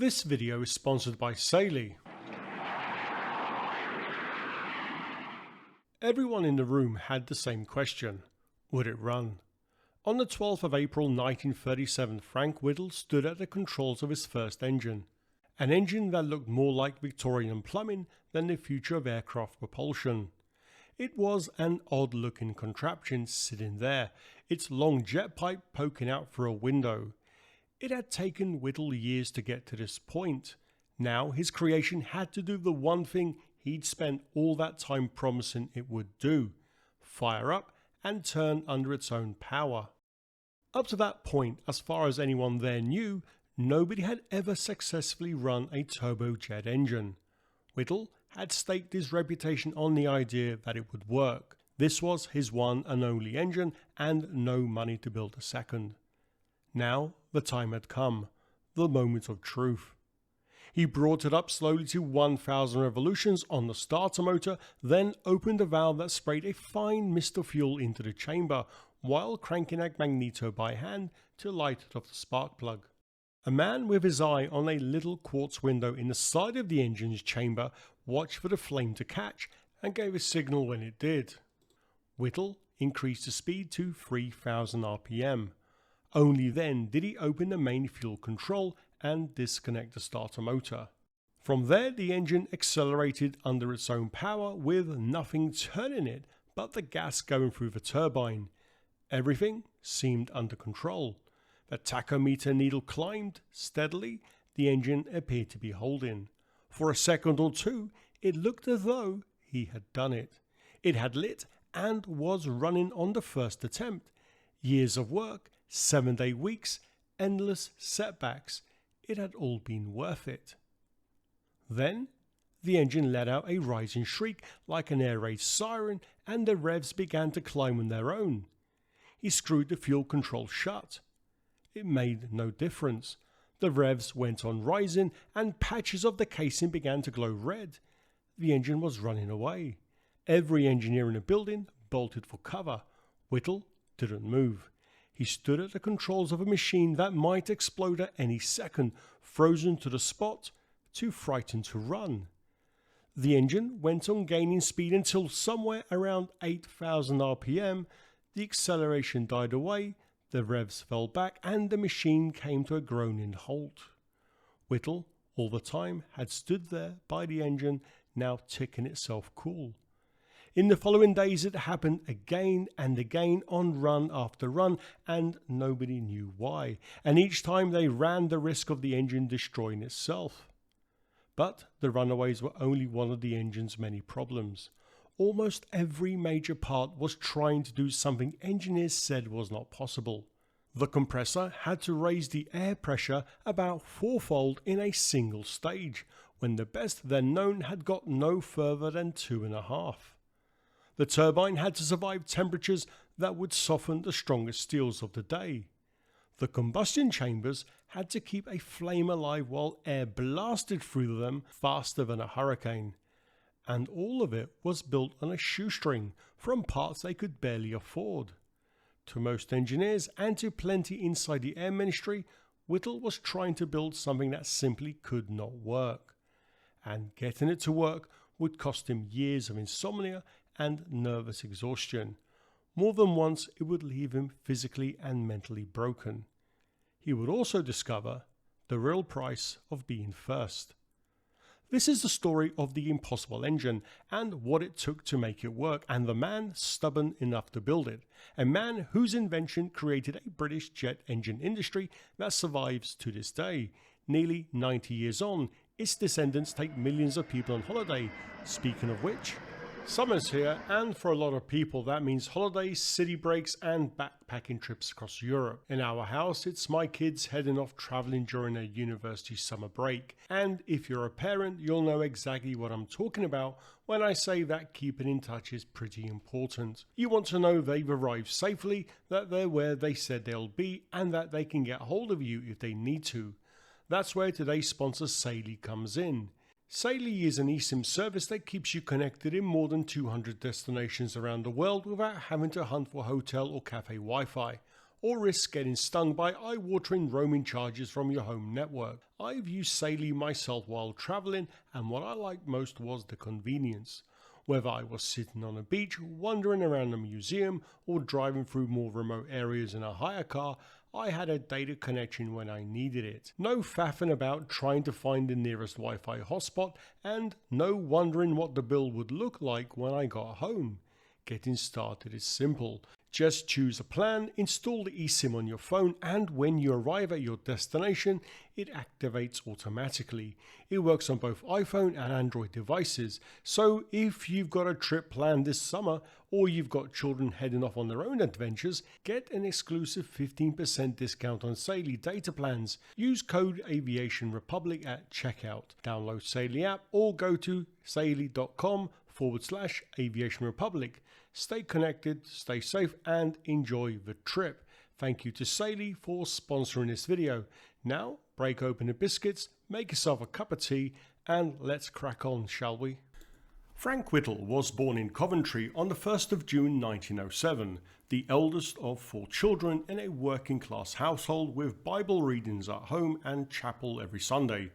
This video is sponsored by Shilling. Everyone in the room had the same question: would it run? On the 12th of April 1937, Frank Whittle stood at the controls of his first engine. An engine that looked more like Victorian plumbing than the future of aircraft propulsion. It was an odd-looking contraption sitting there, its long jet pipe poking out through a window. It had taken Whittle years to get to this point. Now his creation had to do the one thing he'd spent all that time promising it would do: fire up and turn under its own power. Up to that point, as far as anyone there knew, nobody had ever successfully run a turbojet engine. Whittle had staked his reputation on the idea that it would work. This was his one and only engine, and no money to build a second. Now the time had come, the moment of truth. He brought it up slowly to 1,000 revolutions on the starter motor, then opened a valve that sprayed a fine mist of fuel into the chamber, while cranking a magneto by hand to light it off the spark plug. A man with his eye on a little quartz window in the side of the engine's chamber watched for the flame to catch and gave a signal when it did. Whittle increased the speed to 3,000 RPM. Only then did he open the main fuel control and disconnect the starter motor. From there, the engine accelerated under its own power with nothing turning it but the gas going through the turbine. Everything seemed under control. The tachometer needle climbed steadily. The engine appeared to be holding. For a second or two, it looked as though he had done it. It had lit and was running on the first attempt. Years of work, 7-day weeks, endless setbacks. It had all been worth it. Then the engine let out a rising shriek like an air raid siren, and the revs began to climb on their own. He screwed the fuel control shut. It made no difference. The revs went on rising, and patches of the casing began to glow red. The engine was running away. Every engineer in the building bolted for cover. Whittle didn't move. He stood at the controls of a machine that might explode at any second, frozen to the spot, too frightened to run. The engine went on gaining speed until somewhere around 8,000 RPM, the acceleration died away, the revs fell back, and the machine came to a groaning halt. Whittle, all the time, had stood there by the engine, now ticking itself cool. In the following days it happened again and again, on run after run, and nobody knew why, and each time they ran the risk of the engine destroying itself. But the runaways were only one of the engine's many problems. Almost every major part was trying to do something engineers said was not possible. The compressor had to raise the air pressure about fourfold in a single stage, when the best then known had got no further than 2.5. The turbine had to survive temperatures that would soften the strongest steels of the day. The combustion chambers had to keep a flame alive while air blasted through them faster than a hurricane. And all of it was built on a shoestring from parts they could barely afford. To most engineers, and to plenty inside the Air Ministry, Whittle was trying to build something that simply could not work. And getting it to work would cost him years of insomnia and nervous exhaustion. More than once it would leave him physically and mentally broken. He would also discover the real price of being first. This is the story of the impossible engine and what it took to make it work, and the man stubborn enough to build it. A man whose invention created a British jet engine industry that survives to this day. Nearly 90 years on, its descendants take millions of people on holiday. Speaking of which, summer's here, and for a lot of people that means holidays, city breaks and backpacking trips across Europe. In our house, it's my kids heading off travelling during their university summer break. And if you're a parent, you'll know exactly what I'm talking about when I say that keeping in touch is pretty important. You want to know they've arrived safely, that they're where they said they'll be, and that they can get hold of you if they need to. That's where today's sponsor Shilling comes in. Shilling is an eSIM service that keeps you connected in more than 200 destinations around the world without having to hunt for hotel or cafe Wi-Fi. or risk getting stung by eye-watering roaming charges from your home network. I've used Saily myself while travelling, and what I liked most was the convenience. Whether I was sitting on a beach, wandering around a museum, or driving through more remote areas in a hire car, I had a data connection when I needed it. No faffing about trying to find the nearest Wi-Fi hotspot, and no wondering what the bill would look like when I got home. Getting started is simple. Just choose a plan, install the eSIM on your phone, and when you arrive at your destination, it activates automatically. It works on both iPhone and Android devices, so if you've got a trip planned this summer, or you've got children heading off on their own adventures, get an exclusive 15% discount on Saily data plans. Use code Aviation Republic at checkout. Download Saily app or go to saily.com/Aviation Republic. Stay connected, stay safe, and enjoy the trip. Thank you to Saily for sponsoring this video. Now, break open the biscuits, make yourself a cup of tea, and let's crack on, shall we? Frank Whittle was born in Coventry on the 1st of June 1907, the eldest of 4 children in a working-class household with Bible readings at home and chapel every Sunday.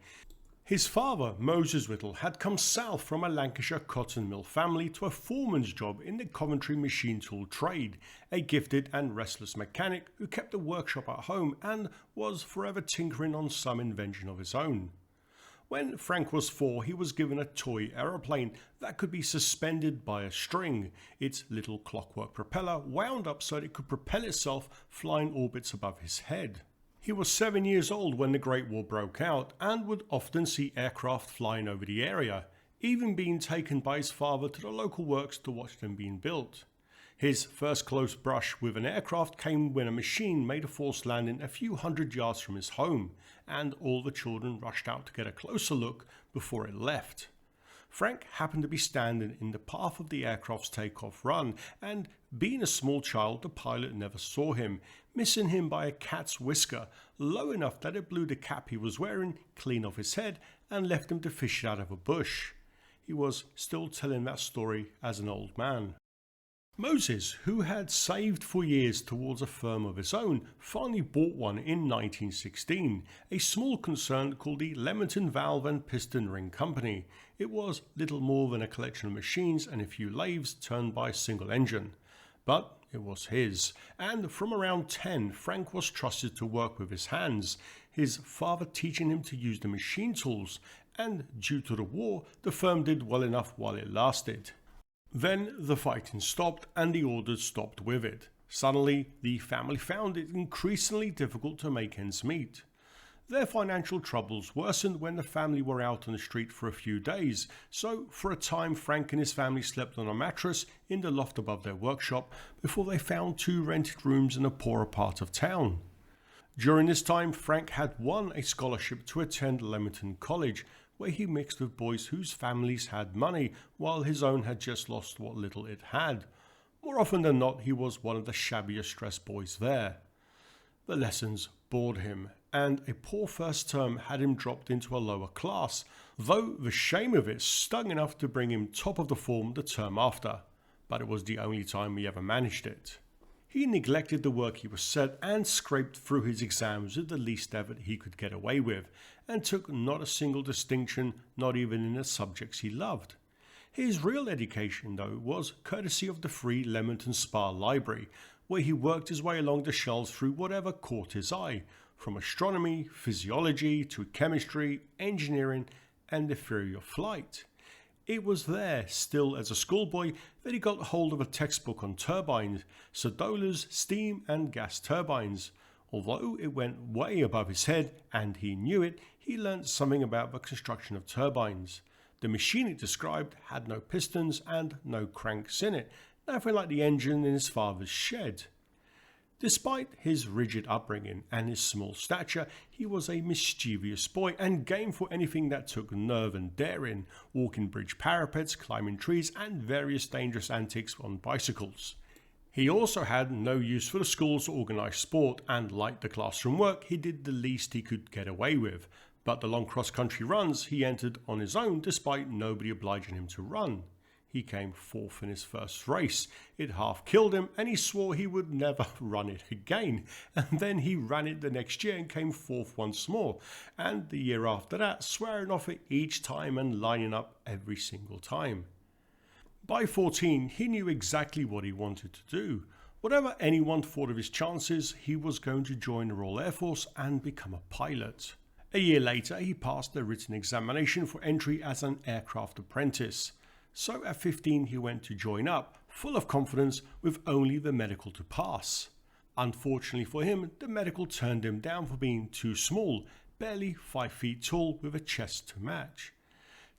His father, Moses Whittle, had come south from a Lancashire cotton mill family to a foreman's job in the Coventry machine tool trade, a gifted and restless mechanic who kept a workshop at home and was forever tinkering on some invention of his own. When Frank was 4, he was given a toy aeroplane that could be suspended by a string, its little clockwork propeller wound up so that it could propel itself, flying orbits above his head. He was 7 years old when the Great War broke out and would often see aircraft flying over the area, even being taken by his father to the local works to watch them being built. His first close brush with an aircraft came when a machine made a forced landing a few hundred yards from his home, and all the children rushed out to get a closer look before it left. Frank happened to be standing in the path of the aircraft's takeoff run, and being a small child, the pilot never saw him, missing him by a cat's whisker, low enough that it blew the cap he was wearing clean off his head and left him to fish it out of a bush. He was still telling that story as an old man. Moses, who had saved for years towards a firm of his own, finally bought one in 1916, a small concern called the Leamington Valve and Piston Ring Company. It was little more than a collection of machines and a few lathes turned by a single engine. But it was his, and from around 10, Frank was trusted to work with his hands, his father teaching him to use the machine tools, and due to the war, the firm did well enough while it lasted. Then the fighting stopped and the orders stopped with it. Suddenly, the family found it increasingly difficult to make ends meet. Their financial troubles worsened when the family were out on the street for a few days, so for a time Frank and his family slept on a mattress in the loft above their workshop before they found 2 rented rooms in a poorer part of town. During this time, Frank had won a scholarship to attend Leamington College, where he mixed with boys whose families had money, while his own had just lost what little it had. More often than not, he was one of the shabbiest dressed boys there. The lessons bored him, and a poor first term had him dropped into a lower class, though the shame of it stung enough to bring him top of the form the term after. But it was the only time he ever managed it. He neglected the work he was set and scraped through his exams with the least effort he could get away with, and took not a single distinction, not even in the subjects he loved. His real education, though, was courtesy of the free Leamington Spa Library, where he worked his way along the shelves through whatever caught his eye, from astronomy, physiology to chemistry, engineering, and the theory of flight. It was there, still as a schoolboy, that he got hold of a textbook on turbines, Sodola's steam and gas turbines. Although it went way above his head, and he knew it, he learnt something about the construction of turbines. The machine it described had no pistons and no cranks in it, nothing like the engine in his father's shed. Despite his rigid upbringing and his small stature, he was a mischievous boy and game for anything that took nerve and daring, walking bridge parapets, climbing trees, and various dangerous antics on bicycles. He also had no use for the school's organised sport, and like the classroom work, he did the least he could get away with, but the long cross-country runs he entered on his own despite nobody obliging him to run. He came fourth in his first race. It half killed him and he swore he would never run it again. And then he ran it the next year and came fourth once more. And the year after that, swearing off it each time and lining up every single time. By 14, he knew exactly what he wanted to do. Whatever anyone thought of his chances, he was going to join the Royal Air Force and become a pilot. A year later, he passed the written examination for entry as an aircraft apprentice. So at 15, he went to join up, full of confidence, with only the medical to pass. Unfortunately for him, the medical turned him down for being too small, barely 5 feet tall with a chest to match.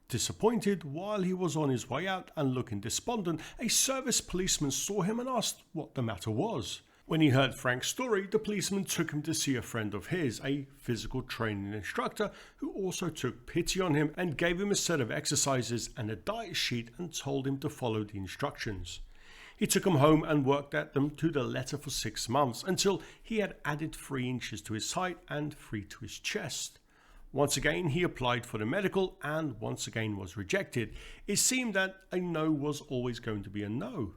Disappointed, while he was on his way out and looking despondent, a service policeman saw him and asked what the matter was. When he heard Frank's story, the policeman took him to see a friend of his, a physical training instructor, who also took pity on him and gave him a set of exercises and a diet sheet and told him to follow the instructions. He took him home and worked at them to the letter for 6 months until he had added 3 inches to his height and 3 to his chest. Once again, he applied for the medical and once again was rejected. It seemed that a no was always going to be a no.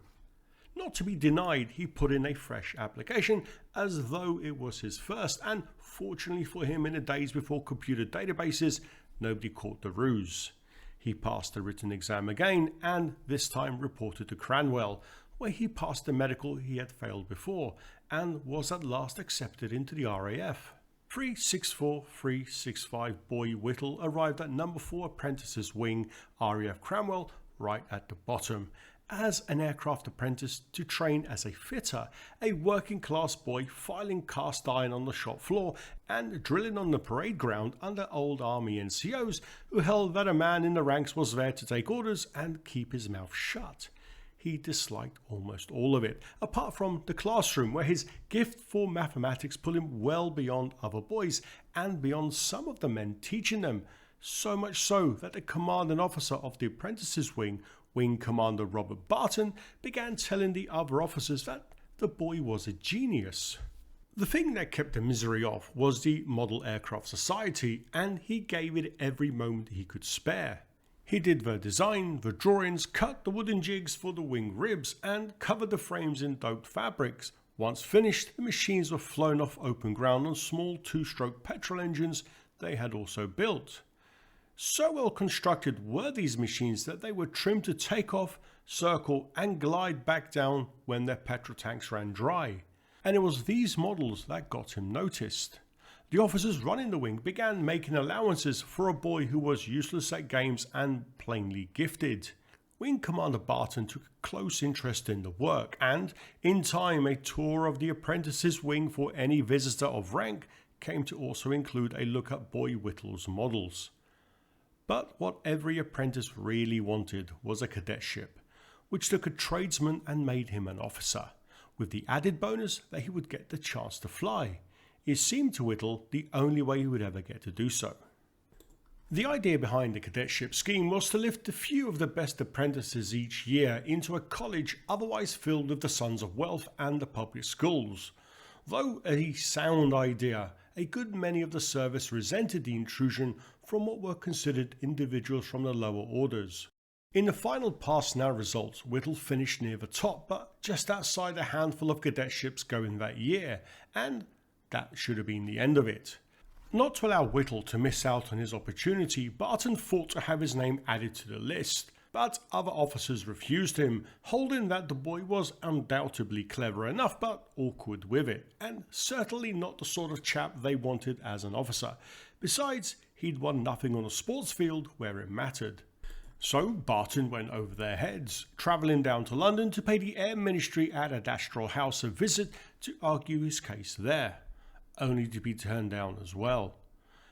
Not to be denied, he put in a fresh application as though it was his first, and fortunately for him, in the days before computer databases, nobody caught the ruse. He passed the written exam again and this time reported to Cranwell, where he passed the medical he had failed before and was at last accepted into the RAF. 364-365 Boy Whittle arrived at number 4 Apprentices Wing, RAF Cranwell, right at the bottom, as an aircraft apprentice to train as a fitter, a working class boy filing cast iron on the shop floor and drilling on the parade ground under old army NCOs who held that a man in the ranks was there to take orders and keep his mouth shut. He disliked almost all of it, apart from the classroom, where his gift for mathematics put him well beyond other boys and beyond some of the men teaching them, so much so that the commanding officer of the apprentices wing, Wing Commander Robert Barton, began telling the other officers that the boy was a genius. The thing that kept the misery off was the Model Aircraft Society, and he gave it every moment he could spare. He did the design, the drawings, cut the wooden jigs for the wing ribs and covered the frames in doped fabrics. Once finished, the machines were flown off open ground on small 2-stroke petrol engines they had also built. So well constructed were these machines that they were trimmed to take off, circle and glide back down when their petrol tanks ran dry. And it was these models that got him noticed. The officers running the wing began making allowances for a boy who was useless at games and plainly gifted. Wing Commander Barton took a close interest in the work, and in time a tour of the apprentices wing for any visitor of rank came to also include a look at Boy Whittle's models. But what every apprentice really wanted was a cadetship, which took a tradesman and made him an officer, with the added bonus that he would get the chance to fly. It seemed to Whittle the only way he would ever get to do so. The idea behind the cadetship scheme was to lift a few of the best apprentices each year into a college otherwise filled with the sons of wealth and the public schools. Though a sound idea, a good many of the service resented the intrusion from what were considered individuals from the lower orders. In the final pass now results, Whittle finished near the top, but just outside a handful of cadetships going that year, and that should have been the end of it. Not to allow Whittle to miss out on his opportunity, Barton fought to have his name added to the list, but other officers refused him, holding that the boy was undoubtedly clever enough but awkward with it, and certainly not the sort of chap they wanted as an officer. Besides, he'd won nothing on the sports field where it mattered. So Barton went over their heads, travelling down to London to pay the Air Ministry at Adastral House a visit to argue his case there, only to be turned down as well.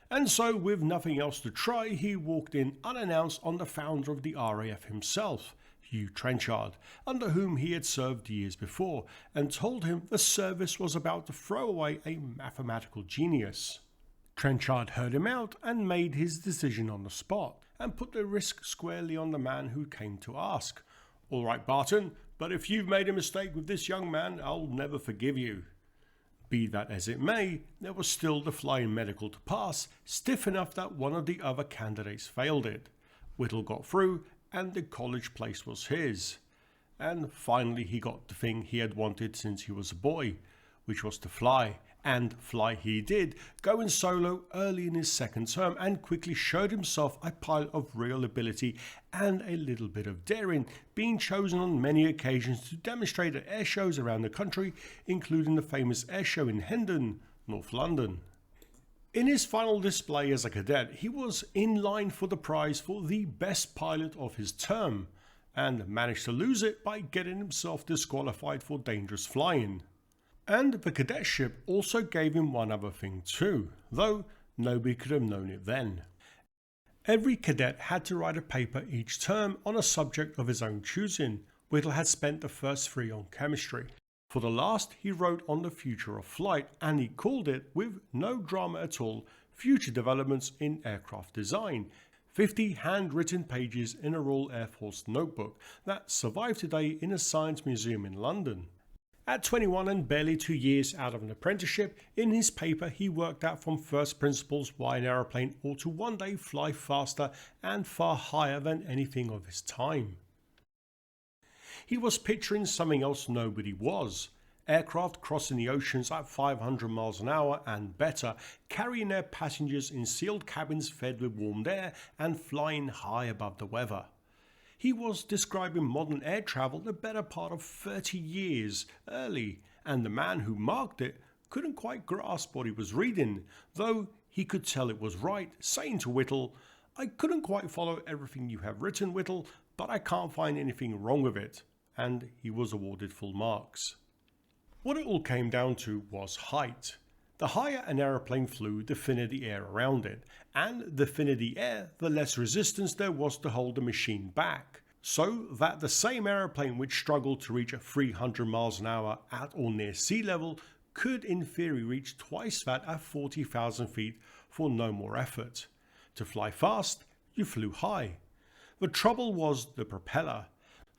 And so, with nothing else to try, he walked in unannounced on the founder of the RAF himself, Hugh Trenchard, under whom he had served years before, and told him the service was about to throw away a mathematical genius. Trenchard heard him out and made his decision on the spot, and put the risk squarely on the man who came to ask. "All right, Barton, but if you've made a mistake with this young man, I'll never forgive you." Be that as it may, there was still the flying medical to pass, stiff enough that one of the other candidates failed it. Whittle got through, and the college place was his. And finally he got the thing he had wanted since he was a boy, which was to fly. And fly he did, going solo early in his second term, and quickly showed himself a pilot of real ability and a little bit of daring, being chosen on many occasions to demonstrate at air shows around the country, including the famous air show in Hendon, North London. In his final display as a cadet, he was in line for the prize for the best pilot of his term, and managed to lose it by getting himself disqualified for dangerous flying. And the cadetship also gave him one other thing too, though nobody could have known it then. Every cadet had to write a paper each term on a subject of his own choosing. Whittle had spent the first 3 on chemistry. For the last he wrote on the future of flight, and he called it, with no drama at all, Future Developments in Aircraft Design. 50 handwritten pages in a Royal Air Force notebook that survive today in a science museum in London. At 21 and barely 2 years out of an apprenticeship, in his paper he worked out from first principles why an aeroplane ought to one day fly faster and far higher than anything of his time. He was picturing something else nobody was. Aircraft crossing the oceans at 500 miles an hour and better, carrying their passengers in sealed cabins fed with warmed air and flying high above the weather. He was describing modern air travel the better part of 30 years early, and the man who marked it couldn't quite grasp what he was reading, though he could tell it was right, saying to Whittle, "I couldn't quite follow everything you have written, Whittle, but I can't find anything wrong with it," and he was awarded full marks. What it all came down to was height. The higher an aeroplane flew, the thinner the air around it, and the thinner the air, the less resistance there was to hold the machine back, so that the same aeroplane which struggled to reach 300 miles an hour at or near sea level could in theory reach twice that at 40,000 feet for no more effort. To fly fast, you flew high. The trouble was the propeller.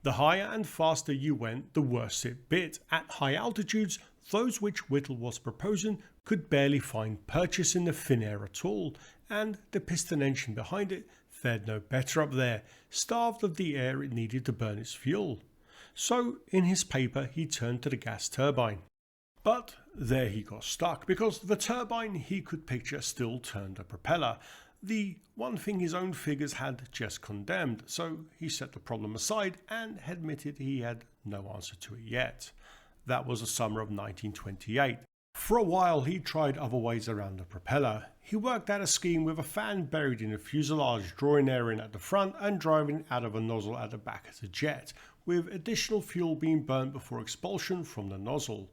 The higher and faster you went, the worse it bit. At high altitudes, those which Whittle was proposing could barely find purchase in the thin air at all, and the piston engine behind it fared no better up there, starved of the air it needed to burn its fuel. So in his paper he turned to the gas turbine. But there he got stuck, because the turbine he could picture still turned a propeller, the one thing his own figures had just condemned, so he set the problem aside and admitted he had no answer to it yet. That was the summer of 1928. For a while he tried other ways around the propeller. He worked out a scheme with a fan buried in a fuselage, drawing air in at the front and driving out of a nozzle at the back as a jet, with additional fuel being burnt before expulsion from the nozzle.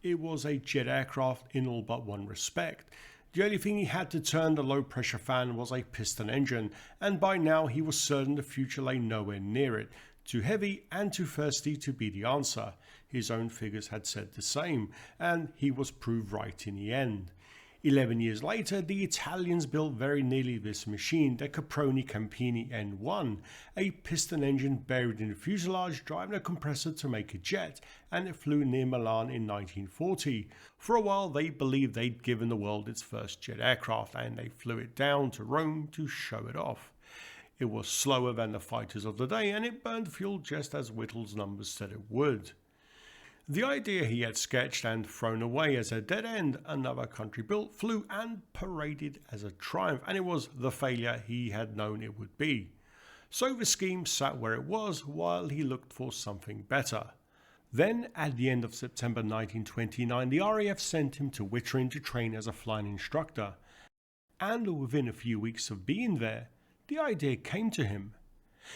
It was a jet aircraft in all but one respect. The only thing he had to turn the low pressure fan was a piston engine, and by now he was certain the future lay nowhere near it. Too heavy and too thirsty to be the answer. His own figures had said the same, and he was proved right in the end. 11 years later, the Italians built very nearly this machine, the Caproni Campini N1, a piston engine buried in the fuselage driving a compressor to make a jet, and it flew near Milan in 1940. For a while they believed they'd given the world its first jet aircraft, and they flew it down to Rome to show it off. It was slower than the fighters of the day, and it burned fuel just as Whittle's numbers said it would. The idea he had sketched and thrown away as a dead end, another country built, flew and paraded as a triumph, and it was the failure he had known it would be. So the scheme sat where it was while he looked for something better. Then, at the end of September 1929, the RAF sent him to Wittering to train as a flying instructor. And within a few weeks of being there, the idea came to him.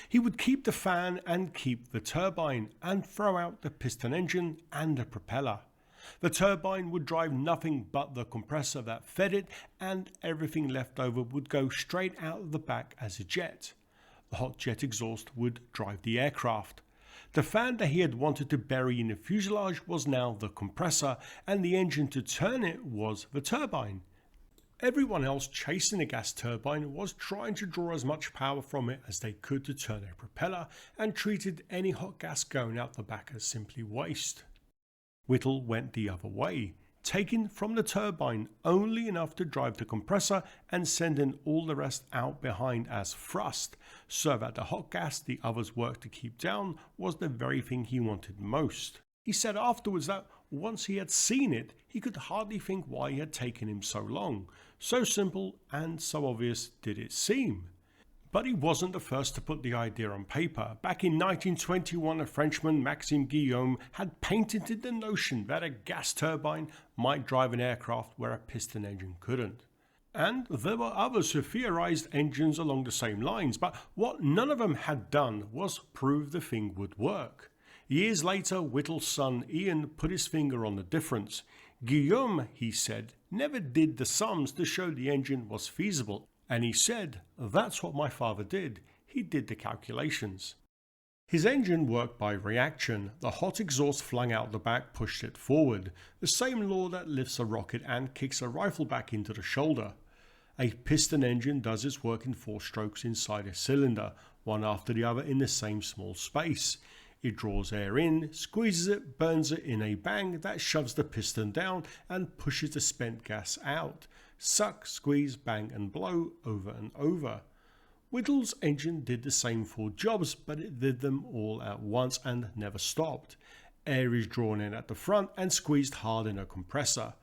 He would keep the fan and keep the turbine, and throw out the piston engine and the propeller. The turbine would drive nothing but the compressor that fed it, and everything left over would go straight out of the back as a jet. The hot jet exhaust would drive the aircraft. The fan that he had wanted to bury in the fuselage was now the compressor, and the engine to turn it was the turbine. Everyone else chasing the gas turbine was trying to draw as much power from it as they could to turn a propeller, and treated any hot gas going out the back as simply waste. Whittle went the other way, taking from the turbine only enough to drive the compressor and sending all the rest out behind as thrust, so that the hot gas the others worked to keep down was the very thing he wanted most. He said afterwards that once he had seen it, he could hardly think why it had taken him so long. So simple and so obvious did it seem. But he wasn't the first to put the idea on paper. Back in 1921, a Frenchman, Maxime Guillaume, had patented the notion that a gas turbine might drive an aircraft where a piston engine couldn't. And there were others who theorized engines along the same lines, but what none of them had done was prove the thing would work. Years later, Whittle's son Ian put his finger on the difference. Guillaume, he said, never did the sums to show the engine was feasible, and he said, "That's what my father did. He did the calculations." His engine worked by reaction. The hot exhaust flung out the back pushed it forward, the same law that lifts a rocket and kicks a rifle back into the shoulder. A piston engine does its work in 4 strokes inside a cylinder, one after the other in the same small space. It draws air in, squeezes it, burns it in a bang that shoves the piston down and pushes the spent gas out. Suck, squeeze, bang and blow over and over. Whittle's engine did the same 4 jobs, but it did them all at once and never stopped. Air is drawn in at the front and squeezed hard in a compressor.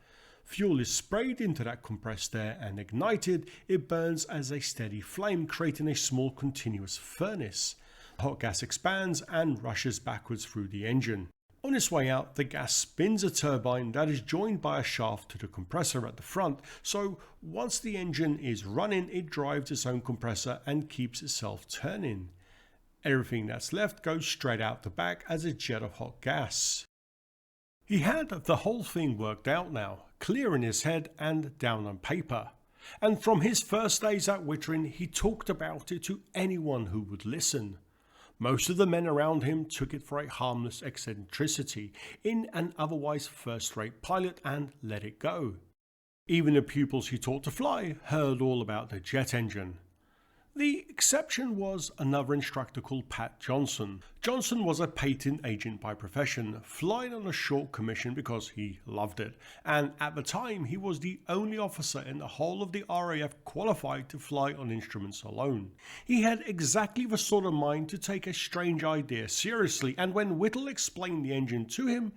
Fuel is sprayed into that compressed air and ignited. It burns as a steady flame, creating a small continuous furnace. Hot gas expands and rushes backwards through the engine. On its way out, the gas spins a turbine that is joined by a shaft to the compressor at the front, so once the engine is running, it drives its own compressor and keeps itself turning. Everything that's left goes straight out the back as a jet of hot gas. He had the whole thing worked out now, clear in his head and down on paper. And from his first days at Wittering, he talked about it to anyone who would listen. Most of the men around him took it for a harmless eccentricity in an otherwise first-rate pilot and let it go. Even the pupils he taught to fly heard all about the jet engine. The exception was another instructor called Pat Johnson. Johnson was a patent agent by profession, flying on a short commission because he loved it, and at the time he was the only officer in the whole of the RAF qualified to fly on instruments alone. He had exactly the sort of mind to take a strange idea seriously, and when Whittle explained the engine to him,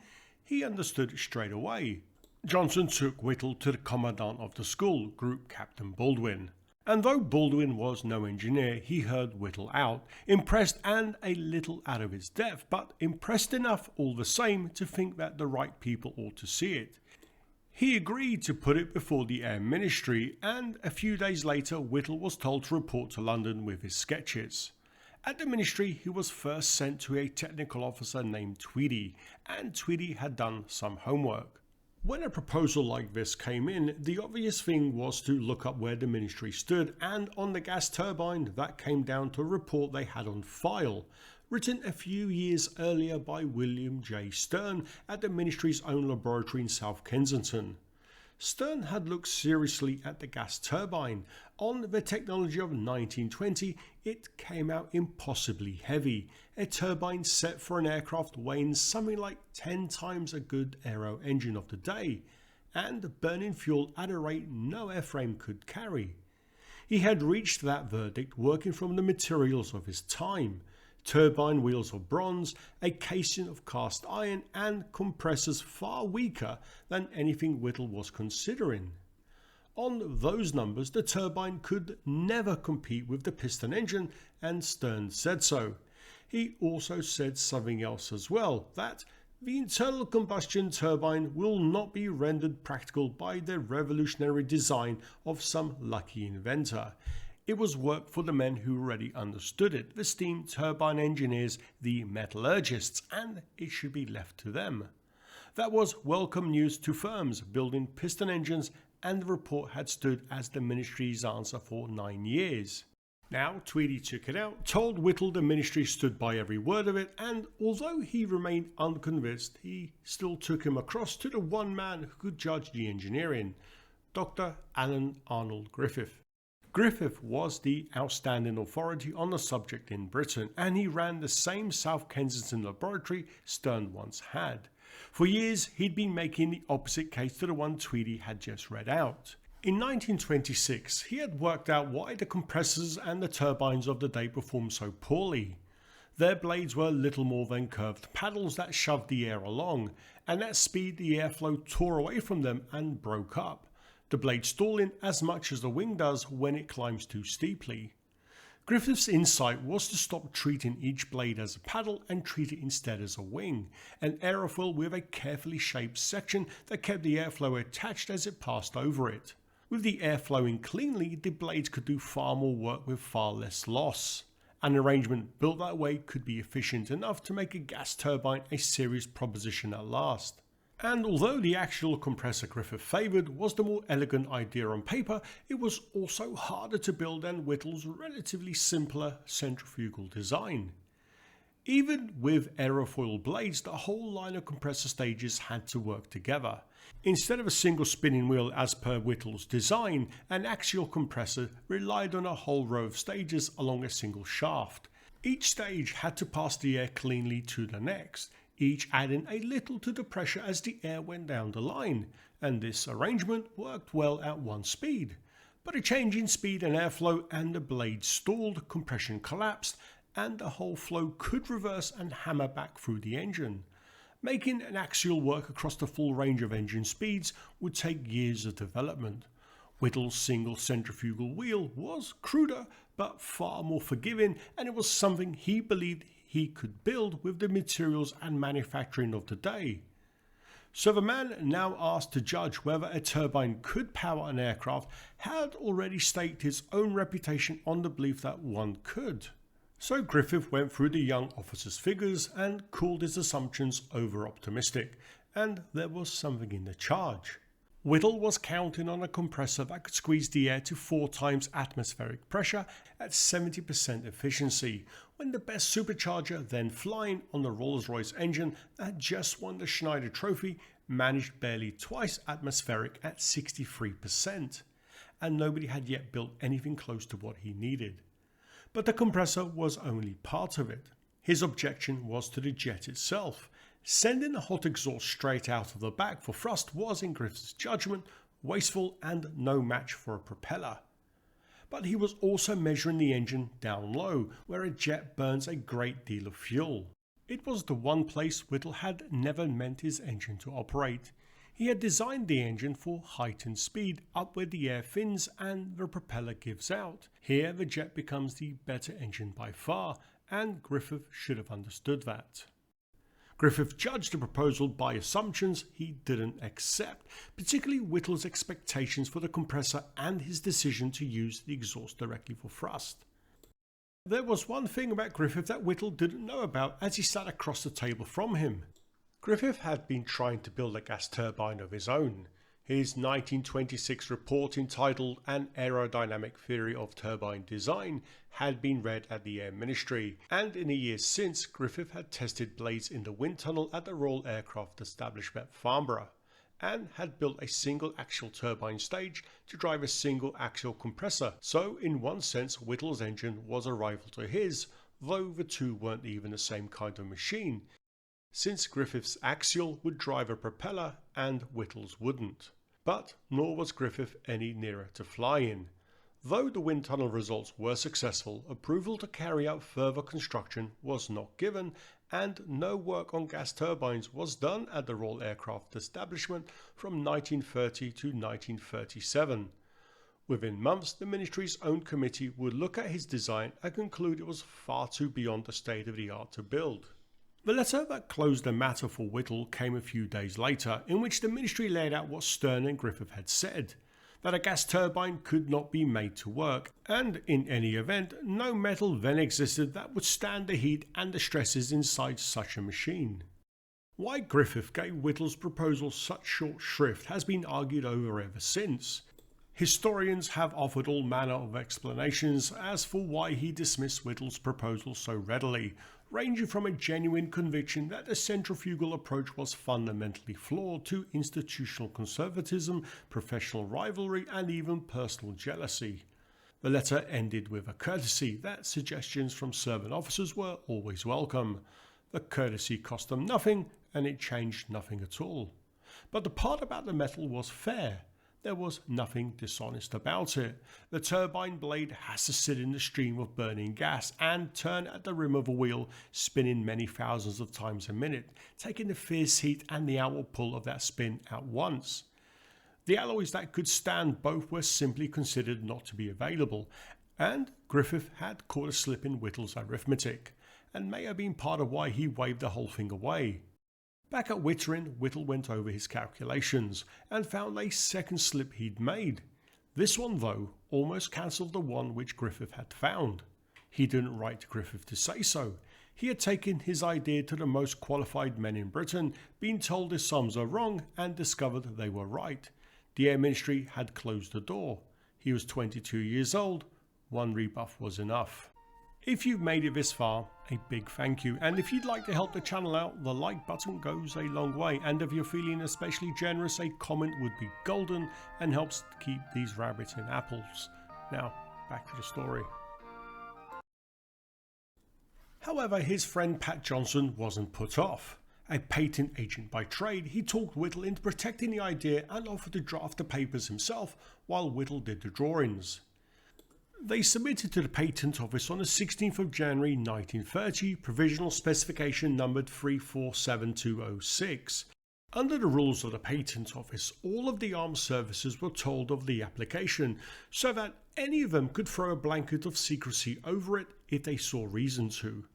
he understood it straight away. Johnson took Whittle to the commandant of the school, Group Captain Baldwin. And though Baldwin was no engineer, he heard Whittle out, impressed and a little out of his depth, but impressed enough all the same to think that the right people ought to see it. He agreed to put it before the Air Ministry, and a few days later Whittle was told to report to London with his sketches. At the Ministry he was first sent to a technical officer named Tweedy, and Tweedy had done some homework. When a proposal like this came in, the obvious thing was to look up where the Ministry stood, and on the gas turbine that came down to a report they had on file, written a few years earlier by William J. Stern at the Ministry's own laboratory in South Kensington. Stern had looked seriously at the gas turbine. On the technology of 1920, it came out impossibly heavy, a turbine set for an aircraft weighing something like 10 times a good aero engine of the day, and burning fuel at a rate no airframe could carry. He had reached that verdict working from the materials of his time: turbine wheels of bronze, a casing of cast iron, and compressors far weaker than anything Whittle was considering. On those numbers, the turbine could never compete with the piston engine, and Stern said so. He also said something else as well, that the internal combustion turbine will not be rendered practical by the revolutionary design of some lucky inventor. It was work for the men who already understood it, the steam turbine engineers, the metallurgists, and it should be left to them. That was welcome news to firms building piston engines, and the report had stood as the Ministry's answer for 9 years. Now Tweedy took it out, told Whittle the Ministry stood by every word of it, and although he remained unconvinced, he still took him across to the one man who could judge the engineering, Dr. Alan Arnold Griffith. Griffith was the outstanding authority on the subject in Britain, and he ran the same South Kensington laboratory Stern once had. For years, he'd been making the opposite case to the one Tweedy had just read out. In 1926, he had worked out why the compressors and the turbines of the day performed so poorly. Their blades were little more than curved paddles that shoved the air along, and at speed the airflow tore away from them and broke up, the blade stalling as much as the wing does when it climbs too steeply. Griffith's insight was to stop treating each blade as a paddle and treat it instead as a wing, an aerofoil with a carefully shaped section that kept the airflow attached as it passed over it. With the air flowing cleanly, the blades could do far more work with far less loss. An arrangement built that way could be efficient enough to make a gas turbine a serious proposition at last. And although the axial compressor Griffith favoured was the more elegant idea on paper, it was also harder to build than Whittle's relatively simpler centrifugal design. Even with aerofoil blades, the whole line of compressor stages had to work together. Instead of a single spinning wheel as per Whittle's design, an axial compressor relied on a whole row of stages along a single shaft. Each stage had to pass the air cleanly to the next, each adding a little to the pressure as the air went down the line, and this arrangement worked well at one speed. But a change in speed and airflow and the blade stalled, compression collapsed, and the whole flow could reverse and hammer back through the engine. Making an axial work across the full range of engine speeds would take years of development. Whittle's single centrifugal wheel was cruder but far more forgiving, and it was something he believed he could build with the materials and manufacturing of the day. So the man now asked to judge whether a turbine could power an aircraft had already staked his own reputation on the belief that one could. So Griffith went through the young officer's figures and called his assumptions over-optimistic, and there was something in the charge. Whittle was counting on a compressor that could squeeze the air to 4 times atmospheric pressure at 70% efficiency, when the best supercharger then flying on the Rolls-Royce engine that just won the Schneider Trophy managed barely twice atmospheric at 63%, and nobody had yet built anything close to what he needed. But the compressor was only part of it. His objection was to the jet itself. Sending a hot exhaust straight out of the back for thrust was, in Griffith's judgment, wasteful and no match for a propeller. But he was also measuring the engine down low, where a jet burns a great deal of fuel. It was the one place Whittle had never meant his engine to operate. He had designed the engine for heightened speed, up where the air thins and the propeller gives out. Here the jet becomes the better engine by far, and Griffith should have understood that. Griffith judged the proposal by assumptions he didn't accept, particularly Whittle's expectations for the compressor and his decision to use the exhaust directly for thrust. There was one thing about Griffith that Whittle didn't know about as he sat across the table from him. Griffith had been trying to build a gas turbine of his own. His 1926 report entitled An Aerodynamic Theory of Turbine Design had been read at the Air Ministry, and in the years since Griffith had tested blades in the wind tunnel at the Royal Aircraft Establishment Farnborough, and had built a single axial turbine stage to drive a single axial compressor, so in one sense Whittle's engine was a rival to his, though the two weren't even the same kind of machine, since Griffith's axial would drive a propeller and Whittle's wouldn't. But nor was Griffith any nearer to flying. Though the wind tunnel results were successful, approval to carry out further construction was not given, and no work on gas turbines was done at the Royal Aircraft Establishment from 1930 to 1937. Within months, the Ministry's own committee would look at his design and conclude it was far too beyond the state of the art to build. The letter that closed the matter for Whittle came a few days later, in which the Ministry laid out what Stern and Griffith had said, that a gas turbine could not be made to work, and in any event, no metal then existed that would stand the heat and the stresses inside such a machine. Why Griffith gave Whittle's proposal such short shrift has been argued over ever since. Historians have offered all manner of explanations as for why he dismissed Whittle's proposal so readily, ranging from a genuine conviction that the centrifugal approach was fundamentally flawed to institutional conservatism, professional rivalry, and even personal jealousy. The letter ended with a courtesy that suggestions from serving officers were always welcome. The courtesy cost them nothing, and it changed nothing at all. But the part about the metal was fair. There was nothing dishonest about it. The turbine blade has to sit in the stream of burning gas and turn at the rim of a wheel, spinning many thousands of times a minute, taking the fierce heat and the outward pull of that spin at once. The alloys that could stand both were simply considered not to be available, and Griffith had caught a slip in Whittle's arithmetic, and may have been part of why he waved the whole thing away. Back at Wittering, Whittle went over his calculations and found a second slip he'd made. This one, though, almost cancelled the one which Griffith had found. He didn't write to Griffith to say so. He had taken his idea to the most qualified men in Britain, been told his sums are wrong, and discovered they were right. The Air Ministry had closed the door. He was 22 years old. One rebuff was enough. If you've made it this far, a big thank you, and if you'd like to help the channel out, the like button goes a long way, and if you're feeling especially generous, a comment would be golden and helps keep these rabbits in apples. Now, back to the story. However, his friend Pat Johnson wasn't put off. A patent agent by trade, he talked Whittle into protecting the idea and offered to draft the papers himself while Whittle did the drawings. They submitted to the Patent Office on the 16th of January 1930, provisional specification numbered 347206. Under the rules of the Patent Office, all of the armed services were told of the application, so that any of them could throw a blanket of secrecy over it if they saw reason to.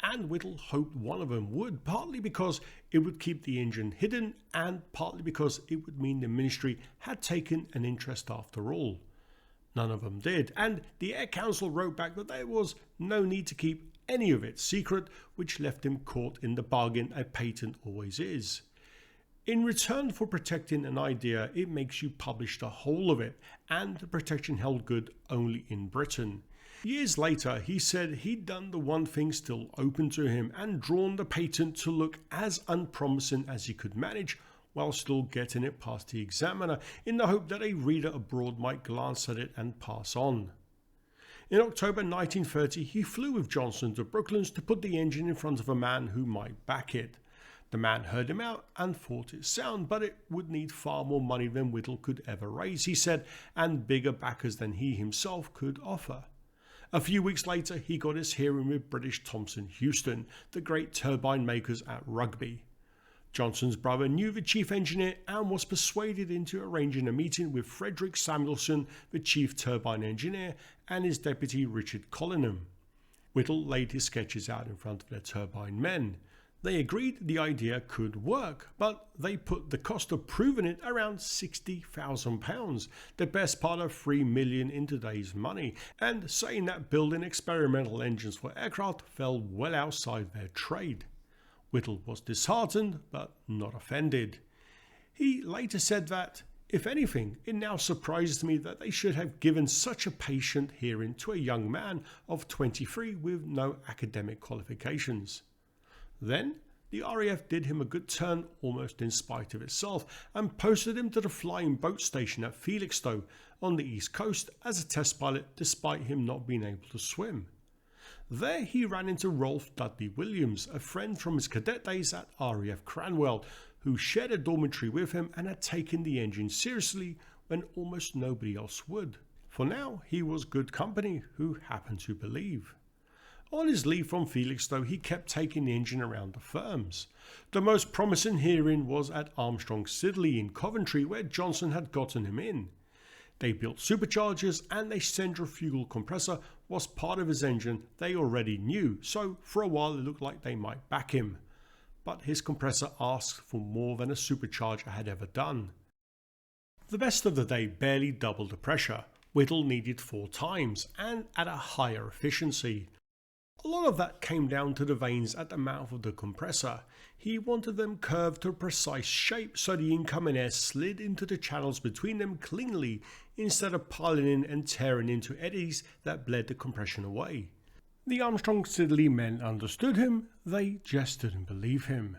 And Whittle hoped one of them would, partly because it would keep the engine hidden, and partly because it would mean the Ministry had taken an interest after all. None of them did, and the Air Council wrote back that there was no need to keep any of it secret, which left him caught in the bargain a patent always is. In return for protecting an idea, it makes you publish the whole of it, and the protection held good only in Britain. Years later, he said he'd done the one thing still open to him and drawn the patent to look as unpromising as he could manage, while still getting it past the examiner, in the hope that a reader abroad might glance at it and pass on. In October 1930, he flew with Johnson to Brooklands to put the engine in front of a man who might back it. The man heard him out and thought it sound, but it would need far more money than Whittle could ever raise, he said, and bigger backers than he himself could offer. A few weeks later, he got his hearing with British Thomson Houston, the great turbine makers at Rugby. Johnson's brother knew the chief engineer and was persuaded into arranging a meeting with Frederick Samuelson, the chief turbine engineer, and his deputy Richard Collingham. Whittle laid his sketches out in front of their turbine men. They agreed the idea could work, but they put the cost of proving it around £60,000, the best part of $3 million in today's money, and saying that building experimental engines for aircraft fell well outside their trade. Whittle was disheartened, but not offended. He later said that, if anything, it now surprises me that they should have given such a patient hearing to a young man of 23 with no academic qualifications. Then, the RAF did him a good turn almost in spite of itself and posted him to the flying boat station at Felixstowe on the east coast as a test pilot despite him not being able to swim. There he ran into Rolf Dudley Williams, a friend from his cadet days at RAF Cranwell, who shared a dormitory with him and had taken the engine seriously when almost nobody else would. For now, he was good company who happened to believe. On his leave from Felixstowe, he kept taking the engine around the firms. The most promising hearing was at Armstrong Siddeley in Coventry, where Johnson had gotten him in. They built superchargers, and a centrifugal compressor was part of his engine they already knew, so for a while it looked like they might back him. But his compressor asked for more than a supercharger had ever done. The best of the day barely doubled the pressure. Whittle needed 4 times, and at a higher efficiency. A lot of that came down to the vanes at the mouth of the compressor. He wanted them curved to a precise shape so the incoming air slid into the channels between them cleanly, instead of piling in and tearing into eddies that bled the compression away. The Armstrong Siddeley men understood him, they just didn't believe him.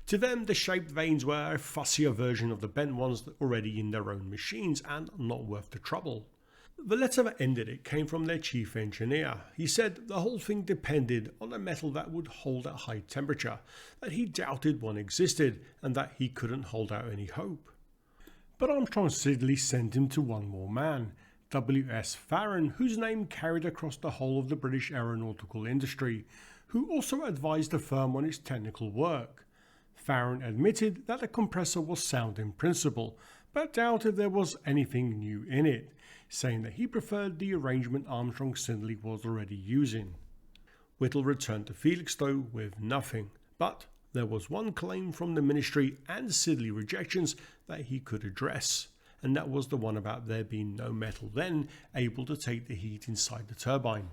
To them, the shaped vanes were a fussier version of the bent ones already in their own machines and not worth the trouble. The letter that ended it came from their chief engineer. He said the whole thing depended on a metal that would hold at high temperature, that he doubted one existed, and that he couldn't hold out any hope. But Armstrong Siddeley sent him to one more man, W.S. Farron, whose name carried across the whole of the British aeronautical industry, who also advised the firm on its technical work. Farron admitted that the compressor was sound in principle, but doubted there was anything new in it, saying that he preferred the arrangement Armstrong Siddeley was already using. Whittle returned to Felixstowe with nothing, but there was one claim from the ministry and Siddeley rejections that he could address, and that was the one about there being no metal then able to take the heat inside the turbine.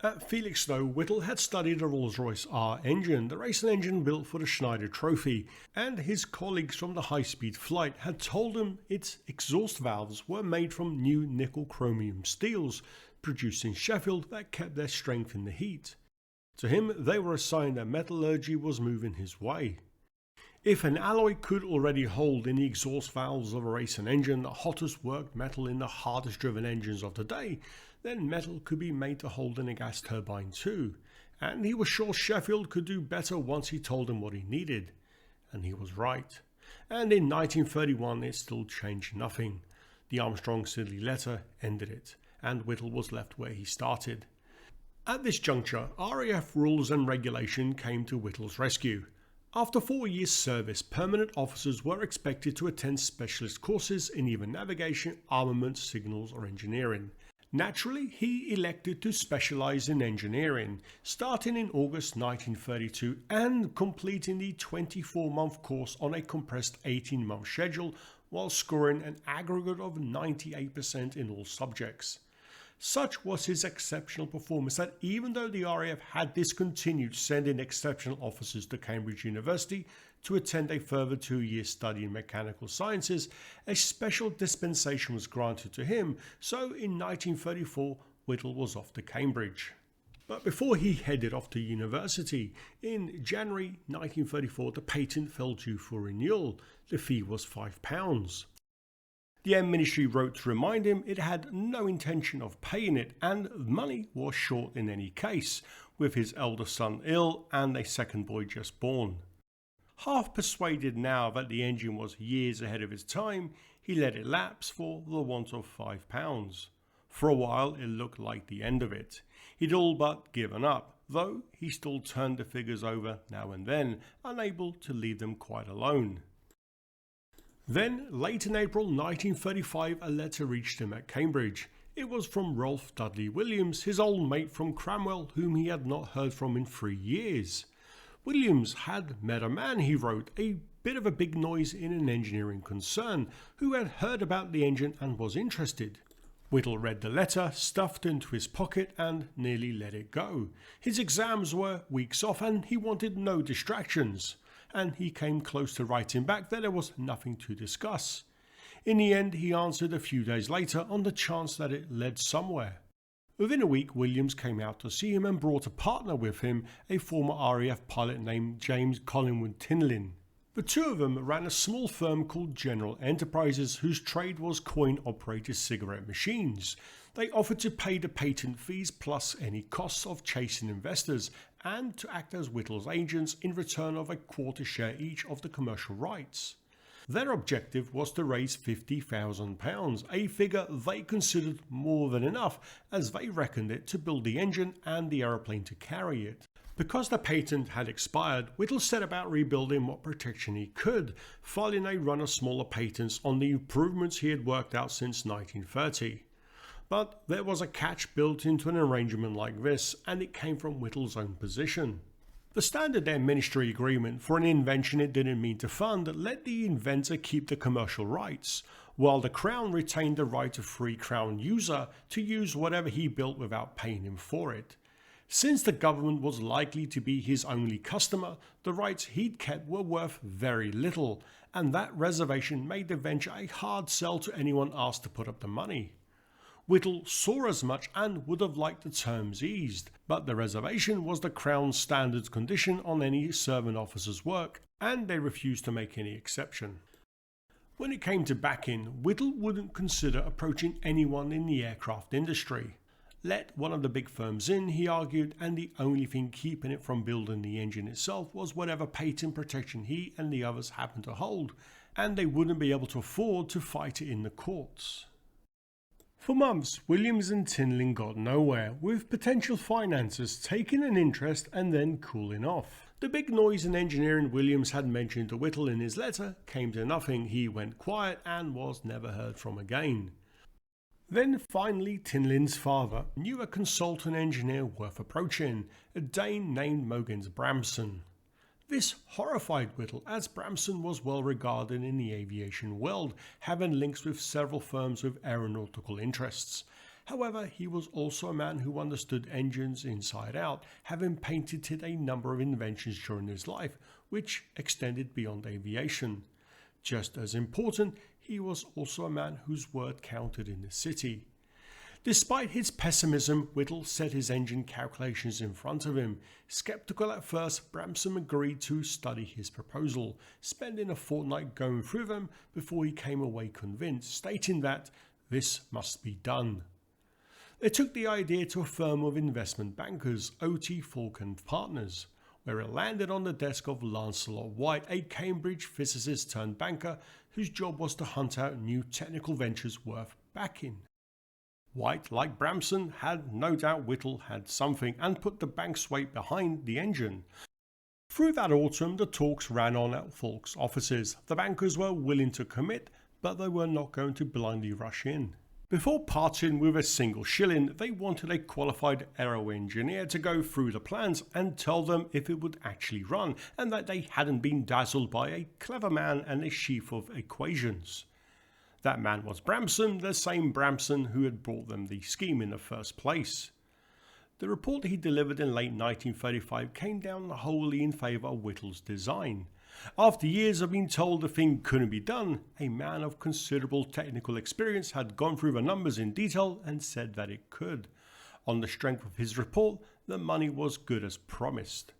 At Felixstowe, Whittle had studied a Rolls-Royce R engine, the racing engine built for the Schneider Trophy, and his colleagues from the high-speed flight had told him its exhaust valves were made from new nickel-chromium steels, produced in Sheffield, that kept their strength in the heat. To him, they were a sign that metallurgy was moving his way. If an alloy could already hold in the exhaust valves of a racing engine the hottest worked metal in the hardest driven engines of the day, then metal could be made to hold in a gas turbine too, and he was sure Sheffield could do better once he told him what he needed. And he was right. And in 1931 it still changed nothing. The Armstrong-Siddeley letter ended it, and Whittle was left where he started. At this juncture, RAF rules and regulation came to Whittle's rescue. After 4 years' service, permanent officers were expected to attend specialist courses in either navigation, armament, signals or engineering. Naturally, he elected to specialise in engineering, starting in August 1932 and completing the 24-month course on a compressed 18-month schedule while scoring an aggregate of 98% in all subjects. Such was his exceptional performance that even though the RAF had discontinued sending exceptional officers to Cambridge University to attend a further 2-year study in mechanical sciences, a special dispensation was granted to him, so in 1934 Whittle was off to Cambridge. But before he headed off to university, in January 1934 the patent fell due for renewal. The fee was £5. The Ministry wrote to remind him it had no intention of paying it, and money was short in any case, with his elder son ill and a second boy just born. Half persuaded now that the engine was years ahead of its time, he let it lapse for the want of £5. For a while it looked like the end of it. He'd all but given up, though he still turned the figures over now and then, unable to leave them quite alone. Then, late in April 1935, a letter reached him at Cambridge. It was from Rolf Dudley Williams, his old mate from Cranwell, whom he had not heard from in 3 years. Williams had met a man, he wrote, a bit of a big noise in an engineering concern, who had heard about the engine and was interested. Whittle read the letter, stuffed into his pocket and nearly let it go. His exams were weeks off and he wanted no distractions. And he came close to writing back that there was nothing to discuss. In the end, he answered a few days later on the chance that it led somewhere. Within a week, Williams came out to see him and brought a partner with him, a former RAF pilot named James Collingwood Tinlin. The two of them ran a small firm called General Enterprises, whose trade was coin-operated cigarette machines. They offered to pay the patent fees plus any costs of chasing investors, and to act as Whittle's agents in return of a quarter share each of the commercial rights. Their objective was to raise £50,000, a figure they considered more than enough, as they reckoned it to build the engine and the aeroplane to carry it. Because the patent had expired, Whittle set about rebuilding what protection he could, filing a run of smaller patents on the improvements he had worked out since 1930. But there was a catch built into an arrangement like this, and it came from Whittle's own position. The standard Ministry agreement for an invention it didn't mean to fund let the inventor keep the commercial rights, while the Crown retained the right of free Crown user to use whatever he built without paying him for it. Since the government was likely to be his only customer, the rights he'd kept were worth very little, and that reservation made the venture a hard sell to anyone asked to put up the money. Whittle saw as much and would have liked the terms eased, but the reservation was the Crown's standard condition on any servant officer's work, and they refused to make any exception. When it came to backing, Whittle wouldn't consider approaching anyone in the aircraft industry. Let one of the big firms in, he argued, and the only thing keeping it from building the engine itself was whatever patent protection he and the others happened to hold, and they wouldn't be able to afford to fight it in the courts. For months, Williams and Tinling got nowhere, with potential financiers taking an interest and then cooling off. The big noise and engineering Williams had mentioned to Whittle in his letter came to nothing. He went quiet and was never heard from again. Then finally Tinling's father knew a consultant engineer worth approaching, a Dane named Mogens Bramson. This horrified Whittle, as Bramson was well regarded in the aviation world, having links with several firms with aeronautical interests. However, he was also a man who understood engines inside out, having patented a number of inventions during his life, which extended beyond aviation. Just as important, he was also a man whose word counted in the city. Despite his pessimism, Whittle set his engine calculations in front of him. Skeptical at first, Bramson agreed to study his proposal, spending a fortnight going through them before he came away convinced, stating that this must be done. They took the idea to a firm of investment bankers, O.T. Falk & Partners, where it landed on the desk of Lancelot White, a Cambridge physicist turned banker whose job was to hunt out new technical ventures worth backing. White, like Bramson, had no doubt Whittle had something and put the bank's weight behind the engine. Through that autumn, the talks ran on at Falk's offices. The bankers were willing to commit, but they were not going to blindly rush in. Before parting with a single shilling, they wanted a qualified aero engineer to go through the plans and tell them if it would actually run, and that they hadn't been dazzled by a clever man and a sheaf of equations. That man was Bramson, the same Bramson who had brought them the scheme in the first place. The report he delivered in late 1935 came down wholly in favour of Whittle's design. After years of being told the thing couldn't be done, a man of considerable technical experience had gone through the numbers in detail and said that it could. On the strength of his report, the money was good as promised.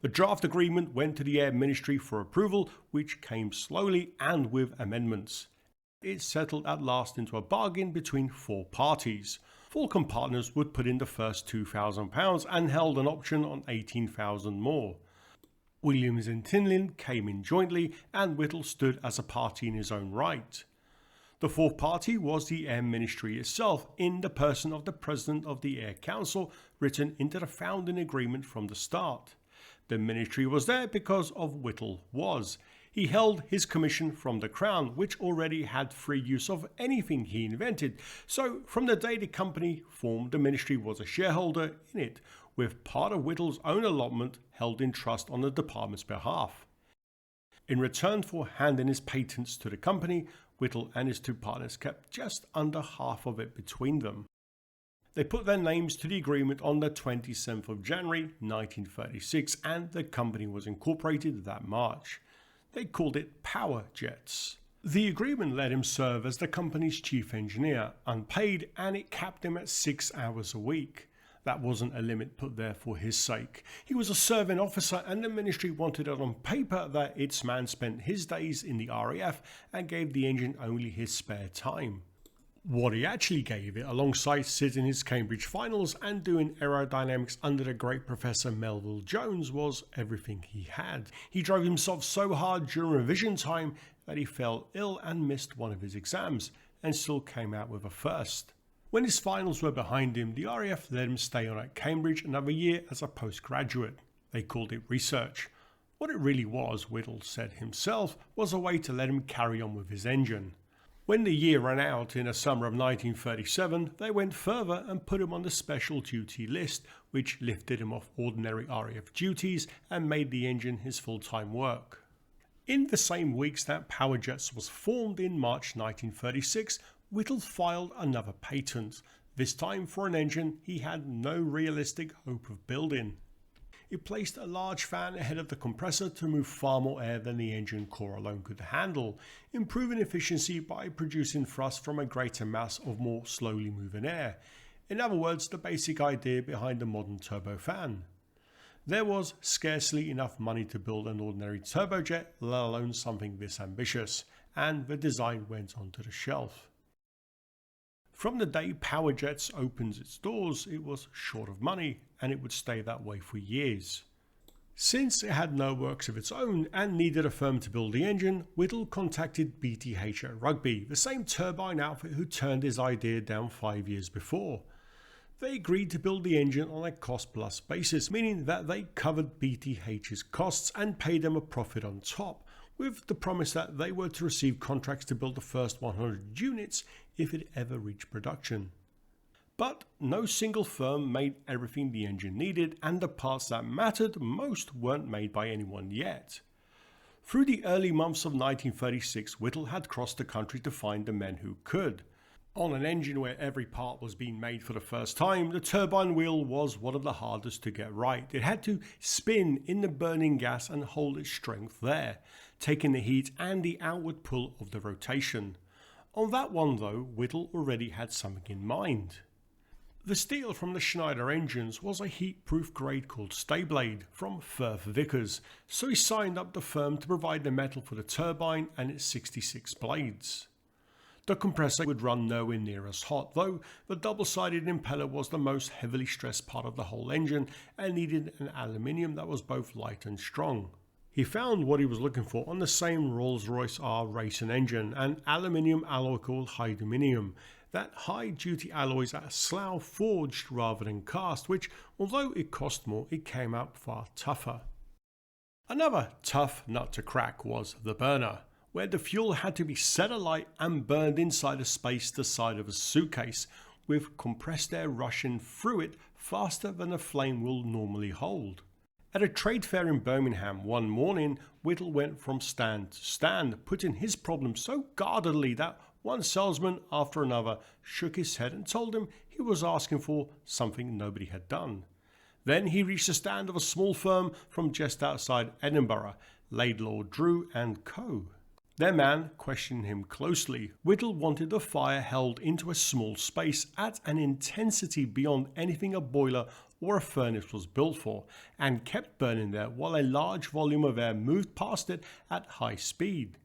The draft agreement went to the Air Ministry for approval, which came slowly and with amendments. It settled at last into a bargain between four parties. Falk & Partners would put in the first £2,000 and held an option on £18,000 more. Williams and Tinling came in jointly, and Whittle stood as a party in his own right. The fourth party was the Air Ministry itself, in the person of the President of the Air Council, written into the founding agreement from the start. The Ministry was there because of Whittle was. He held his commission from the Crown, which already had free use of anything he invented, so from the day the company formed, the Ministry was a shareholder in it, with part of Whittle's own allotment held in trust on the department's behalf. In return for handing his patents to the company, Whittle and his two partners kept just under half of it between them. They put their names to the agreement on the 27th of January 1936, and the company was incorporated that March. They called it Power Jets. The agreement let him serve as the company's chief engineer, unpaid, and it capped him at 6 hours a week. That wasn't a limit put there for his sake. He was a serving officer, and the Ministry wanted it on paper that its man spent his days in the RAF and gave the engine only his spare time. What he actually gave it, alongside sitting his Cambridge finals and doing aerodynamics under the great Professor Melville Jones, was everything he had. He drove himself so hard during revision time that he fell ill and missed one of his exams, and still came out with a first. When his finals were behind him, the RAF let him stay on at Cambridge another year as a postgraduate. They called it research. What it really was, Whittle said himself, was a way to let him carry on with his engine. When the year ran out in the summer of 1937, they went further and put him on the special duty list, which lifted him off ordinary RAF duties and made the engine his full-time work. In the same weeks that Power Jets was formed in March 1936, Whittle filed another patent, this time for an engine he had no realistic hope of building. It placed a large fan ahead of the compressor to move far more air than the engine core alone could handle, improving efficiency by producing thrust from a greater mass of more slowly moving air. In other words, the basic idea behind the modern turbofan. There was scarcely enough money to build an ordinary turbojet, let alone something this ambitious, and the design went onto the shelf. From the day Powerjets opened its doors, it was short of money, and it would stay that way for years. Since it had no works of its own and needed a firm to build the engine, Whittle contacted BTH at Rugby, the same turbine outfit who turned his idea down 5 years before. They agreed to build the engine on a cost-plus basis, meaning that they covered BTH's costs and paid them a profit on top, with the promise that they were to receive contracts to build the first 100 units if it ever reached production. But no single firm made everything the engine needed, and the parts that mattered most weren't made by anyone yet. Through the early months of 1936, Whittle had crossed the country to find the men who could. On an engine where every part was being made for the first time, the turbine wheel was one of the hardest to get right. It had to spin in the burning gas and hold its strength there, taking the heat and the outward pull of the rotation. On that one though, Whittle already had something in mind. The steel from the Schneider engines was a heat-proof grade called Stayblade from Firth Vickers, so he signed up the firm to provide the metal for the turbine and its 66 blades. The compressor would run nowhere near as hot, though the double-sided impeller was the most heavily stressed part of the whole engine and needed an aluminium that was both light and strong. He found what he was looking for on the same Rolls-Royce R racing engine, an aluminium alloy called hydrominium, that high-duty alloys at Slough forged rather than cast, which, although it cost more, it came out far tougher. Another tough nut to crack was the burner, where the fuel had to be set alight and burned inside a space the size of a suitcase, with compressed air rushing through it faster than a flame will normally hold. At a trade fair in Birmingham one morning, Whittle went from stand to stand, putting his problem so guardedly that one salesman after another shook his head and told him he was asking for something nobody had done. Then he reached the stand of a small firm from just outside Edinburgh, Laidlaw, Drew & Co. Their man questioned him closely. Whittle wanted the fire held into a small space at an intensity beyond anything a boiler or a furnace was built for, and kept burning there while a large volume of air moved past it at high speed.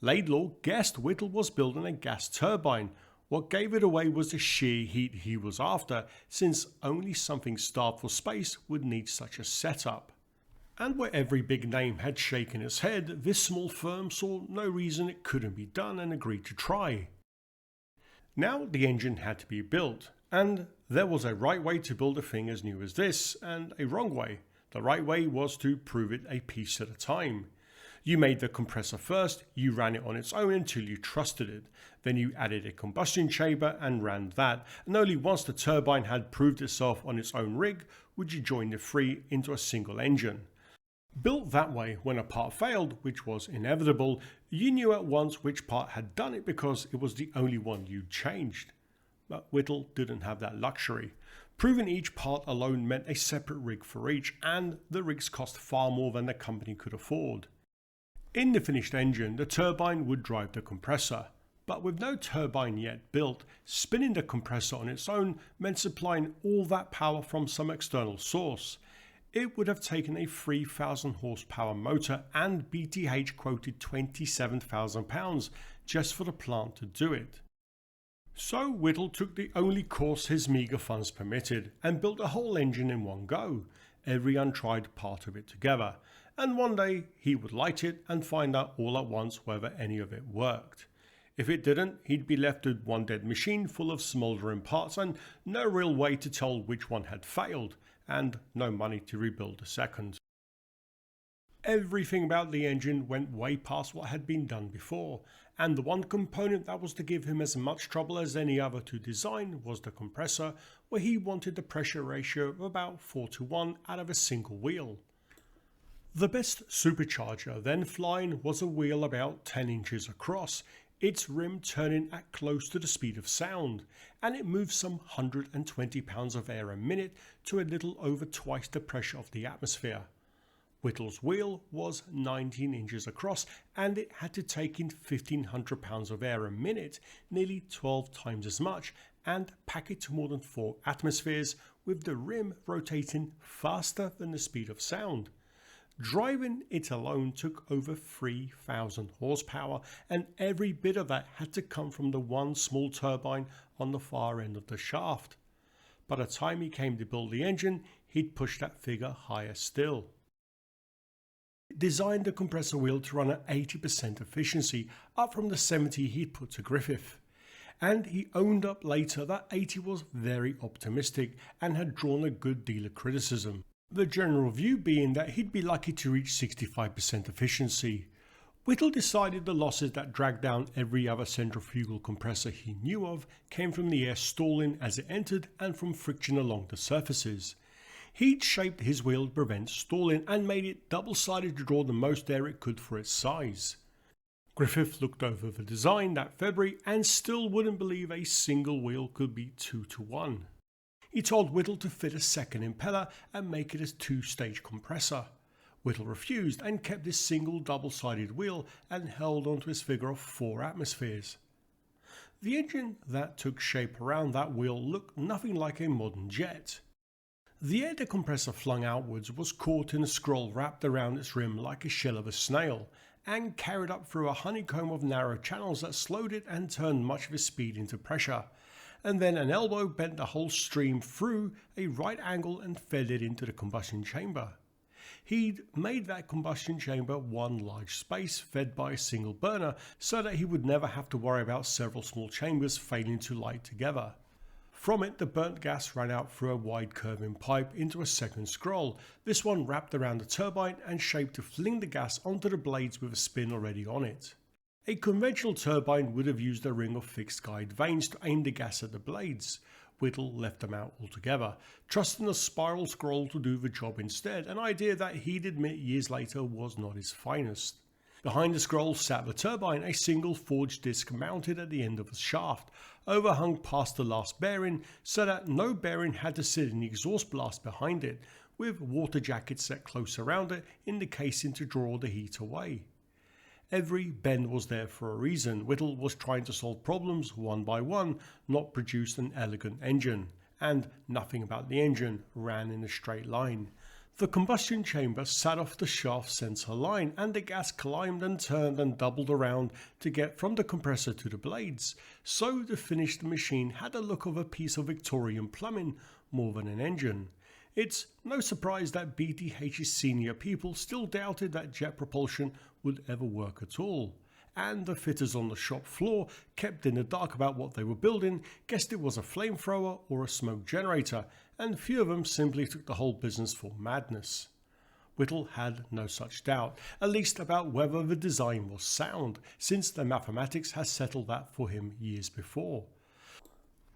Laidlaw guessed Whittle was building a gas turbine. What gave it away was the sheer heat he was after, since only something starved for space would need such a setup. And where every big name had shaken its head, this small firm saw no reason it couldn't be done and agreed to try. Now the engine had to be built, and there was a right way to build a thing as new as this, and a wrong way. The right way was to prove it a piece at a time. You made the compressor first, you ran it on its own until you trusted it. Then you added a combustion chamber and ran that, and only once the turbine had proved itself on its own rig would you join the three into a single engine. Built that way, when a part failed, which was inevitable, you knew at once which part had done it because it was the only one you'd changed. But Whittle didn't have that luxury. Proving each part alone meant a separate rig for each, and the rigs cost far more than the company could afford. In the finished engine, the turbine would drive the compressor, but with no turbine yet built, spinning the compressor on its own meant supplying all that power from some external source. It would have taken a 3,000 horsepower motor, and BTH quoted £27,000 just for the plant to do it. So Whittle took the only course his meagre funds permitted and built a whole engine in one go, every untried part of it together, and one day he would light it and find out all at once whether any of it worked. If it didn't, he'd be left with one dead machine full of smouldering parts and no real way to tell which one had failed, and no money to rebuild a second. Everything about the engine went way past what had been done before, and the one component that was to give him as much trouble as any other to design was the compressor, where he wanted the pressure ratio of about 4:1 out of a single wheel. The best supercharger then flying was a wheel about 10 inches across, its rim turning at close to the speed of sound, and it moved some 120 pounds of air a minute to a little over twice the pressure of the atmosphere. Whittle's wheel was 19 inches across, and it had to take in 1,500 pounds of air a minute, nearly 12 times as much, and pack it to more than 4 atmospheres, with the rim rotating faster than the speed of sound. Driving it alone took over 3,000 horsepower, and every bit of that had to come from the one small turbine on the far end of the shaft. By the time he came to build the engine, he'd pushed that figure higher still. He designed the compressor wheel to run at 80% efficiency, up from the 70 he'd put to Griffith. And he owned up later that 80 was very optimistic and had drawn a good deal of criticism. The general view being that he'd be lucky to reach 65% efficiency. Whittle decided the losses that dragged down every other centrifugal compressor he knew of came from the air stalling as it entered and from friction along the surfaces. He'd shaped his wheel to prevent stalling and made it double-sided to draw the most air it could for its size. Griffith looked over the design that February and still wouldn't believe a single wheel could be 2-to-1. He told Whittle to fit a second impeller and make it a two-stage compressor. Whittle refused and kept his single double-sided wheel and held onto his figure of 4 atmospheres. The engine that took shape around that wheel looked nothing like a modern jet. The air the compressor flung outwards was caught in a scroll wrapped around its rim like a shell of a snail, and carried up through a honeycomb of narrow channels that slowed it and turned much of its speed into pressure, and then an elbow bent the whole stream through a right angle and fed it into the combustion chamber. He'd made that combustion chamber one large space fed by a single burner so that he would never have to worry about several small chambers failing to light together. From it, the burnt gas ran out through a wide curving pipe into a second scroll, this one wrapped around the turbine and shaped to fling the gas onto the blades with a spin already on it. A conventional turbine would have used a ring of fixed guide vanes to aim the gas at the blades. Whittle left them out altogether, trusting a spiral scroll to do the job instead, an idea that he'd admit years later was not his finest. Behind the scroll sat the turbine, a single forged disc mounted at the end of the shaft, overhung past the last bearing so that no bearing had to sit in the exhaust blast behind it, with water jackets set close around it in the casing to draw the heat away. Every bend was there for a reason. Whittle was trying to solve problems one by one, not produce an elegant engine, and nothing about the engine ran in a straight line. The combustion chamber sat off the shaft center line, and the gas climbed and turned and doubled around to get from the compressor to the blades, so the finished machine had a look of a piece of Victorian plumbing more than an engine. It's no surprise that BTH's senior people still doubted that jet propulsion would ever work at all, and the fitters on the shop floor, kept in the dark about what they were building, guessed it was a flamethrower or a smoke generator, and few of them simply took the whole business for madness. Whittle had no such doubt, at least about whether the design was sound, since the mathematics had settled that for him years before.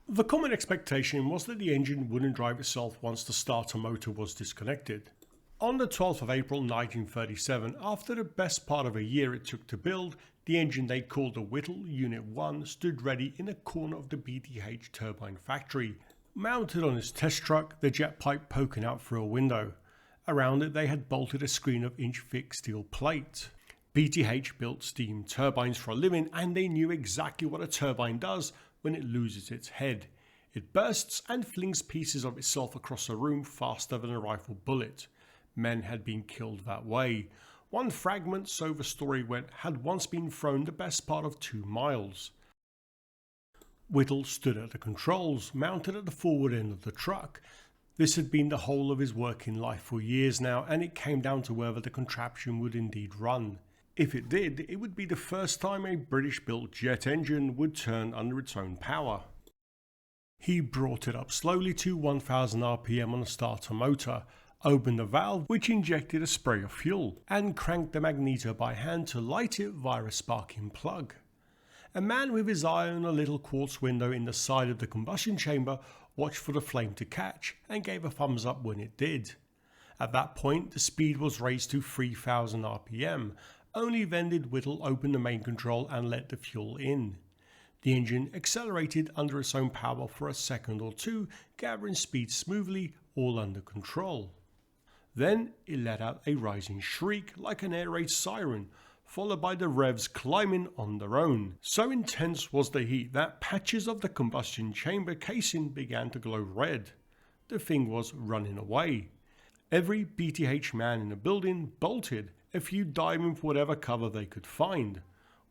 The common expectation was that the engine wouldn't drive itself once the starter motor was disconnected. On the 12th of April 1937, after the best part of a year it took to build, the engine they called the Whittle Unit 1 stood ready in a corner of the BTH turbine factory, mounted on its test truck, the jet pipe poking out through a window. Around it they had bolted a screen of inch-thick steel plate. BTH built steam turbines for a living, and they knew exactly what a turbine does when it loses its head. It bursts and flings pieces of itself across a room faster than a rifle bullet. Men had been killed that way. One fragment, so the story went, had once been thrown the best part of 2 miles. Whittle stood at the controls, mounted at the forward end of the truck. This had been the whole of his working life for years now, and it came down to whether the contraption would indeed run. If it did, it would be the first time a British-built jet engine would turn under its own power. He brought it up slowly to 1000 RPM on a starter motor, opened the valve which injected a spray of fuel, and cranked the magneto by hand to light it via a sparking plug. A man with his eye on a little quartz window in the side of the combustion chamber watched for the flame to catch and gave a thumbs up when it did. At that point the speed was raised to 3000 RPM, only then did Whittle open the main control and let the fuel in. The engine accelerated under its own power for a second or two, gathering speed smoothly, all under control. Then it let out a rising shriek like an air raid siren, followed by the revs climbing on their own. So intense was the heat that patches of the combustion chamber casing began to glow red. The thing was running away. Every BTH man in the building bolted, a few diving for whatever cover they could find.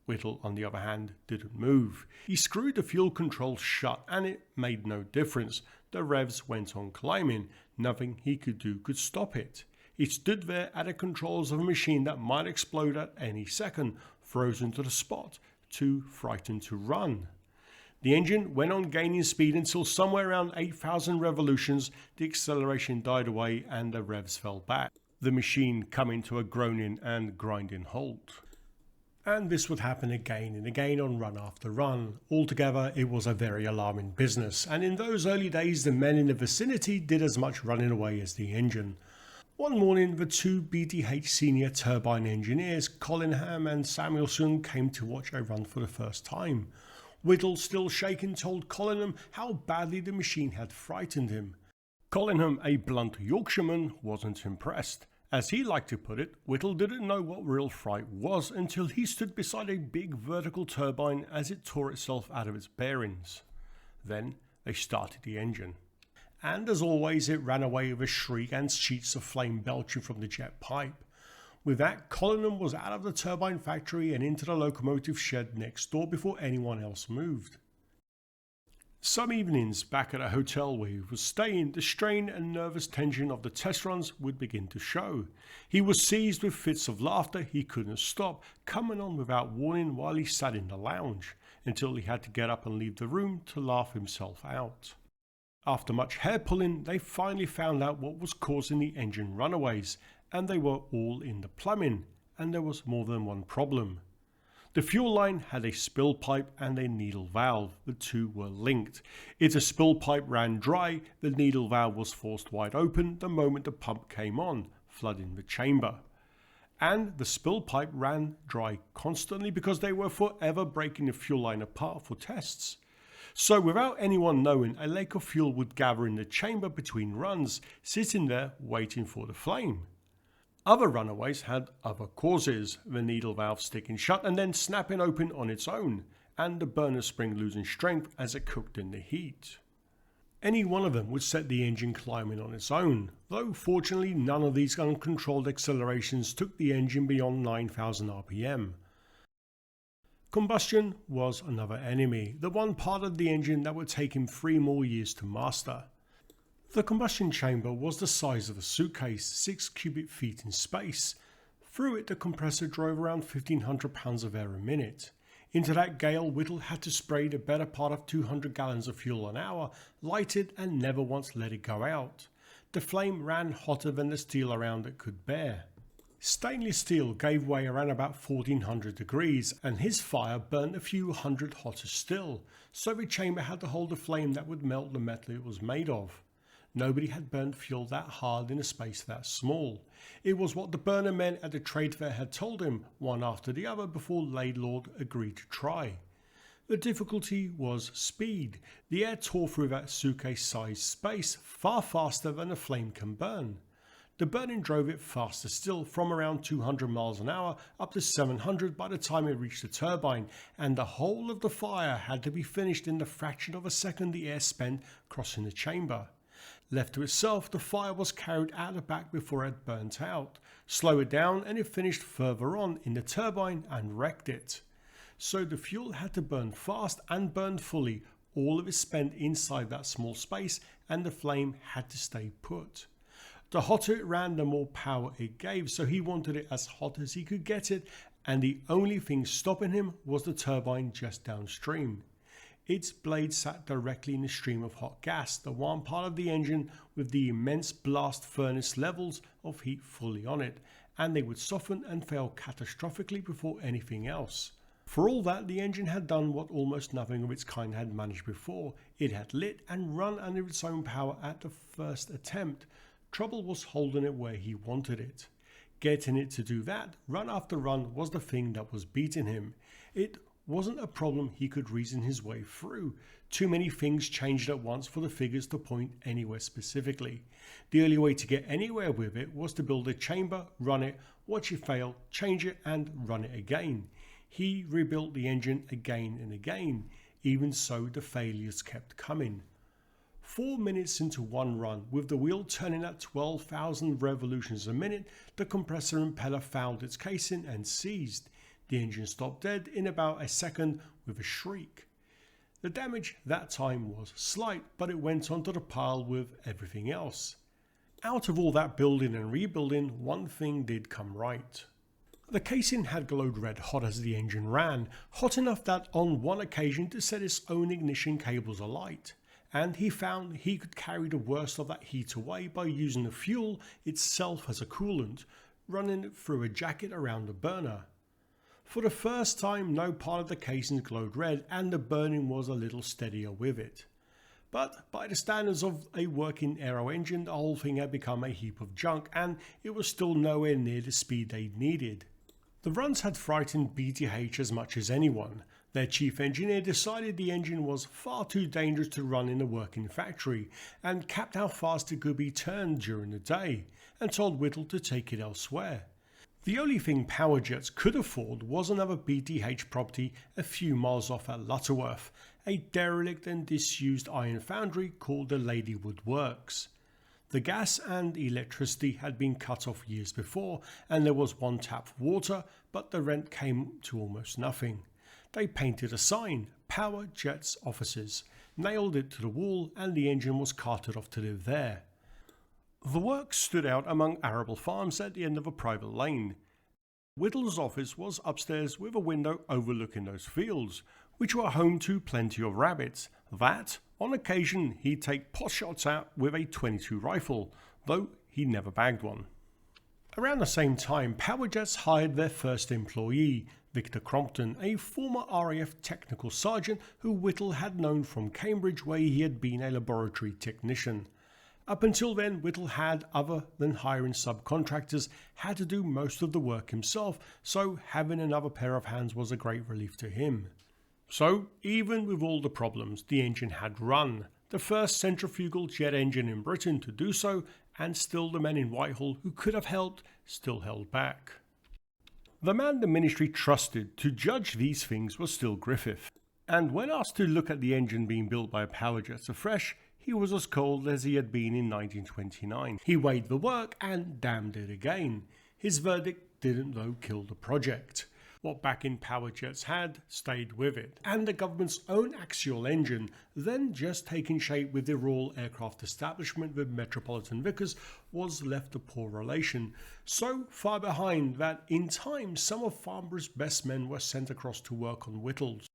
Whittle, on the other hand, didn't move. He screwed the fuel controls shut and it made no difference. The revs went on climbing. Nothing he could do could stop it. He stood there at the controls of a machine that might explode at any second, frozen to the spot, too frightened to run. The engine went on gaining speed until somewhere around 8,000 revolutions the acceleration died away and the revs fell back, the machine coming to a groaning and grinding halt. And this would happen again and again on run after run. Altogether, it was a very alarming business, and in those early days the men in the vicinity did as much running away as the engine. One morning, the two BTH senior turbine engineers, Collingham and Samuelson, came to watch a run for the first time. Whittle, still shaken, told Collingham how badly the machine had frightened him. Collingham, a blunt Yorkshireman, wasn't impressed. As he liked to put it, Whittle didn't know what real fright was until he stood beside a big vertical turbine as it tore itself out of its bearings. Then they started the engine. And as always, it ran away with a shriek and sheets of flame belching from the jet pipe. With that, Collingham was out of the turbine factory and into the locomotive shed next door before anyone else moved. Some evenings back at a hotel where he was staying, the strain and nervous tension of the test runs would begin to show. He was seized with fits of laughter he couldn't stop, coming on without warning while he sat in the lounge, until he had to get up and leave the room to laugh himself out. After much hair pulling, they finally found out what was causing the engine runaways, and they were all in the plumbing, and there was more than one problem. The fuel line had a spill pipe and a needle valve. The two were linked. If the spill pipe ran dry, the needle valve was forced wide open the moment the pump came on, flooding the chamber. And the spill pipe ran dry constantly because they were forever breaking the fuel line apart for tests. So without anyone knowing, a lake of fuel would gather in the chamber between runs, sitting there waiting for the flame. Other runaways had other causes, the needle valve sticking shut and then snapping open on its own, and the burner spring losing strength as it cooked in the heat. Any one of them would set the engine climbing on its own, though fortunately none of these uncontrolled accelerations took the engine beyond 9,000 RPM. Combustion was another enemy, the one part of the engine that would take him 3 more years to master. The combustion chamber was the size of a suitcase, 6 cubic feet in space. Through it the compressor drove around 1,500 pounds of air a minute. Into that gale, Whittle had to spray the better part of 200 gallons of fuel an hour, lighted and never once let it go out. The flame ran hotter than the steel around it could bear. Stainless steel gave way around about 1400 degrees, and his fire burnt a few hundred hotter still, so the chamber had to hold a flame that would melt the metal it was made of. Nobody had burnt fuel that hard in a space that small. It was what the burner men at the trade fair had told him, one after the other, before Laidlaw agreed to try. The difficulty was speed. The air tore through that suitcase-sized space far faster than a flame can burn. The burning drove it faster still, from around 200 miles an hour up to 700 by the time it reached the turbine, and the whole of the fire had to be finished in the fraction of a second the air spent crossing the chamber. Left to itself, the fire was carried out the back before it had burnt out. Slow it down and it finished further on in the turbine and wrecked it. So the fuel had to burn fast and burn fully, all of it spent inside that small space, and the flame had to stay put. The hotter it ran, the more power it gave, so he wanted it as hot as he could get it, and the only thing stopping him was the turbine just downstream. Its blade sat directly in the stream of hot gas, the one part of the engine with the immense blast furnace levels of heat fully on it, and they would soften and fail catastrophically before anything else. For all that, the engine had done what almost nothing of its kind had managed before. It had lit and run under its own power at the first attempt. Trouble was holding it where he wanted it. Getting it to do that, run after run, was the thing that was beating him. It wasn't a problem he could reason his way through. Too many things changed at once for the figures to point anywhere specifically. The only way to get anywhere with it was to build a chamber, run it, watch it fail, change it and run it again. He rebuilt the engine again and again. Even so, the failures kept coming. 4 minutes into one run, with the wheel turning at 12,000 revolutions a minute, the compressor impeller fouled its casing and seized. The engine stopped dead in about a second with a shriek. The damage that time was slight, but it went onto the pile with everything else. Out of all that building and rebuilding, one thing did come right. The casing had glowed red hot as the engine ran, hot enough that on one occasion to set its own ignition cables alight, and he found he could carry the worst of that heat away by using the fuel itself as a coolant, running it through a jacket around the burner. For the first time, no part of the casing glowed red, and the burning was a little steadier with it. But by the standards of a working aero engine, the whole thing had become a heap of junk, and it was still nowhere near the speed they needed. The runs had frightened BTH as much as anyone. Their chief engineer decided the engine was far too dangerous to run in a working factory, and capped how fast it could be turned during the day, and told Whittle to take it elsewhere. The only thing power jets could afford was another BTH property a few miles off at Lutterworth, a derelict and disused iron foundry called the Ladywood Works. The gas and electricity had been cut off years before, and there was one tap for water, but the rent came to almost nothing. They painted a sign, "Power Jets Offices," nailed it to the wall, and the engine was carted off to live there. The works stood out among arable farms at the end of a private lane. Whittle's office was upstairs with a window overlooking those fields, which were home to plenty of rabbits that, on occasion, he'd take pot shots at with a .22 rifle, though he never bagged one. Around the same time, Powerjets hired their first employee, Victor Crompton, a former RAF technical sergeant who Whittle had known from Cambridge, where he had been a laboratory technician. Up until then, Whittle had, other than hiring subcontractors, had to do most of the work himself, so having another pair of hands was a great relief to him. So, even with all the problems, the engine had run, the first centrifugal jet engine in Britain to do so, and still the men in Whitehall who could have helped still held back. The man the ministry trusted to judge these things was still Griffith, and when asked to look at the engine being built by Powerjets afresh, he was as cold as he had been in 1929. He weighed the work and damned it again. His verdict didn't though kill the project. What backing Powerjets had stayed with it, and the government's own axial engine, then just taking shape with the Royal Aircraft Establishment with Metropolitan Vickers, was left a poor relation, so far behind that in time some of Farnborough's best men were sent across to work on Whittle's.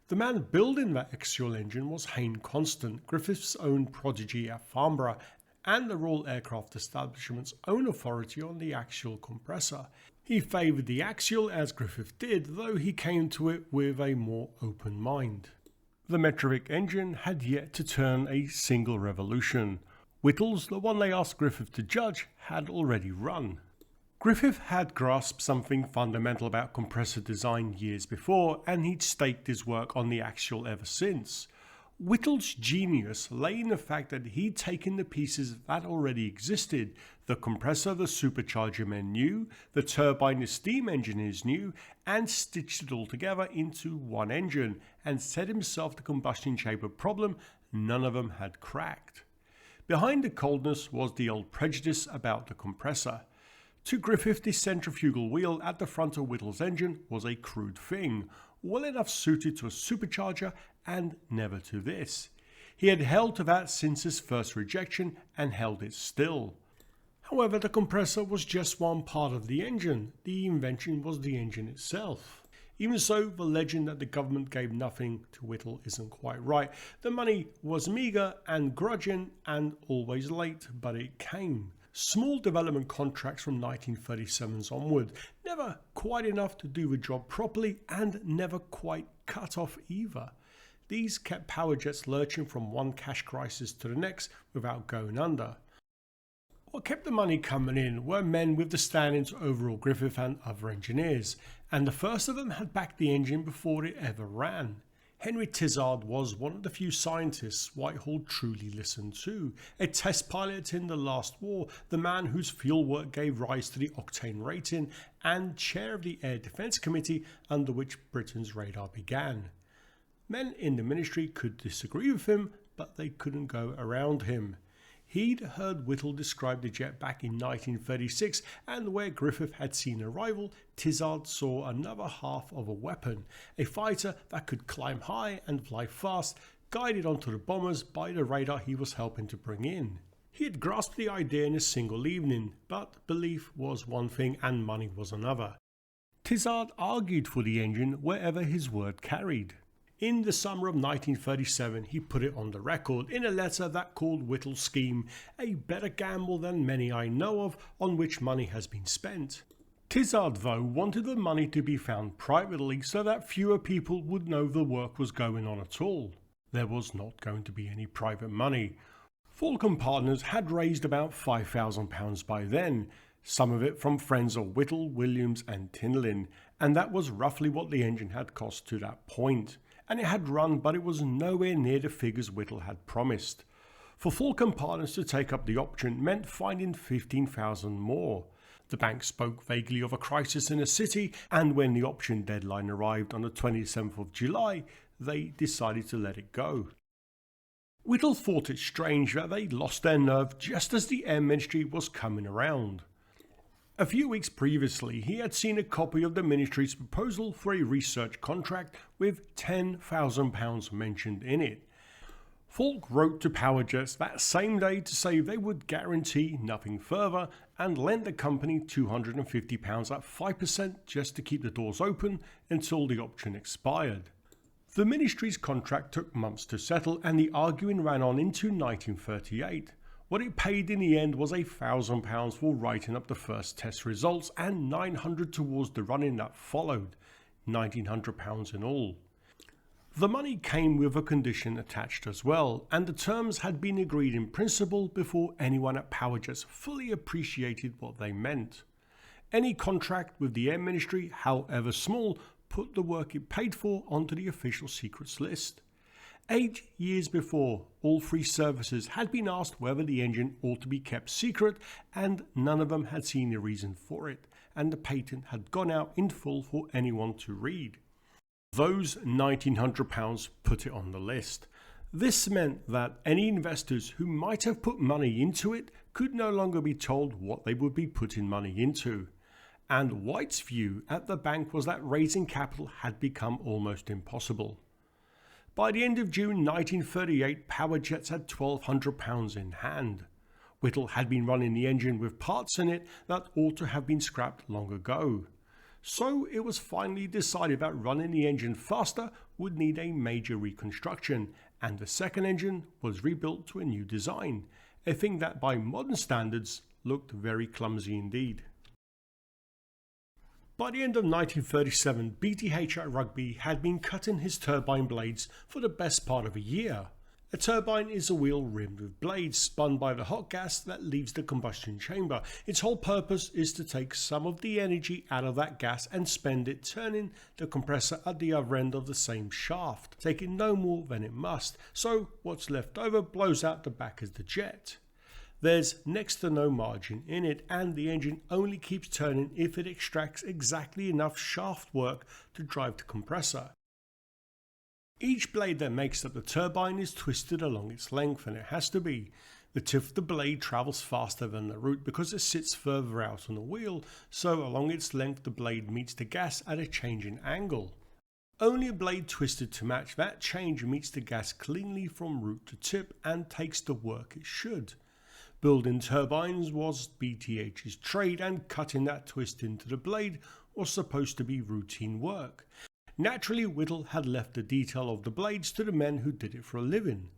The man building that axial engine was Hayne Constant, Griffith's own prodigy at Farnborough, and the Royal Aircraft Establishment's own authority on the axial compressor. He favoured the axial as Griffith did, though he came to it with a more open mind. The Metrovic engine had yet to turn a single revolution. Whittle's, the one they asked Griffith to judge, had already run. Griffith had grasped something fundamental about compressor design years before, and he'd staked his work on the axial ever since. Whittle's genius lay in the fact that he'd taken the pieces that already existed, the compressor the supercharger men knew, the turbine the steam engineers knew, and stitched it all together into one engine, and set himself the combustion chamber problem none of them had cracked. Behind the coldness was the old prejudice about the compressor. To Griffith, the centrifugal wheel at the front of Whittle's engine was a crude thing, well enough suited to a supercharger and never to this. He had held to that since his first rejection and held it still. However, the compressor was just one part of the engine. The invention was the engine itself. Even so, the legend that the government gave nothing to Whittle isn't quite right. The money was meagre and grudging and always late, but it came. Small development contracts from 1937s onward, never quite enough to do the job properly and never quite cut off either. These kept Powerjets lurching from one cash crisis to the next without going under. What kept the money coming in were men with the standing to overrule Griffith and other engineers, and the first of them had backed the engine before it ever ran. Henry Tizard was one of the few scientists Whitehall truly listened to, a test pilot in the last war, the man whose fieldwork gave rise to the octane rating, and chair of the Air Defence Committee under which Britain's radar began. Men in the ministry could disagree with him, but they couldn't go around him. He'd heard Whittle describe the jet back in 1936, and where Griffith had seen a rival, Tizard saw another half of a weapon, a fighter that could climb high and fly fast, guided onto the bombers by the radar he was helping to bring in. He had grasped the idea in a single evening, but belief was one thing and money was another. Tizard argued for the engine wherever his word carried. In the summer of 1937 he put it on the record in a letter that called Whittle's scheme a better gamble than many I know of on which money has been spent. Tizard though wanted the money to be found privately so that fewer people would know the work was going on at all. There was not going to be any private money. Falk & Partners had raised about £5,000 by then, some of it from friends of Whittle, Williams and Tinlin, and that was roughly what the engine had cost to that point. And it had run, but it was nowhere near the figures Whittle had promised. For Falk & Partners to take up the option meant finding $15,000 more. The bank spoke vaguely of a crisis in the city, and when the option deadline arrived on the 27th of July, they decided to let it go. Whittle thought it strange that they'd lost their nerve just as the Air Ministry was coming around. A few weeks previously, he had seen a copy of the Ministry's proposal for a research contract with £10,000 mentioned in it. Falk wrote to Powerjets that same day to say they would guarantee nothing further and lent the company £250 at 5% just to keep the doors open until the option expired. The Ministry's contract took months to settle and the arguing ran on into 1938. What it paid in the end was £1,000 for writing up the first test results and £900 towards the running that followed, £1,900 in all. The money came with a condition attached as well, and the terms had been agreed in principle before anyone at Powerjets fully appreciated what they meant. Any contract with the Air Ministry, however small, put the work it paid for onto the official secrets list. 8 years before, all three services had been asked whether the engine ought to be kept secret, and none of them had seen a reason for it, and the patent had gone out in full for anyone to read. Those £1,900 put it on the list. This meant that any investors who might have put money into it could no longer be told what they would be putting money into. And White's view at the bank was that raising capital had become almost impossible. By the end of June 1938, Powerjets had £1,200 in hand. Whittle had been running the engine with parts in it that ought to have been scrapped long ago. So it was finally decided that running the engine faster would need a major reconstruction, and the second engine was rebuilt to a new design, a thing that by modern standards looked very clumsy indeed. By the end of 1937, BTH at Rugby had been cutting his turbine blades for the best part of a year. A turbine is a wheel rimmed with blades spun by the hot gas that leaves the combustion chamber. Its whole purpose is to take some of the energy out of that gas and spend it turning the compressor at the other end of the same shaft, taking no more than it must, so what's left over blows out the back as the jet. There's next to no margin in it, and the engine only keeps turning if it extracts exactly enough shaft work to drive the compressor. Each blade that makes up the turbine is twisted along its length, and it has to be. The tip of the blade travels faster than the root because it sits further out on the wheel, so along its length the blade meets the gas at a changing angle. Only a blade twisted to match that change meets the gas cleanly from root to tip and takes the work it should. Building turbines was BTH's trade, and cutting that twist into the blade was supposed to be routine work. Naturally, Whittle had left the detail of the blades to the men who did it for a living.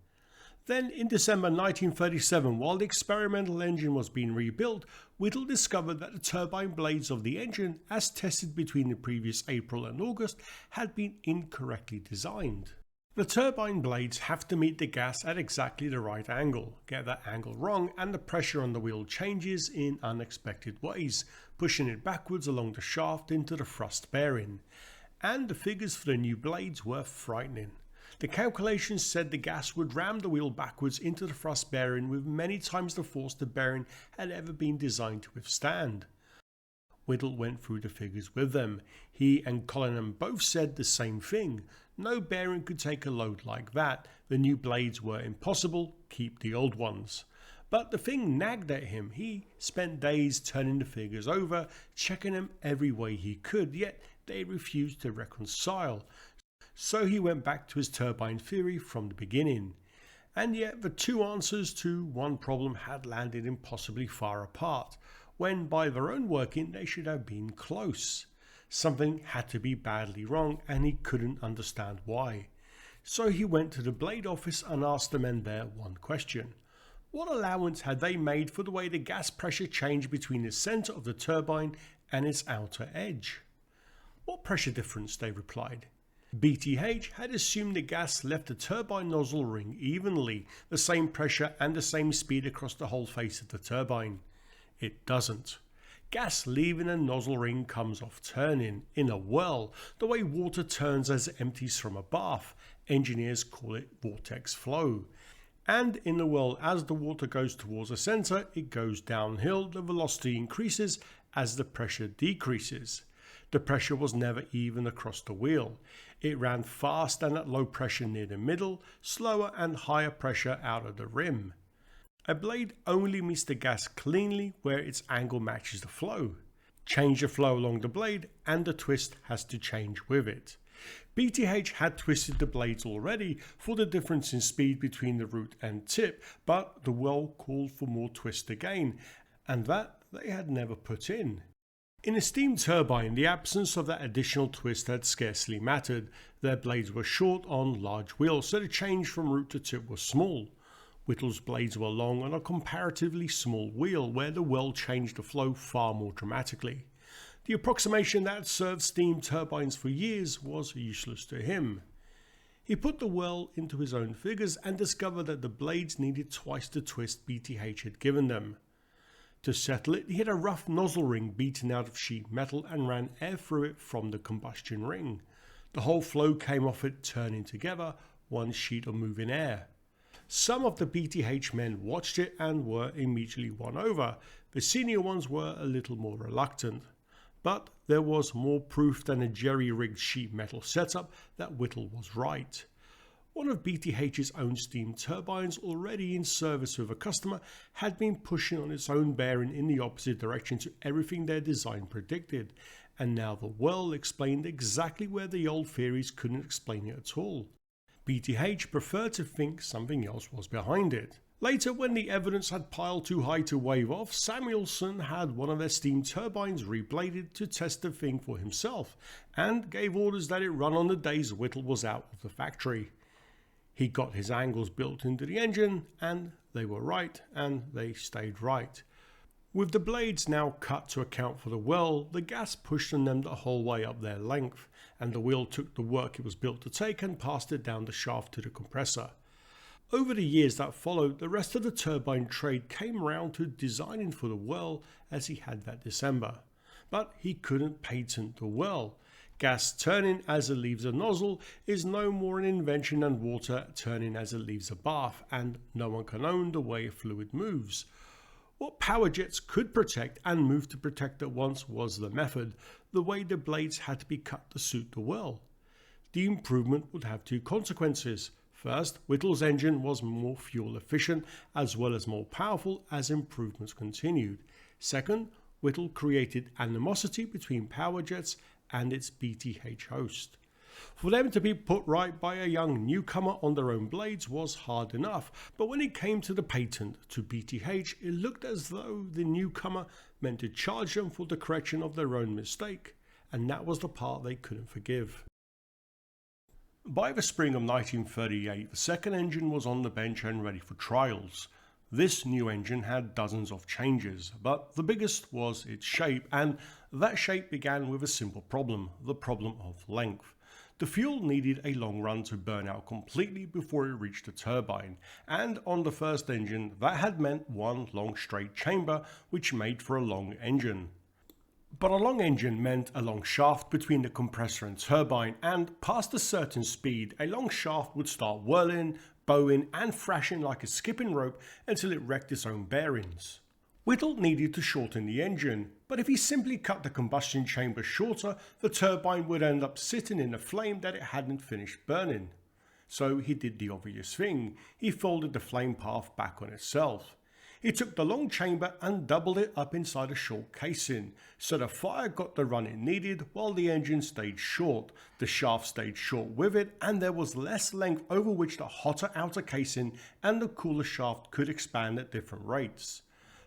Then in December 1937, while the experimental engine was being rebuilt, Whittle discovered that the turbine blades of the engine, as tested between the previous April and August, had been incorrectly designed. The turbine blades have to meet the gas at exactly the right angle. Get that angle wrong and the pressure on the wheel changes in unexpected ways, pushing it backwards along the shaft into the thrust bearing. And the figures for the new blades were frightening. The calculations said the gas would ram the wheel backwards into the thrust bearing with many times the force the bearing had ever been designed to withstand. Whittle went through the figures with them. He and Collingham both said the same thing. No bearing could take a load like that. The new blades were impossible, keep the old ones. But the thing nagged at him. He spent days turning the figures over, checking them every way he could, yet they refused to reconcile. So he went back to his turbine theory from the beginning. And yet the two answers to one problem had landed impossibly far apart, when by their own working they should have been close. Something had to be badly wrong, and he couldn't understand why. So he went to the blade office and asked the men there one question. What allowance had they made for the way the gas pressure changed between the centre of the turbine and its outer edge? What pressure difference, they replied. BTH had assumed the gas left the turbine nozzle ring evenly, the same pressure and the same speed across the whole face of the turbine. It doesn't. Gas leaving a nozzle ring comes off turning, in a well, the way water turns as it empties from a bath. Engineers call it vortex flow. And in the well, as the water goes towards the centre, it goes downhill, the velocity increases as the pressure decreases. The pressure was never even across the wheel. It ran fast and at low pressure near the middle, slower and higher pressure out of the rim. A blade only meets the gas cleanly where its angle matches the flow. Change the flow along the blade and the twist has to change with it. BTH had twisted the blades already for the difference in speed between the root and tip, but the well called for more twist again, and that they had never put in. In a steam turbine, the absence of that additional twist had scarcely mattered. Their blades were short on large wheels, so the change from root to tip was small. Whittle's blades were long on a comparatively small wheel, where the well changed the flow far more dramatically. The approximation that had served steam turbines for years was useless to him. He put the well into his own figures and discovered that the blades needed twice the twist BTH had given them. To settle it, he had a rough nozzle ring beaten out of sheet metal and ran air through it from the combustion ring. The whole flow came off it turning together, one sheet of moving air. Some of the BTH men watched it and were immediately won over. The senior ones were a little more reluctant. But there was more proof than a jerry-rigged sheet metal setup that Whittle was right. One of BTH's own steam turbines, already in service with a customer, had been pushing on its own bearing in the opposite direction to everything their design predicted, and now the well explained exactly where the old theories couldn't explain it at all. BTH preferred to think something else was behind it. Later, when the evidence had piled too high to wave off, Samuelson had one of their steam turbines rebladed to test the thing for himself, and gave orders that it run on the days Whittle was out of the factory. He got his angles built into the engine, and they were right, and they stayed right. With the blades now cut to account for the well, the gas pushed on them the whole way up their length, and the wheel took the work it was built to take and passed it down the shaft to the compressor. Over the years that followed, the rest of the turbine trade came round to designing for the well as he had that December. But he couldn't patent the well. Gas turning as it leaves a nozzle is no more an invention than water turning as it leaves a bath, and no one can own the way a fluid moves. What power jets could protect and move to protect at once was the method, the way the blades had to be cut to suit the well. The improvement would have two consequences. First, Whittle's engine was more fuel efficient as well as more powerful as improvements continued. Second, Whittle created animosity between power jets and its BTH host. For them to be put right by a young newcomer on their own blades was hard enough, but when it came to the patent to BTH, it looked as though the newcomer meant to charge them for the correction of their own mistake, and that was the part they couldn't forgive. By the spring of 1938, the second engine was on the bench and ready for trials. This new engine had dozens of changes, but the biggest was its shape, and that shape began with a simple problem, the problem of length. The fuel needed a long run to burn out completely before it reached the turbine, and on the first engine that had meant one long straight chamber which made for a long engine. But a long engine meant a long shaft between the compressor and turbine, and past a certain speed a long shaft would start whirling, bowing and thrashing like a skipping rope until it wrecked its own bearings. Whittle needed to shorten the engine, but if he simply cut the combustion chamber shorter, the turbine would end up sitting in a flame that it hadn't finished burning. So he did the obvious thing. He folded the flame path back on itself. He took the long chamber and doubled it up inside a short casing, so the fire got the run it needed while the engine stayed short, the shaft stayed short with it, and there was less length over which the hotter outer casing and the cooler shaft could expand at different rates.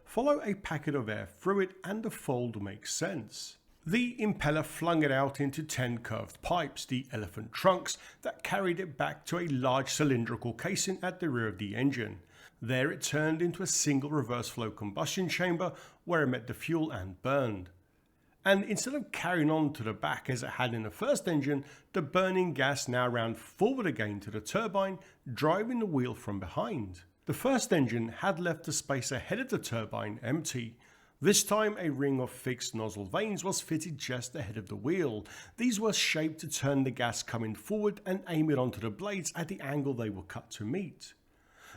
Follow a packet of air through it and the fold makes sense. The impeller flung it out into 10 curved pipes, the elephant trunks, that carried it back to a large cylindrical casing at the rear of the engine. There it turned into a single reverse flow combustion chamber where it met the fuel and burned. And instead of carrying on to the back as it had in the first engine, the burning gas now ran forward again to the turbine, driving the wheel from behind. The first engine had left the space ahead of the turbine empty. This time a ring of fixed nozzle vanes was fitted just ahead of the wheel. These were shaped to turn the gas coming forward and aim it onto the blades at the angle they were cut to meet.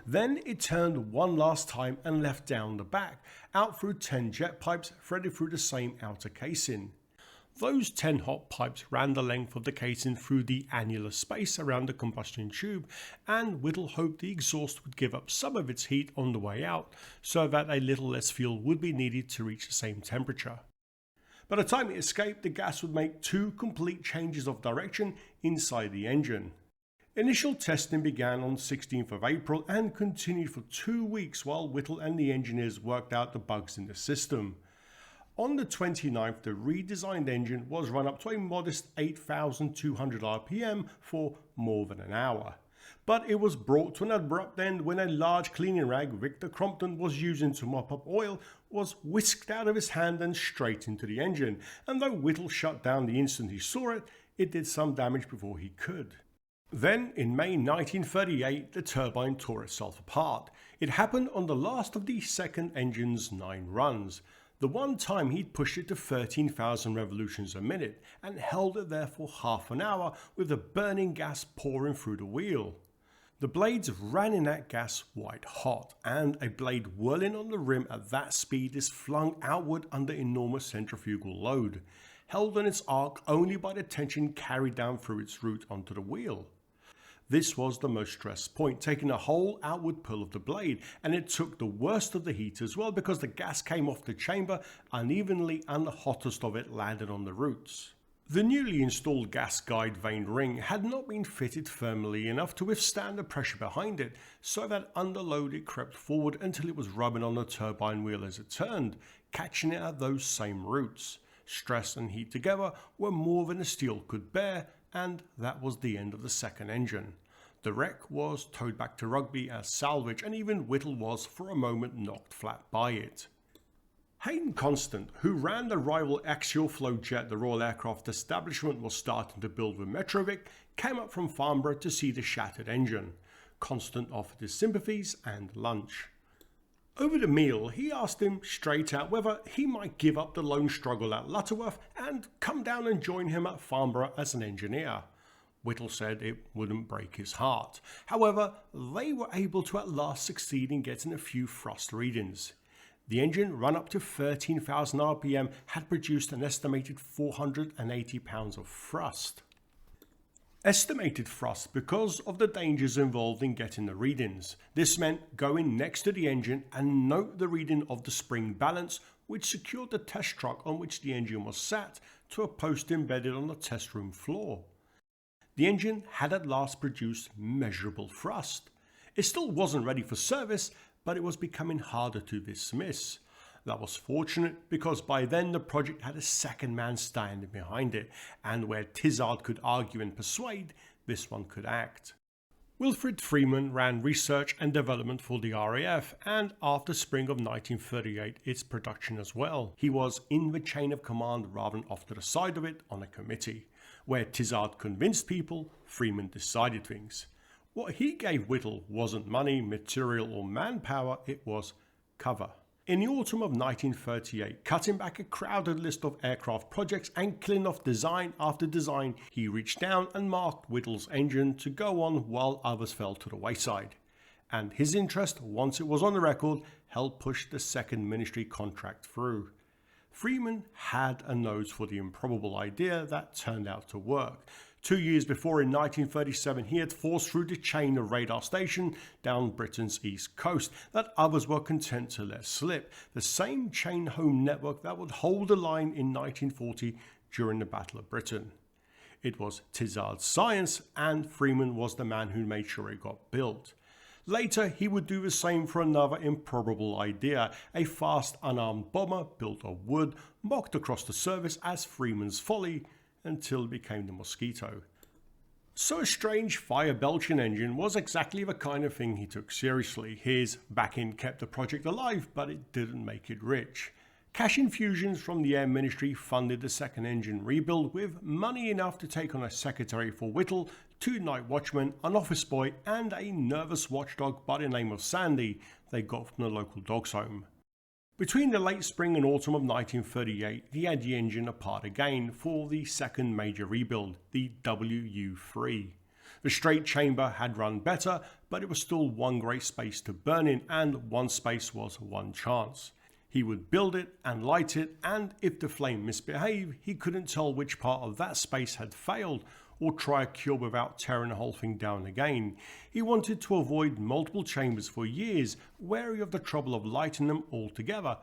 Then it turned one last time and left down the back, out through 10 jet pipes threaded through the same outer casing. Those 10 hot pipes ran the length of the casing through the annular space around the combustion tube, and Whittle hoped the exhaust would give up some of its heat on the way out, so that a little less fuel would be needed to reach the same temperature. By the time it escaped, the gas would make 2 complete changes of direction inside the engine. Initial testing began on 16th of April and continued for 2 weeks while Whittle and the engineers worked out the bugs in the system. On the 29th, the redesigned engine was run up to a modest 8,200 RPM for more than an hour. But it was brought to an abrupt end when a large cleaning rag Victor Crompton was using to mop up oil was whisked out of his hand and straight into the engine, and though Whittle shut down the instant he saw it, it did some damage before he could. Then, in May 1938, the turbine tore itself apart. It happened on the last of the second engine's 9 runs. The one time he'd pushed it to 13,000 revolutions a minute and held it there for half an hour with the burning gas pouring through the wheel. The blades ran in that gas white hot, and a blade whirling on the rim at that speed is flung outward under enormous centrifugal load, held on its arc only by the tension carried down through its route onto the wheel. This was the most stressed point, taking a whole outward pull of the blade, and it took the worst of the heat as well because the gas came off the chamber unevenly and the hottest of it landed on the roots. The newly installed gas guide vane ring had not been fitted firmly enough to withstand the pressure behind it, so that under load it crept forward until it was rubbing on the turbine wheel as it turned, catching it at those same roots. Stress and heat together were more than the steel could bear, and that was the end of the second engine. The wreck was towed back to Rugby as salvage, and even Whittle was for a moment knocked flat by it. Hayden Constant, who ran the rival axial flow jet the Royal Aircraft Establishment was starting to build with Metrovic, came up from Farnborough to see the shattered engine. Constant offered his sympathies and lunch. Over the meal, he asked him straight out whether he might give up the lone struggle at Lutterworth and come down and join him at Farnborough as an engineer. Whittle said it wouldn't break his heart. However, they were able to at last succeed in getting a few thrust readings. The engine, run up to 13,000 RPM, had produced an estimated 480 pounds of thrust. Estimated thrust because of the dangers involved in getting the readings. This meant going next to the engine and note the reading of the spring balance, which secured the test truck on which the engine was sat to a post embedded on the test room floor. The engine had at last produced measurable thrust. It still wasn't ready for service, but it was becoming harder to dismiss. That was fortunate because by then the project had a second man standing behind it, and where Tizard could argue and persuade, this one could act. Wilfred Freeman ran research and development for the RAF, and after spring of 1938 its production as well. He was in the chain of command rather than off to the side of it on a committee. Where Tizard convinced people, Freeman decided things. What he gave Whittle wasn't money, material or manpower, it was cover. In the autumn of 1938, cutting back a crowded list of aircraft projects and killing off design after design, he reached down and marked Whittle's engine to go on while others fell to the wayside. and his interest, once it was on the record, helped push the second ministry contract through. Freeman had a nose for the improbable idea that turned out to work. 2 years before, in 1937, he had forced through the chain of radar stations down Britain's east coast that others were content to let slip, the same chain home network that would hold the line in 1940 during the Battle of Britain. It was Tizard's science, and Freeman was the man who made sure it got built. Later, he would do the same for another improbable idea, a fast unarmed bomber built of wood, mocked across the surface as Freeman's Folly, until it became the Mosquito. So a strange fire-belching engine was exactly the kind of thing he took seriously. His back-end kept the project alive, but it didn't make it rich. Cash infusions from the Air Ministry funded the second engine rebuild, with money enough to take on a secretary for Whittle, 2 night watchmen, an office boy, and a nervous watchdog by the name of Sandy they got from the local dogs home. Between the late spring and autumn of 1938, he had the engine apart again for the second major rebuild, the WU-3. The straight chamber had run better, but it was still one great space to burn in, and one space was one chance. He would build it and light it, and if the flame misbehaved, he couldn't tell which part of that space had failed, or try a cure without tearing the whole thing down again. He wanted to avoid multiple chambers for years, wary of the trouble of lighting them all together,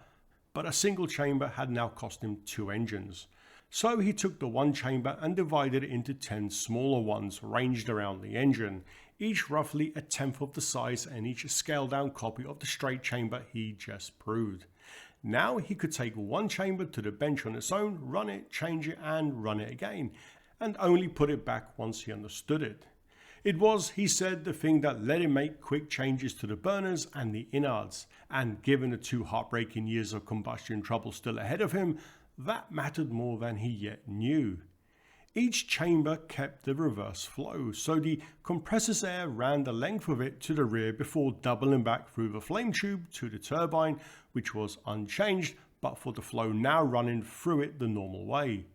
but a single chamber had now cost him 2 engines. So he took the one chamber and divided it into 10 smaller ones ranged around the engine, each roughly a tenth of the size and each a scaled down copy of the straight chamber he just proved. Now he could take one chamber to the bench on its own, run it, change it and run it again, and only put it back once he understood it. It was, he said, the thing that let him make quick changes to the burners and the innards, and given the 2 heartbreaking years of combustion trouble still ahead of him, that mattered more than he yet knew. Each chamber kept the reverse flow, so the compressor's air ran the length of it to the rear before doubling back through the flame tube to the turbine, which was unchanged, but for the flow now running through it the normal way.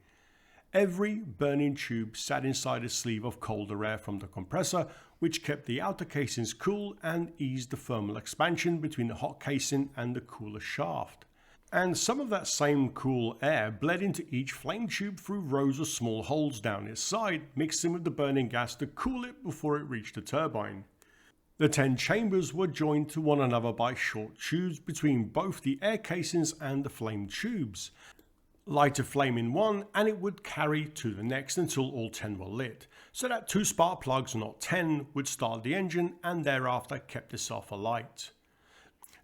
Every burning tube sat inside a sleeve of colder air from the compressor, which kept the outer casings cool and eased the thermal expansion between the hot casing and the cooler shaft. And some of that same cool air bled into each flame tube through rows of small holes down its side, mixing with the burning gas to cool it before it reached the turbine. The 10 chambers were joined to one another by short tubes between both the air casings and the flame tubes. Light a flame in one and it would carry to the next until all 10 were lit, so that 2 spark plugs, not 10, would start the engine and thereafter kept itself alight.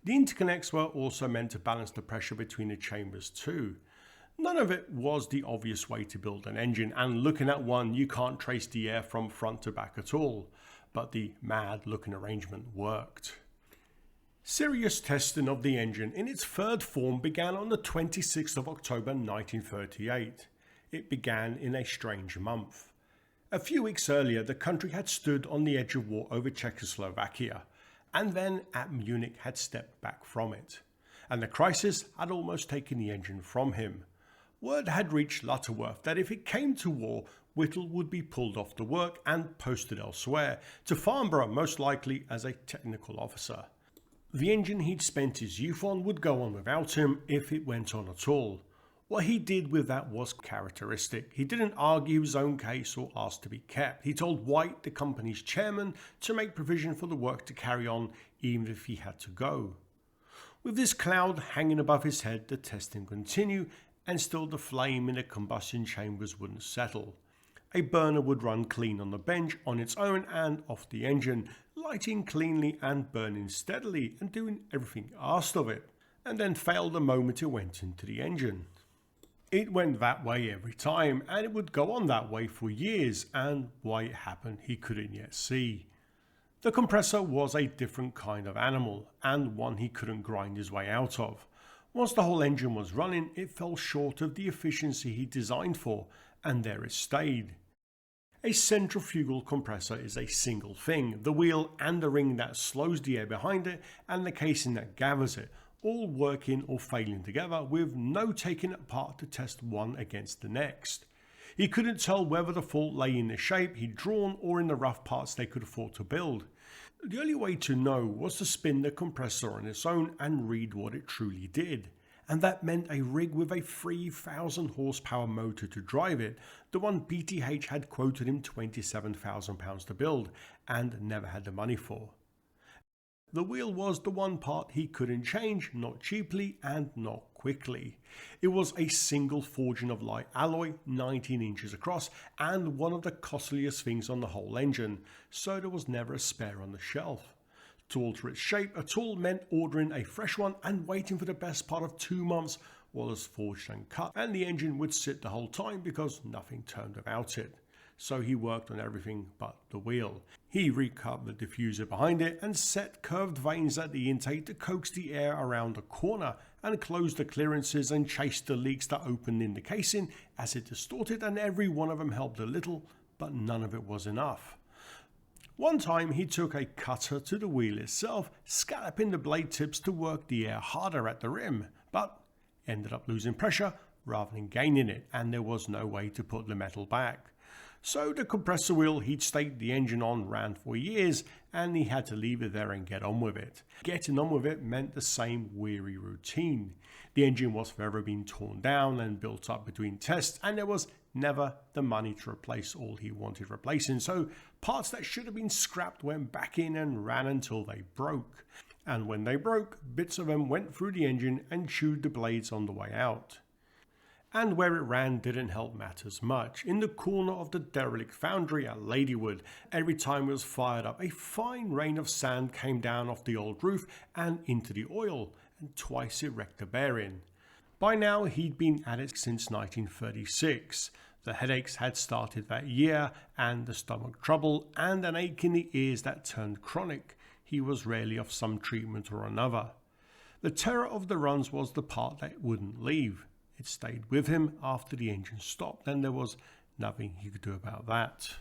The interconnects were also meant to balance the pressure between the chambers too. None of it was the obvious way to build an engine, and looking at one you can't trace the air from front to back at all, but the mad looking arrangement worked. Serious testing of the engine in its third form began on the 26th of October 1938. It began in a strange month. A few weeks earlier, the country had stood on the edge of war over Czechoslovakia, and then at Munich had stepped back from it. And the crisis had almost taken the engine from him. Word had reached Lutterworth that if it came to war, Whittle would be pulled off the work and posted elsewhere, to Farnborough most likely as a technical officer. The engine he'd spent his youth on would go on without him if it went on at all. What he did with that was characteristic. He didn't argue his own case or ask to be kept. He told White, the company's chairman, to make provision for the work to carry on even if he had to go. With this cloud hanging above his head, the testing continued, and still the flame in the combustion chambers wouldn't settle. A burner would run clean on the bench on its own and off the engine, lighting cleanly and burning steadily and doing everything asked of it, and then fail the moment it went into the engine. It went that way every time, and it would go on that way for years, and why it happened he couldn't yet see. The compressor was a different kind of animal, and one he couldn't grind his way out of. Once the whole engine was running, it fell short of the efficiency he designed for, and there it stayed. A centrifugal compressor is a single thing, the wheel and the ring that slows the air behind it and the casing that gathers it, all working or failing together with no taking it apart to test one against the next. He couldn't tell whether the fault lay in the shape he'd drawn or in the rough parts they could afford to build. The only way to know was to spin the compressor on its own and read what it truly did. And that meant a rig with a 3,000 horsepower motor to drive it. The one BTH had quoted him £27,000 to build and never had the money for. The wheel was the one part he couldn't change, not cheaply and not quickly. It was a single forging of light alloy, 19 inches across, and one of the costliest things on the whole engine, so there was never a spare on the shelf. To alter its shape at all meant ordering a fresh one and waiting for the best part of 2 months while it was forged and cut, and the engine would sit the whole time because nothing turned about it. So he worked on everything but the wheel. He recut the diffuser behind it and set curved vanes at the intake to coax the air around the corner and closed the clearances and chased the leaks that opened in the casing as it distorted, and every one of them helped a little, but none of it was enough. One time he took a cutter to the wheel itself, scalloping the blade tips to work the air harder at the rim, but ended up losing pressure rather than gaining it, and there was no way to put the metal back. So the compressor wheel he'd staked the engine on ran for years, and he had to leave it there and get on with it. Getting on with it meant the same weary routine. The engine was forever being torn down and built up between tests, and there was never the money to replace all he wanted replacing, so parts that should have been scrapped went back in and ran until they broke. And when they broke, bits of them went through the engine and chewed the blades on the way out. And where it ran didn't help matters much. In the corner of the derelict foundry at Ladywood, every time it was fired up, a fine rain of sand came down off the old roof and into the oil, and twice it wrecked a bearing. By now he'd been at it since 1936. The headaches had started that year, and the stomach trouble, and an ache in the ears that turned chronic. He was rarely off some treatment or another. The terror of the runs was the part that wouldn't leave. It stayed with him after the engine stopped, and there was nothing he could do about that.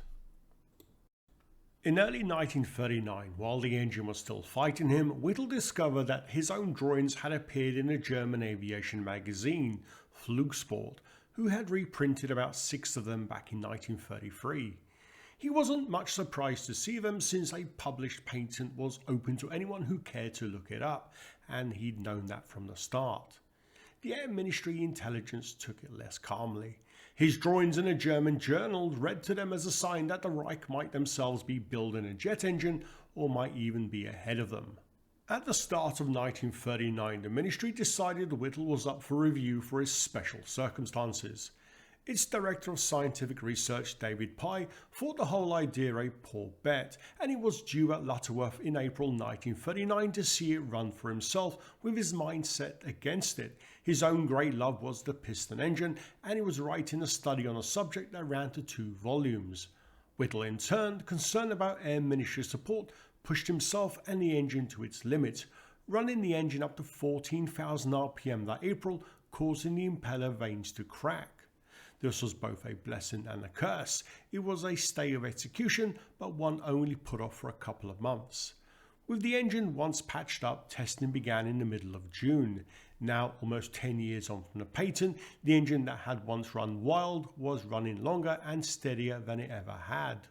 In early 1939, while the engine was still fighting him, Whittle discovered that his own drawings had appeared in a German aviation magazine, Flugsport, who had reprinted about 6 of them back in 1933. He wasn't much surprised to see them, since a published patent was open to anyone who cared to look it up, and he'd known that from the start. The Air Ministry intelligence took it less calmly. His drawings in a German journal read to them as a sign that the Reich might themselves be building a jet engine, or might even be ahead of them. At the start of 1939, the Ministry decided Whittle was up for review for his special circumstances. Its Director of Scientific Research, David Pye, thought the whole idea a poor bet, and he was due at Lutterworth in April 1939 to see it run for himself, with his mind set against it. His own great love was the piston engine, and he was writing a study on a subject that ran to 2 volumes. Whittle, in turn, concerned about Air Ministry support, pushed himself and the engine to its limit, running the engine up to 14,000 RPM that April, causing the impeller vanes to crack. This was both a blessing and a curse. It was a stay of execution, but one only put off for a couple of months. With the engine once patched up, testing began in the middle of June. Now, almost 10 years on from the patent, the engine that had once run wild was running longer and steadier than it ever had.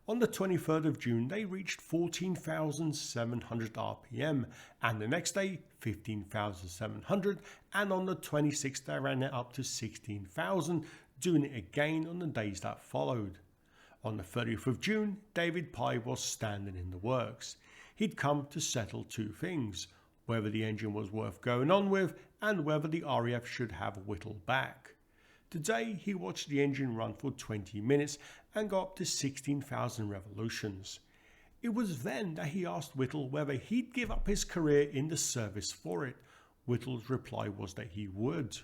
On the 23rd of June, they reached 14,700 RPM, and the next day 15,700, and on the 26th they ran it up to 16,000, doing it again on the days that followed. On the 30th of June, David Pye was standing in the works. He'd come to settle 2 things: whether the engine was worth going on with, and whether the RAF should have Whittle back. Today he watched the engine run for 20 minutes and got up to 16,000 revolutions. It was then that he asked Whittle whether he'd give up his career in the service for it. Whittle's reply was that he would.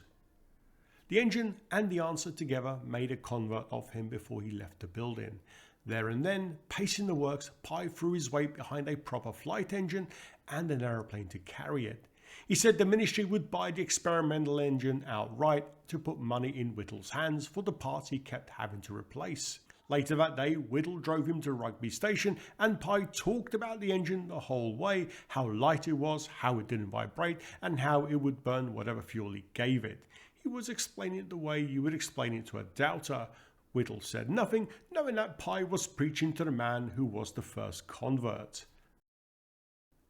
The engine and the answer together made a convert of him before he left the building. There and then, pacing the works, Pye threw his weight behind a proper flight engine and an aeroplane to carry it. He said the Ministry would buy the experimental engine outright to put money in Whittle's hands for the parts he kept having to replace. Later that day, Whittle drove him to Rugby Station, and Pye talked about the engine the whole way, how light it was, how it didn't vibrate, and how it would burn whatever fuel he gave it. He was explaining it the way you would explain it to a doubter. Whittle said nothing, knowing that Pye was preaching to the man who was the first convert.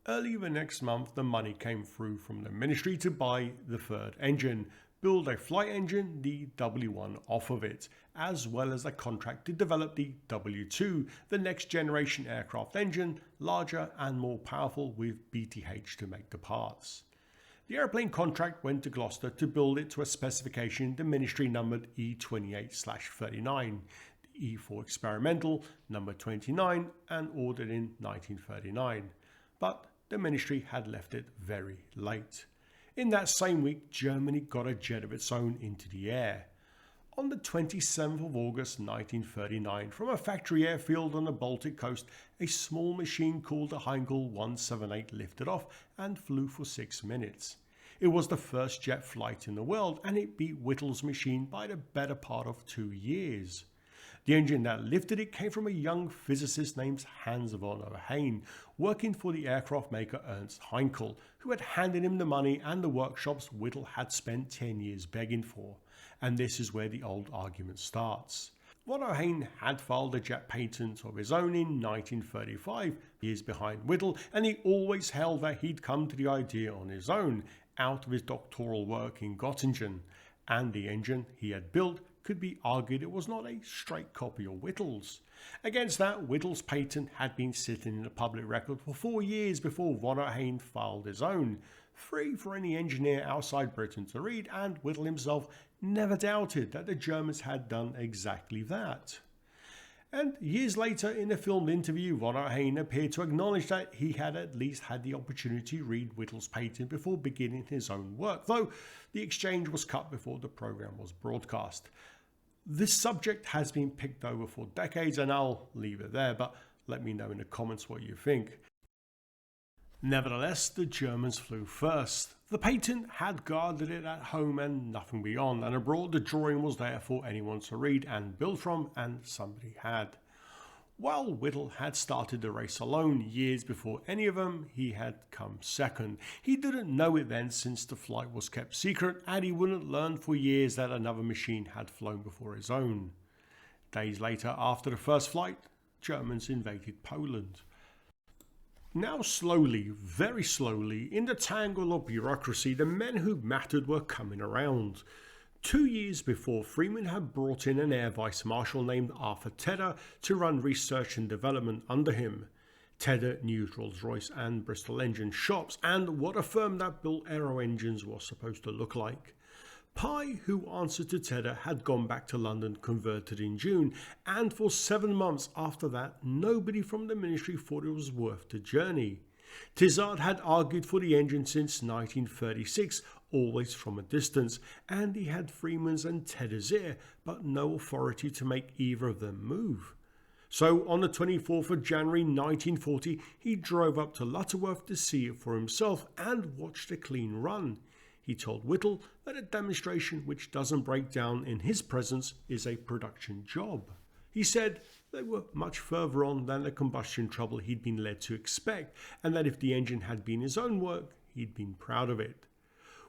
Early the next month, the money came through from the ministry to buy the third engine, build a flight engine, the W1, off of it, as well as a contract to develop the W2, the next generation aircraft engine, larger and more powerful, with BTH to make the parts. The airplane contract went to Gloucester to build it to a specification the ministry numbered E28/39, the E4 experimental number 29, and ordered in 1939. But the ministry had left it very late. In that same week, Germany got a jet of its own into the air. On the 27th of August 1939, from a factory airfield on the Baltic coast, a small machine called the Heinkel 178 lifted off and flew for 6 minutes. It was the first jet flight in the world, and it beat Whittle's machine by the better part of 2 years. The engine that lifted it came from a young physicist named Hans von Ohain, working for the aircraft maker Ernst Heinkel, who had handed him the money and the workshops Whittle had spent 10 years begging for. And this is where the old argument starts. Von Ohain had filed a jet patent of his own in 1935, years behind Whittle, and he always held that he'd come to the idea on his own, out of his doctoral work in Göttingen, and the engine he had built could be argued it was not a straight copy of Whittle's. Against that, Whittle's patent had been sitting in the public record for 4 years before von Ohain filed his own, free for any engineer outside Britain to read, and Whittle himself never doubted that the Germans had done exactly that. And years later, in a filmed interview, von Ohain appeared to acknowledge that he had at least had the opportunity to read Whittle's patent before beginning his own work, though the exchange was cut before the program was broadcast. This subject has been picked over for decades, and I'll leave it there, but let me know in the comments what you think. Nevertheless, the Germans flew first. The patent had guarded it at home and nothing beyond, and abroad the drawing was there for anyone to read and build from, and somebody had. While Whittle had started the race alone years before any of them, he had come second. He didn't know it then, since the flight was kept secret, and he wouldn't learn for years that another machine had flown before his own. Days later, after the first flight, Germans invaded Poland. Now slowly, very slowly, in the tangle of bureaucracy, the men who mattered were coming around. 2 years before, Freeman had brought in an air vice marshal named Arthur Tedder to run research and development under him. Tedder knew Rolls-Royce and Bristol engine shops, and what a firm that built aero engines was supposed to look like. Pye, who answered to Tedder, had gone back to London, converted in June, and for 7 months after that, nobody from the ministry thought it was worth the journey. Tizard had argued for the engine since 1936, always from a distance, and he had Freeman's and Tedder's ear, but no authority to make either of them move. So on the 24th of January 1940, he drove up to Lutterworth to see it for himself and watch the clean run. He told Whittle that a demonstration which doesn't break down in his presence is a production job. He said they were much further on than the combustion trouble he'd been led to expect, and that if the engine had been his own work, he'd been proud of it.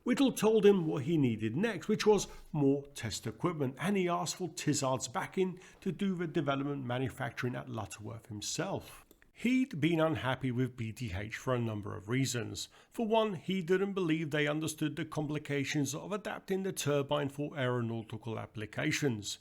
Whittle told him what he needed next, which was more test equipment, and he asked for Tizard's backing to do the development manufacturing at Lutterworth himself. He'd been unhappy with BTH for a number of reasons. For one, he didn't believe they understood the complications of adapting the turbine for aeronautical applications.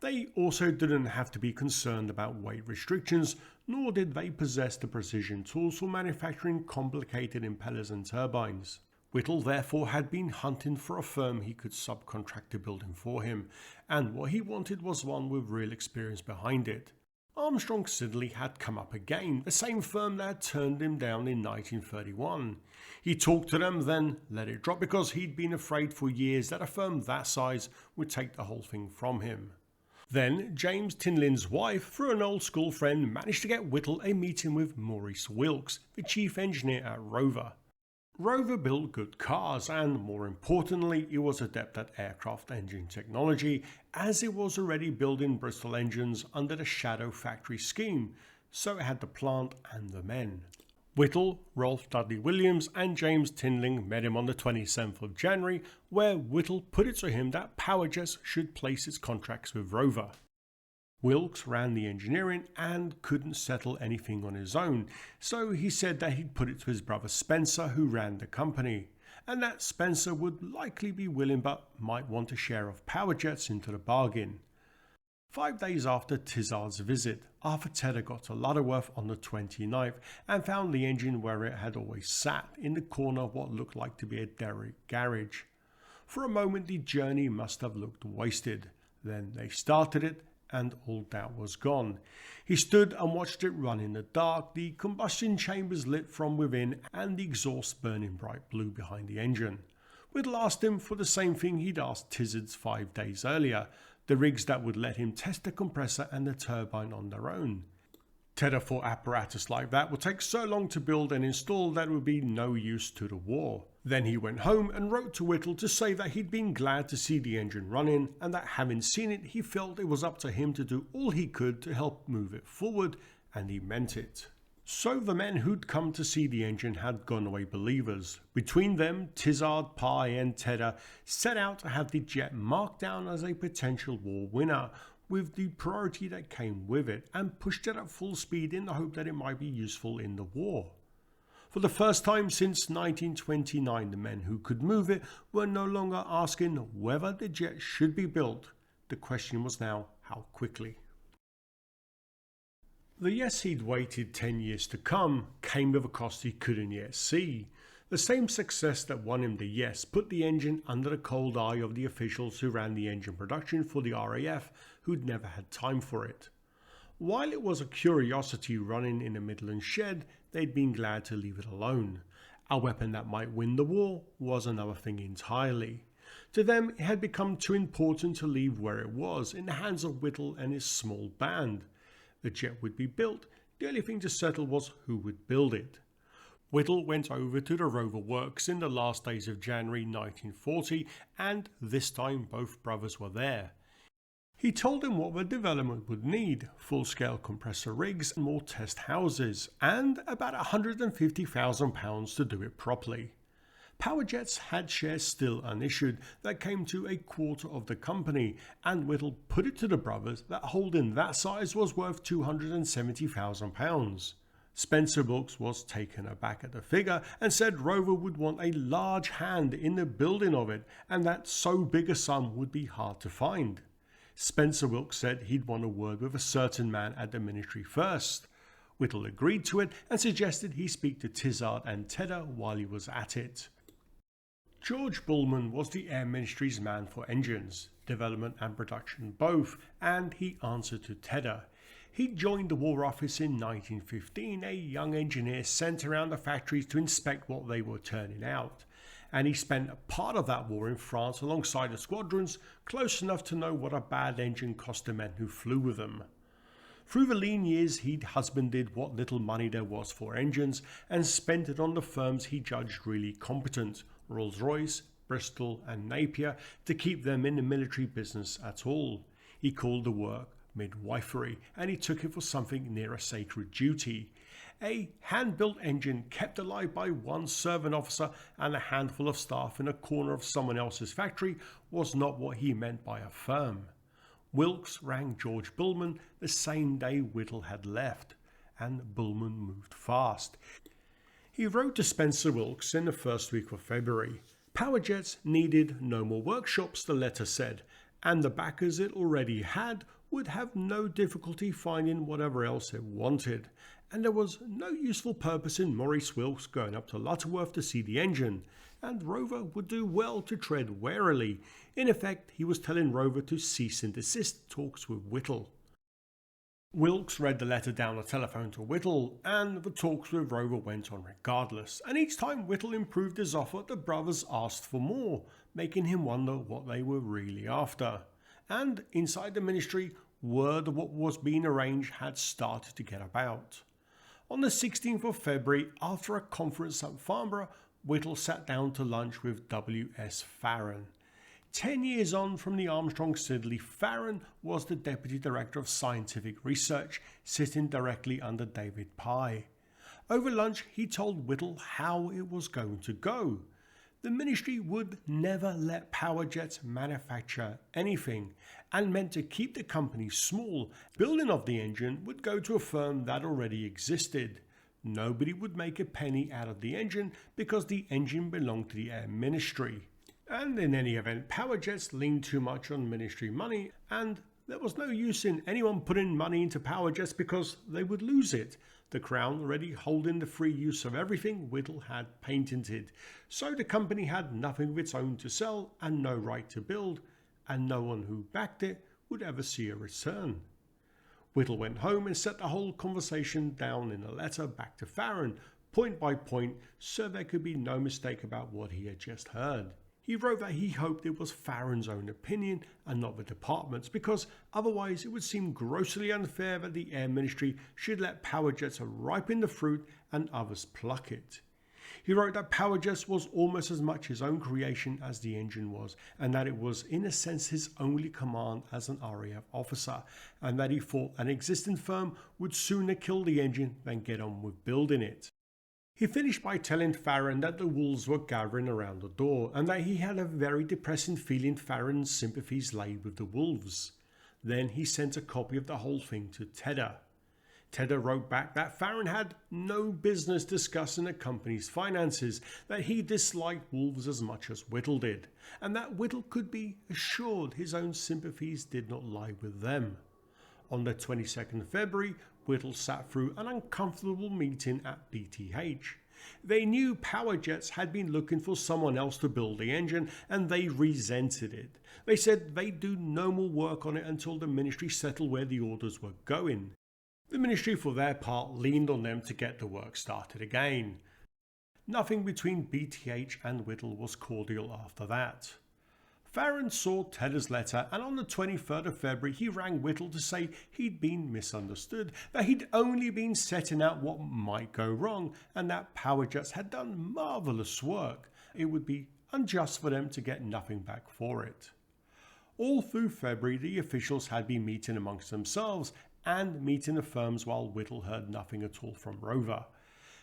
They also didn't have to be concerned about weight restrictions, nor did they possess the precision tools for manufacturing complicated impellers and turbines. Whittle therefore had been hunting for a firm he could subcontract to build him for him, and what he wanted was one with real experience behind it. Armstrong Siddeley had come up again, the same firm that had turned him down in 1931. He talked to them, then let it drop because he'd been afraid for years that a firm that size would take the whole thing from him. Then James Tinlin's wife, through an old school friend, managed to get Whittle a meeting with Maurice Wilkes, the chief engineer at Rover. Rover built good cars, and more importantly, it was adept at aircraft engine technology, as it was already building Bristol engines under the Shadow Factory scheme, so it had the plant and the men. Whittle, Rolf Dudley Williams and James Tinling met him on the 27th of January, where Whittle put it to him that Powerjets should place its contracts with Rover. Wilkes ran the engineering and couldn't settle anything on his own, so he said that he'd put it to his brother Spencer, who ran the company, and that Spencer would likely be willing but might want a share of power jets into the bargain. 5 days after Tizard's visit, Arthur Tedder got to Lutterworth on the 29th and found the engine where it had always sat, in the corner of what looked like to be a derrick garage. For a moment the journey must have looked wasted. Then they started it, and all doubt was gone. He stood and watched it run in the dark, the combustion chambers lit from within and the exhaust burning bright blue behind the engine. Whittle asked him for the same thing he'd asked Tizards 5 days earlier, the rigs that would let him test the compressor and the turbine on their own. Tedder thought apparatus like that would take so long to build and install that it would be no use to the war. Then he went home and wrote to Whittle to say that he'd been glad to see the engine running, and that having seen it he felt it was up to him to do all he could to help move it forward, and he meant it. So the men who'd come to see the engine had gone away believers. Between them, Tizard, Pye and Tedder set out to have the jet marked down as a potential war winner, with the priority that came with it, and pushed it at full speed in the hope that it might be useful in the war. For the first time since 1929, the men who could move it were no longer asking whether the jet should be built. The question was now how quickly. The yes he'd waited 10 years to come came with a cost he couldn't yet see. The same success that won him the yes put the engine under the cold eye of the officials who ran the engine production for the RAF, who'd never had time for it. While it was a curiosity running in a Midland shed, they'd been glad to leave it alone. A weapon that might win the war was another thing entirely. To them it had become too important to leave where it was, in the hands of Whittle and his small band. The jet would be built, the only thing to settle was who would build it. Whittle went over to the Rover Works in the last days of January 1940, and this time both brothers were there. He told them what the development would need: full-scale compressor rigs and more test houses, and about £150,000 to do it properly. Power jets had shares still unissued that came to a quarter of the company, and Whittle put it to the brothers that holding that size was worth £270,000. Spencer Wilkes was taken aback at the figure and said Rover would want a large hand in the building of it, and that so big a sum would be hard to find. Spencer Wilkes said he'd want a word with a certain man at the ministry first. Whittle agreed to it and suggested he speak to Tizard and Tedder while he was at it. George Bullman was the Air Ministry's man for engines, development and production both, and he answered to Tedder. He joined the War Office in 1915, a young engineer sent around the factories to inspect what they were turning out, and he spent a part of that war in France alongside the squadrons, close enough to know what a bad engine cost the men who flew with them. Through the lean years he'd husbanded what little money there was for engines and spent it on the firms he judged really competent, Rolls-Royce, Bristol and Napier, to keep them in the military business at all. He called the work midwifery, and he took it for something near a sacred duty. A hand-built engine kept alive by one servant officer and a handful of staff in a corner of someone else's factory was not what he meant by a firm. Wilkes rang George Bullman the same day Whittle had left, and Bullman moved fast. He wrote to Spencer Wilkes in the first week of February. Power jets needed no more workshops, the letter said, and the backers it already had would have no difficulty finding whatever else it wanted, and there was no useful purpose in Maurice Wilkes going up to Lutterworth to see the engine, and Rover would do well to tread warily. In effect, he was telling Rover to cease and desist talks with Whittle. Wilkes read the letter down the telephone to Whittle, and the talks with Rover went on regardless, and each time Whittle improved his offer, the brothers asked for more, making him wonder what they were really after. And inside the ministry, word of what was being arranged had started to get about. On the 16th of February, after a conference at Farnborough, Whittle sat down to lunch with W.S. Farron. 10 years on from the Armstrong Siddeley, Farron was the Deputy Director of Scientific Research, sitting directly under David Pye. Over lunch, he told Whittle how it was going to go. The ministry would never let power jets manufacture anything, and meant to keep the company small. Building of the engine would go to a firm that already existed. Nobody would make a penny out of the engine because the engine belonged to the Air Ministry. And in any event, power jets leaned too much on ministry money, and there was no use in anyone putting money into power jets because they would lose it. The Crown already holding the free use of everything Whittle had patented, so the company had nothing of its own to sell and no right to build, and no one who backed it would ever see a return. Whittle went home and set the whole conversation down in a letter back to Farron, point by point, so there could be no mistake about what he had just heard. He wrote that he hoped it was Farron's own opinion and not the department's, because otherwise it would seem grossly unfair that the Air Ministry should let power jets ripen the fruit and others pluck it. He wrote that power jets was almost as much his own creation as the engine was, and that it was in a sense his only command as an RAF officer, and that he thought an existing firm would sooner kill the engine than get on with building it. He finished by telling Farron that the wolves were gathering around the door, and that he had a very depressing feeling Farron's sympathies lay with the wolves. Then he sent a copy of the whole thing to Tedder. Tedder wrote back that Farron had no business discussing the company's finances, that he disliked wolves as much as Whittle did, and that Whittle could be assured his own sympathies did not lie with them. On the 22nd of February, Whittle sat through an uncomfortable meeting at BTH. They knew power jets had been looking for someone else to build the engine, and they resented it. They said they'd do no more work on it until the ministry settled where the orders were going. The ministry, for their part, leaned on them to get the work started again. Nothing between BTH and Whittle was cordial after that. Farron saw Tedder's letter, and on the 23rd of February he rang Whittle to say he'd been misunderstood, that he'd only been setting out what might go wrong, and that power jets had done marvellous work. It would be unjust for them to get nothing back for it. All through February the officials had been meeting amongst themselves and meeting the firms, while Whittle heard nothing at all from Rover.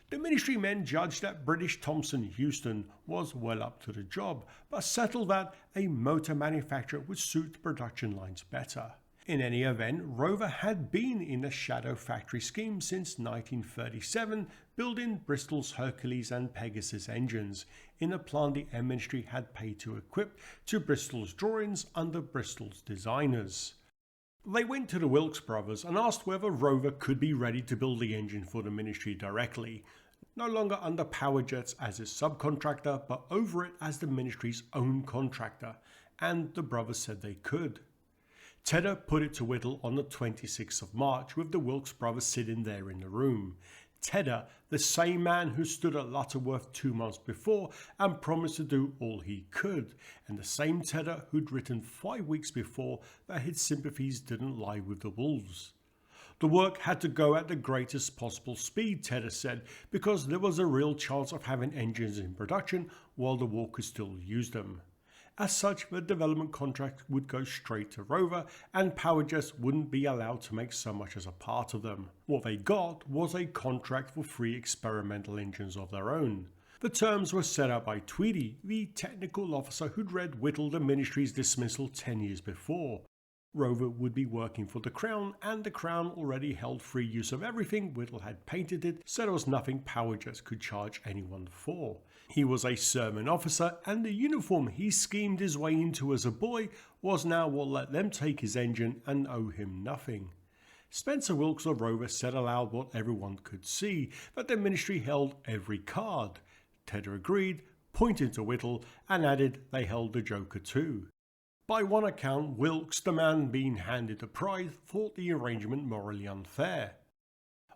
The ministry men judged that British Thomson Houston was well up to the job, but settled that a motor manufacturer would suit the production lines better. In any event, Rover had been in the shadow factory scheme since 1937, building Bristol's Hercules and Pegasus engines, in a plant the Air Ministry had paid to equip to Bristol's drawings under Bristol's designers. They went to the Wilks brothers and asked whether Rover could be ready to build the engine for the ministry directly, no longer under Power Jets as its subcontractor, but over it as the ministry's own contractor, and the brothers said they could. Tedder put it to Whittle on the 26th of March, with the Wilks brothers sitting there in the room. Tedder, the same man who stood at Lutterworth 2 months before and promised to do all he could, and the same Tedder who'd written 5 weeks before that his sympathies didn't lie with the wolves. The work had to go at the greatest possible speed, Tedder said, because there was a real chance of having engines in production while the war could still use them. As such, the development contract would go straight to Rover, and Power Jets wouldn't be allowed to make so much as a part of them. What they got was a contract for 3 experimental engines of their own. The terms were set out by Tweedy, the technical officer who'd read Whittle the ministry's dismissal 10 years before. Rover would be working for the Crown, and the Crown already held free use of everything Whittle had patented, so there was nothing Power Jets could charge anyone for. He was a serving officer, and the uniform he schemed his way into as a boy was now what let them take his engine and owe him nothing. Spencer Wilks of Rover said aloud what everyone could see, that the ministry held every card. Tedder agreed, pointed to Whittle, and added they held the Joker too. By one account, Wilks, the man being handed the prize, thought the arrangement morally unfair.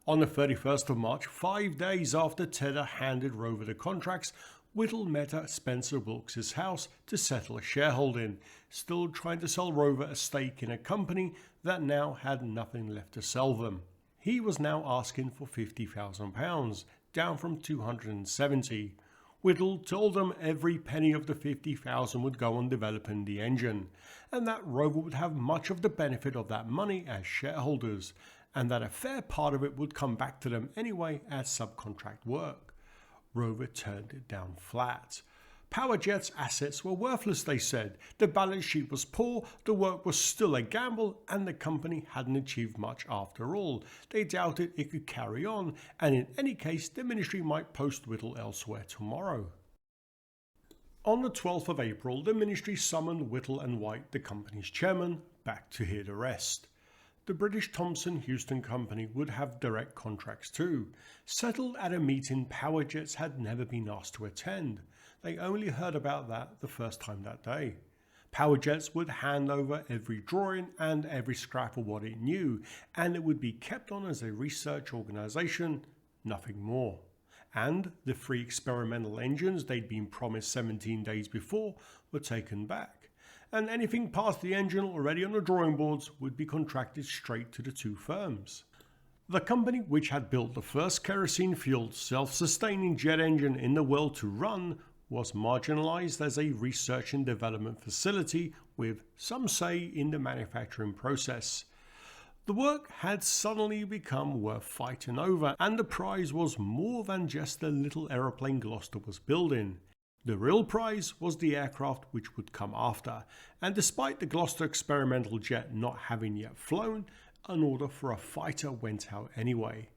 On the 31st of March, 5 days after Tedder handed Rover the contracts, Whittle met at Spencer Wilks' house to settle a shareholding, still trying to sell Rover a stake in a company that now had nothing left to sell them. He was now asking for £50,000, down from 270. Whittle told them every penny of the 50,000 would go on developing the engine, and that Rover would have much of the benefit of that money as shareholders, and that a fair part of it would come back to them anyway as subcontract work. Rover turned it down flat. Powerjet's assets were worthless, they said. The balance sheet was poor, the work was still a gamble, and the company hadn't achieved much after all. They doubted it could carry on, and in any case, the ministry might post Whittle elsewhere tomorrow. On the 12th of April, the ministry summoned Whittle and White, the company's chairman, back to hear the rest. The British Thomson Houston Company would have direct contracts too. Settled at a meeting Powerjets had never been asked to attend. They only heard about that the first time that day. Powerjets would hand over every drawing and every scrap of what it knew, and it would be kept on as a research organisation, nothing more. And the 3 experimental engines they'd been promised 17 days before were taken back. And anything past the engine already on the drawing boards would be contracted straight to the 2 firms. The company which had built the first kerosene-fueled self-sustaining jet engine in the world to run was marginalized as a research and development facility with some say in the manufacturing process. The work had suddenly become worth fighting over, and the prize was more than just the little aeroplane Gloucester was building. The real prize was the aircraft which would come after, and despite the Gloucester experimental jet not having yet flown, an order for a fighter went out anyway.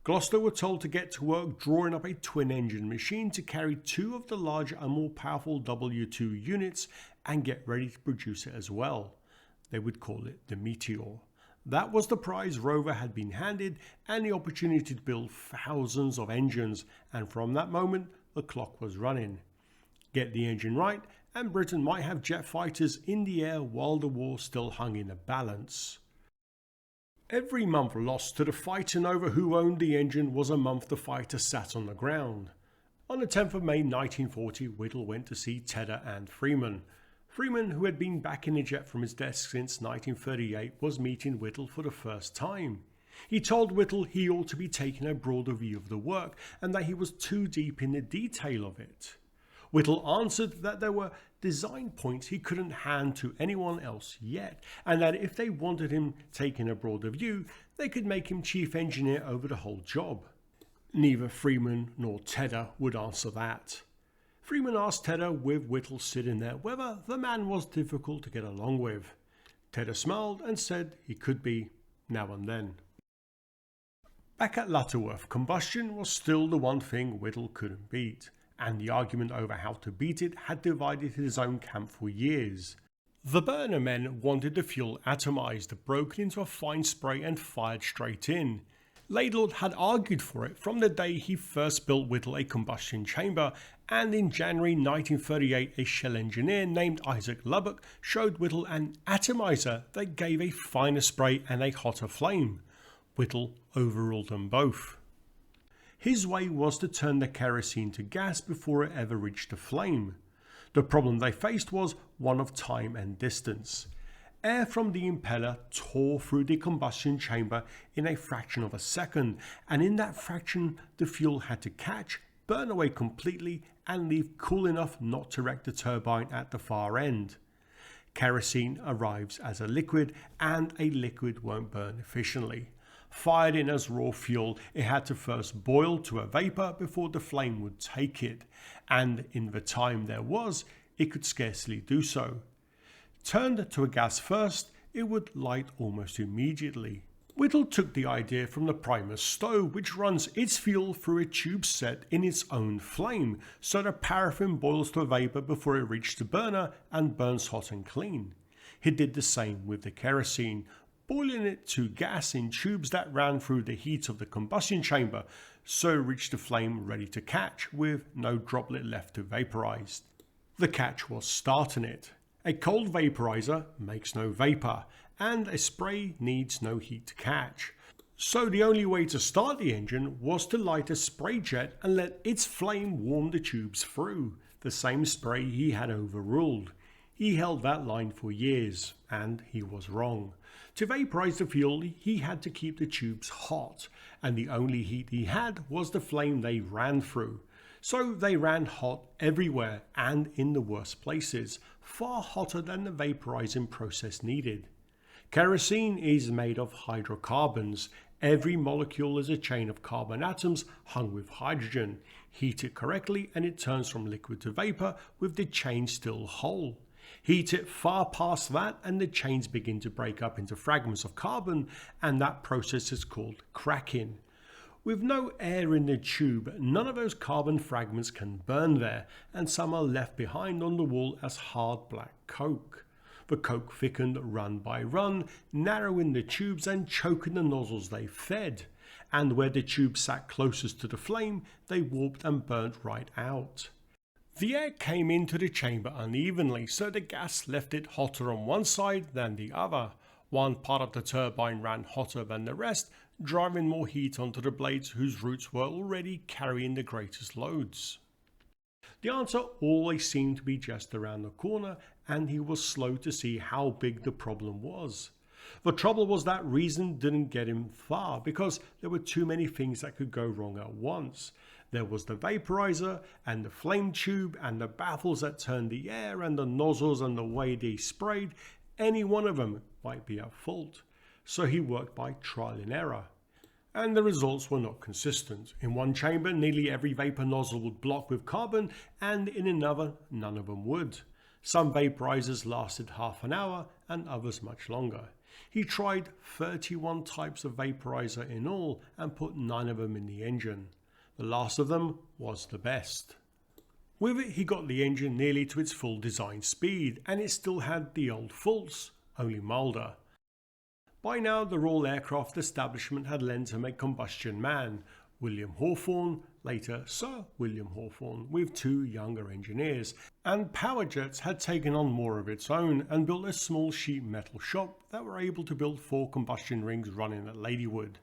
Gloucester were told to get to work drawing up a twin-engine machine to carry 2 of the larger and more powerful W2 units and get ready to produce it as well. They would call it the Meteor. That was the prize Rover had been handed, and the opportunity to build thousands of engines, and from that moment the clock was running. Get the engine right, and Britain might have jet fighters in the air while the war still hung in the balance. Every month lost to the fighting over who owned the engine was a month the fighter sat on the ground. On the 10th of May 1940, Whittle went to see Tedder and Freeman. Freeman, who had been back in the jet from his desk since 1938, was meeting Whittle for the first time. He told Whittle he ought to be taking a broader view of the work and that he was too deep in the detail of it. Whittle answered that there were design points he couldn't hand to anyone else yet, and that if they wanted him taking a broader view, they could make him chief engineer over the whole job. Neither Freeman nor Tedder would answer that. Freeman asked Tedder, with Whittle sitting there, whether the man was difficult to get along with. Tedder smiled and said he could be, now and then. Back at Lutterworth, combustion was still the one thing Whittle couldn't beat, and the argument over how to beat it had divided his own camp for years. The burner men wanted the fuel atomized, broken into a fine spray and fired straight in. Laidlaw had argued for it from the day he first built Whittle a combustion chamber, and in January 1938 a Shell engineer named Isaac Lubbock showed Whittle an atomizer that gave a finer spray and a hotter flame. Whittle overruled them both. His way was to turn the kerosene to gas before it ever reached a flame. The problem they faced was one of time and distance. Air from the impeller tore through the combustion chamber in a fraction of a second, and in that fraction the fuel had to catch, burn away completely, and leave cool enough not to wreck the turbine at the far end. Kerosene arrives as a liquid, and a liquid won't burn efficiently. Fired in as raw fuel, it had to first boil to a vapour before the flame would take it, and in the time there was, it could scarcely do so. Turned to a gas first, it would light almost immediately. Whittle took the idea from the primer's stove, which runs its fuel through a tube set in its own flame, so the paraffin boils to a vapour before it reaches the burner and burns hot and clean. He did the same with the kerosene, boiling it to gas in tubes that ran through the heat of the combustion chamber, so it reached the flame ready to catch, with no droplet left to vaporize. The catch was starting it. A cold vaporizer makes no vapour, and a spray needs no heat to catch. So the only way to start the engine was to light a spray jet and let its flame warm the tubes through, the same spray he had overruled. He held that line for years, and he was wrong. To vaporize the fuel, he had to keep the tubes hot, and the only heat he had was the flame they ran through. So they ran hot everywhere and in the worst places, far hotter than the vaporizing process needed. Kerosene is made of hydrocarbons. Every molecule is a chain of carbon atoms hung with hydrogen. Heat it correctly and it turns from liquid to vapor with the chain still whole. Heat it far past that and the chains begin to break up into fragments of carbon, and that process is called cracking. With no air in the tube, none of those carbon fragments can burn there, and some are left behind on the wall as hard black coke. The coke thickened run by run, narrowing the tubes and choking the nozzles they fed. And where the tube sat closest to the flame, they warped and burnt right out. The air came into the chamber unevenly, so the gas left it hotter on one side than the other. One part of the turbine ran hotter than the rest, driving more heat onto the blades whose roots were already carrying the greatest loads. The answer always seemed to be just around the corner, and he was slow to see how big the problem was. The trouble was that reason didn't get him far, because there were too many things that could go wrong at once. There was the vaporizer, and the flame tube, and the baffles that turned the air, and the nozzles and the way they sprayed. Any one of them might be at fault. So he worked by trial and error. And the results were not consistent. In one chamber, nearly every vapor nozzle would block with carbon, and in another, none of them would. Some vaporizers lasted half an hour, and others much longer. He tried 31 types of vaporizer in all, and put 9 of them in the engine. The last of them was the best. With it, he got the engine nearly to its full design speed, and it still had the old faults, only milder. By now, the Royal Aircraft Establishment had lent him a combustion man, William Hawthorne, later Sir William Hawthorne, with 2 younger engineers, and Powerjets had taken on more of its own and built a small sheet metal shop that were able to build 4 combustion rings running at Ladywood.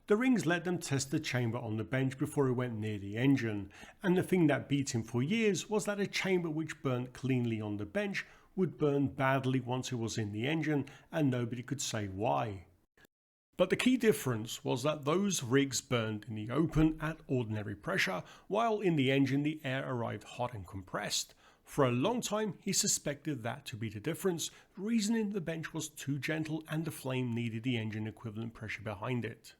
The rings let them test the chamber on the bench before it went near the engine, and the thing that beat him for years was that a chamber which burnt cleanly on the bench would burn badly once it was in the engine, and nobody could say why. But the key difference was that those rigs burned in the open at ordinary pressure, while in the engine the air arrived hot and compressed. For a long time he suspected that to be the difference, reasoning the bench was too gentle and the flame needed the engine equivalent pressure behind it.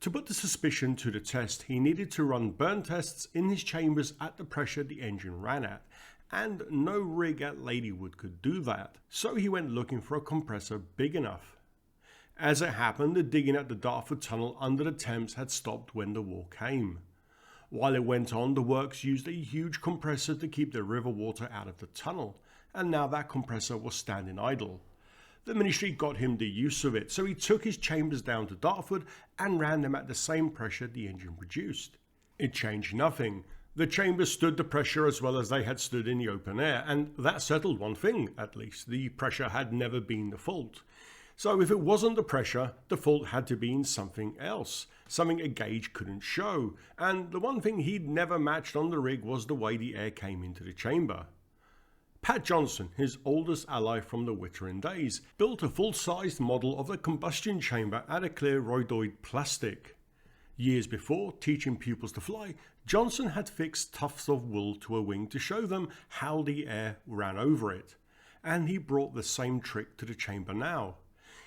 To put the suspicion to the test, he needed to run burn tests in his chambers at the pressure the engine ran at, and no rig at Ladywood could do that, so he went looking for a compressor big enough. As it happened, the digging at the Dartford tunnel under the Thames had stopped when the war came. While it went on, the works used a huge compressor to keep the river water out of the tunnel, and now that compressor was standing idle. The ministry got him the use of it, so he took his chambers down to Dartford and ran them at the same pressure the engine produced. It changed nothing. The chambers stood the pressure as well as they had stood in the open air, and that settled one thing, at least. The pressure had never been the fault. So if it wasn't the pressure, the fault had to be in something else, something a gauge couldn't show, and the one thing he'd never matched on the rig was the way the air came into the chamber. Pat Johnson, his oldest ally from the Whittering days, built a full-sized model of the combustion chamber out of clear rhodoid plastic. Years before, teaching pupils to fly, Johnson had fixed tufts of wool to a wing to show them how the air ran over it, and he brought the same trick to the chamber now.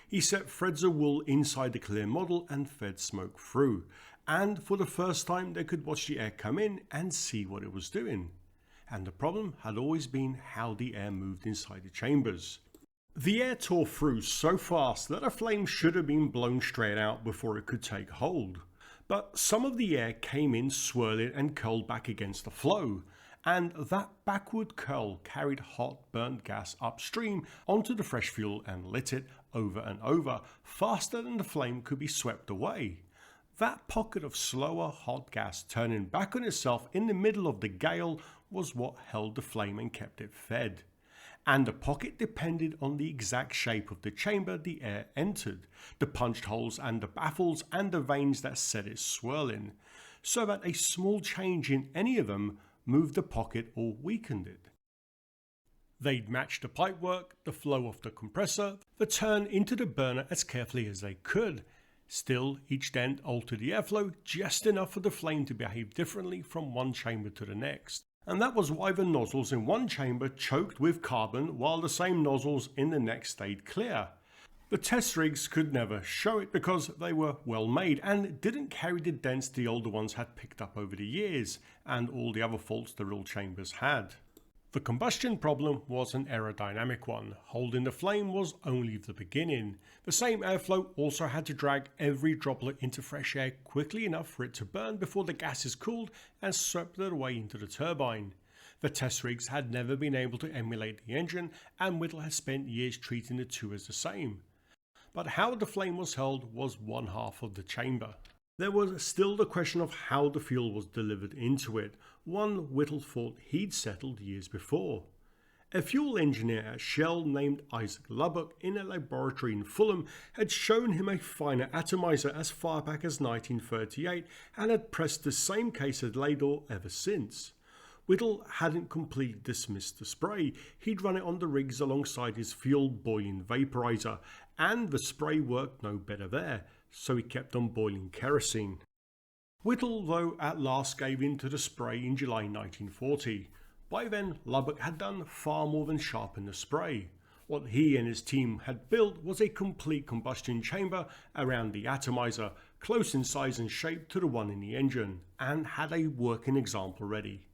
He set threads of wool inside the clear model and fed smoke through, and for the first time they could watch the air come in and see what it was doing. And the problem had always been how the air moved inside the chambers. The air tore through so fast that a flame should have been blown straight out before it could take hold. But some of the air came in swirling and curled back against the flow, and that backward curl carried hot burnt gas upstream onto the fresh fuel and lit it over and over, faster than the flame could be swept away. That pocket of slower hot gas turning back on itself in the middle of the gale was what held the flame and kept it fed. And the pocket depended on the exact shape of the chamber the air entered, the punched holes and the baffles and the vanes that set it swirling, so that a small change in any of them moved the pocket or weakened it. They'd match the pipework, the flow of the compressor, the turn into the burner as carefully as they could. Still, each dent altered the airflow just enough for the flame to behave differently from one chamber to the next. And that was why the nozzles in one chamber choked with carbon while the same nozzles in the next stayed clear. The test rigs could never show it because they were well made and didn't carry the dents the older ones had picked up over the years and all the other faults the real chambers had. The combustion problem was an aerodynamic one. Holding the flame was only the beginning. The same airflow also had to drag every droplet into fresh air quickly enough for it to burn before the gases cooled and swept it away into the turbine. The test rigs had never been able to emulate the engine, and Whittle had spent years treating the two as the same. But how the flame was held was one half of the chamber. There was still the question of how the fuel was delivered into it, one Whittle thought he'd settled years before. A fuel engineer at Shell named Isaac Lubbock in a laboratory in Fulham had shown him a finer atomizer as far back as 1938 and had pressed the same case at Lador ever since. Whittle hadn't completely dismissed the spray. He'd run it on the rigs alongside his fuel boiling vaporizer, and the spray worked no better there, so he kept on boiling kerosene. Whittle, though, at last gave in to the spray in July 1940. By then, Lubbock had done far more than sharpen the spray. What he and his team had built was a complete combustion chamber around the atomizer, close in size and shape to the one in the engine, and had a working example ready.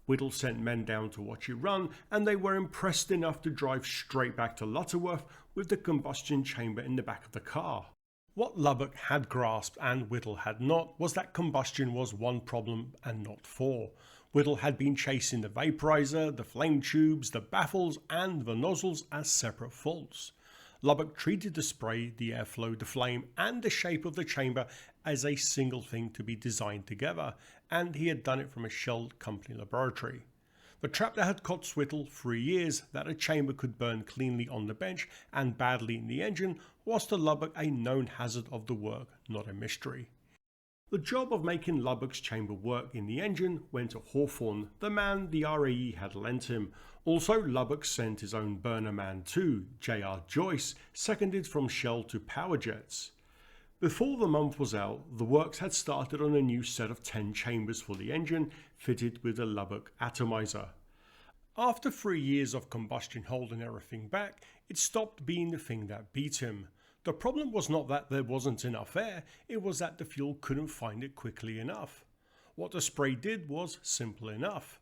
Whittle sent men down to watch it run, and they were impressed enough to drive straight back to Lutterworth with the combustion chamber in the back of the car. What Lubbock had grasped and Whittle had not was that combustion was one problem and not four. Whittle had been chasing the vaporizer, the flame tubes, the baffles and the nozzles as separate faults. Lubbock treated the spray, the airflow, the flame and the shape of the chamber as a single thing to be designed together, and he had done it from a Shell company laboratory. The trap that had cost Whittle 3 years, that a chamber could burn cleanly on the bench and badly in the engine, was to Lubbock a known hazard of the work, not a mystery. The job of making Lubbock's chamber work in the engine went to Hawthorne, the man the RAE had lent him. Also, Lubbock sent his own burner man too, J.R. Joyce, seconded from Shell to Powerjets. Before the month was out, the works had started on a new set of 10 chambers for the engine, fitted with a Lubbock atomizer. After 3 years of combustion holding everything back, it stopped being the thing that beat him. The problem was not that there wasn't enough air, it was that the fuel couldn't find it quickly enough. What the spray did was simple enough.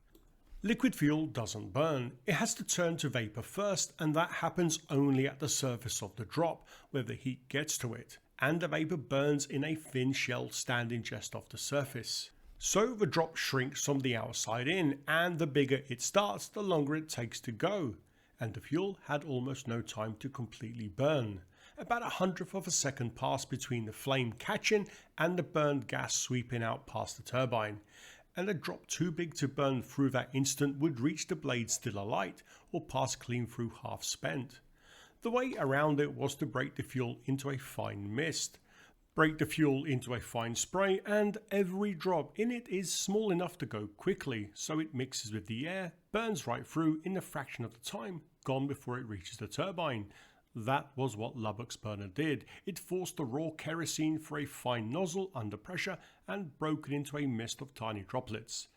Liquid fuel doesn't burn, it has to turn to vapor first, and that happens only at the surface of the drop, where the heat gets to it, and the vapor burns in a thin shell standing just off the surface. So the drop shrinks from the outside in, and the bigger it starts, the longer it takes to go, and the fuel had almost no time to completely burn. About 1/100th of a second passed between the flame catching and the burned gas sweeping out past the turbine, and a drop too big to burn through that instant would reach the blade still alight or pass clean through half spent. The way around it was to break the fuel into a fine mist, break the fuel into a fine spray, and every drop in it is small enough to go quickly, so it mixes with the air, burns right through in a fraction of the time, gone before it reaches the turbine. That was what Lubbock's burner did. It forced the raw kerosene for a fine nozzle under pressure and broke it into a mist of tiny droplets.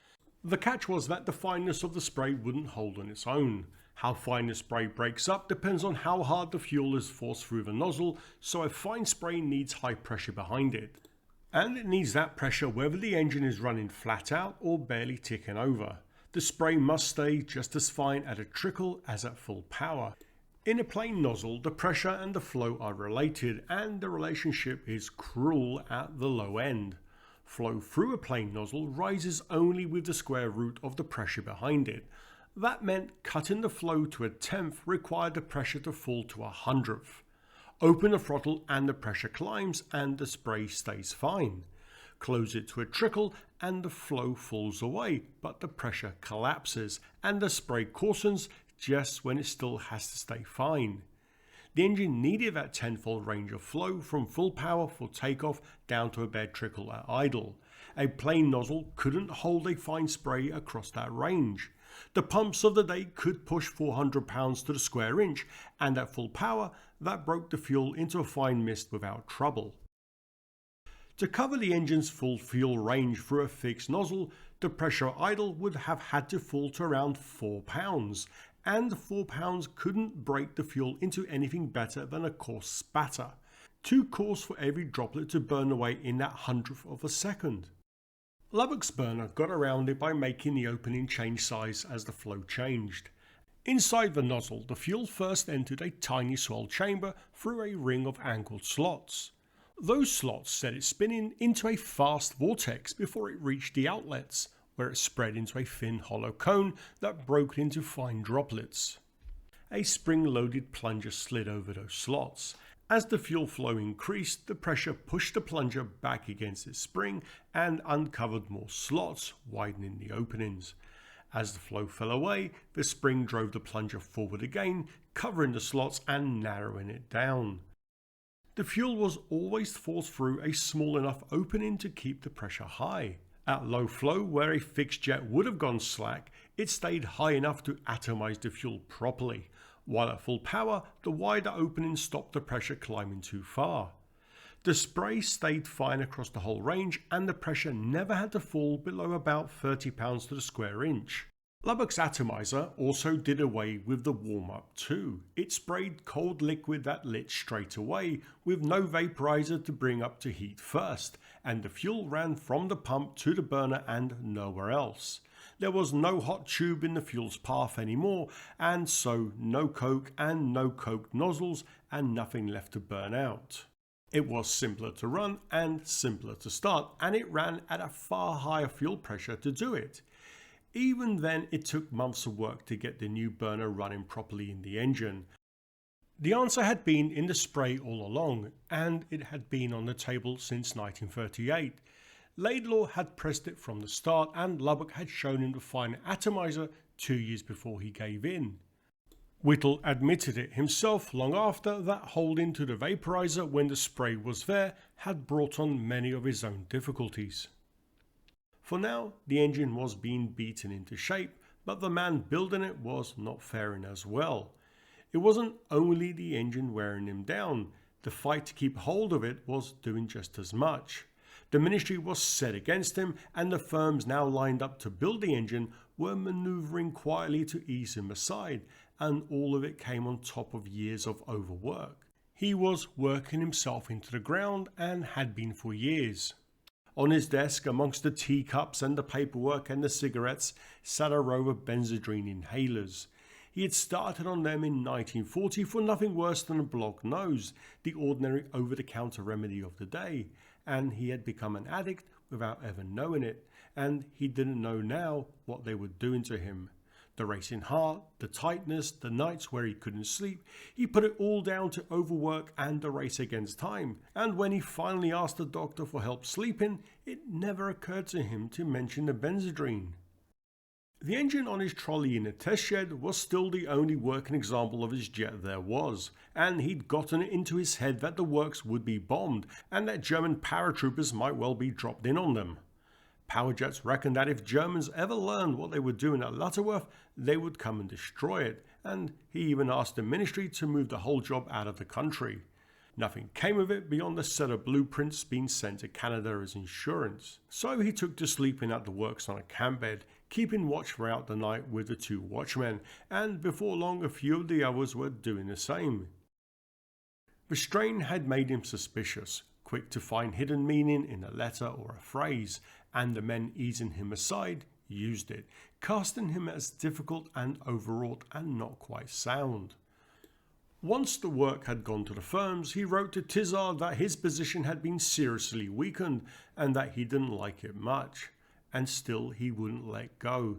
The catch was that the fineness of the spray wouldn't hold on its own. How fine the spray breaks up depends on how hard the fuel is forced through the nozzle, so a fine spray needs high pressure behind it. And it needs that pressure whether the engine is running flat out or barely ticking over. The spray must stay just as fine at a trickle as at full power. In a plain nozzle, the pressure and the flow are related, and the relationship is cruel at the low end. Flow through a plain nozzle rises only with the square root of the pressure behind it. That meant cutting the flow to 1/10 required the pressure to fall to 1/100th. Open the throttle and the pressure climbs and the spray stays fine. Close it to a trickle and the flow falls away, but the pressure collapses and the spray coarsens just when it still has to stay fine. The engine needed that tenfold range of flow from full power for takeoff down to a bare trickle at idle. A plain nozzle couldn't hold a fine spray across that range. The pumps of the day could push 400 pounds to the square inch, and at full power that broke the fuel into a fine mist without trouble. To cover the engine's full fuel range through a fixed nozzle, the pressure at idle would have had to fall to around 4 pounds, and the 4 pounds couldn't break the fuel into anything better than a coarse spatter. 2 cores for every droplet to burn away in that hundredth of a second. Lubbock's burner got around it by making the opening change size as the flow changed. Inside the nozzle, the fuel first entered a tiny swell chamber through a ring of angled slots. Those slots set it spinning into a fast vortex before it reached the outlets, where it spread into a thin hollow cone that broke into fine droplets. A spring-loaded plunger slid over those slots. As the fuel flow increased, the pressure pushed the plunger back against its spring and uncovered more slots, widening the openings. As the flow fell away, the spring drove the plunger forward again, covering the slots and narrowing it down. The fuel was always forced through a small enough opening to keep the pressure high. At low flow, where a fixed jet would have gone slack, it stayed high enough to atomize the fuel properly, while at full power, the wider opening stopped the pressure climbing too far. The spray stayed fine across the whole range, and the pressure never had to fall below about 30 pounds to the square inch. Lubbock's atomizer also did away with the warm-up too. It sprayed cold liquid that lit straight away, with no vaporizer to bring up to heat first, and the fuel ran from the pump to the burner and nowhere else. There was no hot tube in the fuel's path anymore, and so no coke and no coked nozzles, and nothing left to burn out. It was simpler to run and simpler to start, and it ran at a far higher fuel pressure to do it. Even then, it took months of work to get the new burner running properly in the engine. The answer had been in the spray all along, and it had been on the table since 1938. Laidlaw had pressed it from the start, and Lubbock had shown him the fine atomizer 2 years before he gave in. Whittle admitted it himself long after that holding to the vaporizer when the spray was there had brought on many of his own difficulties. For now, the engine was being beaten into shape, but the man building it was not faring as well. It wasn't only the engine wearing him down, the fight to keep hold of it was doing just as much. The ministry was set against him, and the firms now lined up to build the engine were manoeuvring quietly to ease him aside, and all of it came on top of years of overwork. He was working himself into the ground and had been for years. On his desk, amongst the teacups and the paperwork and the cigarettes, sat a row of Benzedrine inhalers. He had started on them in 1940 for nothing worse than a blocked nose, the ordinary over-the-counter remedy of the day, and he had become an addict without ever knowing it, and he didn't know now what they were doing to him. The racing heart, the tightness, the nights where he couldn't sleep, he put it all down to overwork and the race against time, and when he finally asked the doctor for help sleeping, it never occurred to him to mention the Benzedrine. The engine on his trolley in the test shed was still the only working example of his jet there was, and he'd gotten it into his head that the works would be bombed, and that German paratroopers might well be dropped in on them. Powerjets reckoned that if Germans ever learned what they were doing at Lutterworth, they would come and destroy it, and he even asked the ministry to move the whole job out of the country. Nothing came of it beyond a set of blueprints being sent to Canada as insurance. So he took to sleeping at the works on a camp bed, keeping watch throughout the night with the 2 watchmen, and before long a few of the others were doing the same. The strain had made him suspicious, quick to find hidden meaning in a letter or a phrase, and the men easing him aside used it, casting him as difficult and overwrought and not quite sound. Once the work had gone to the firms, he wrote to Tizard that his position had been seriously weakened and that he didn't like it much, and still he wouldn't let go.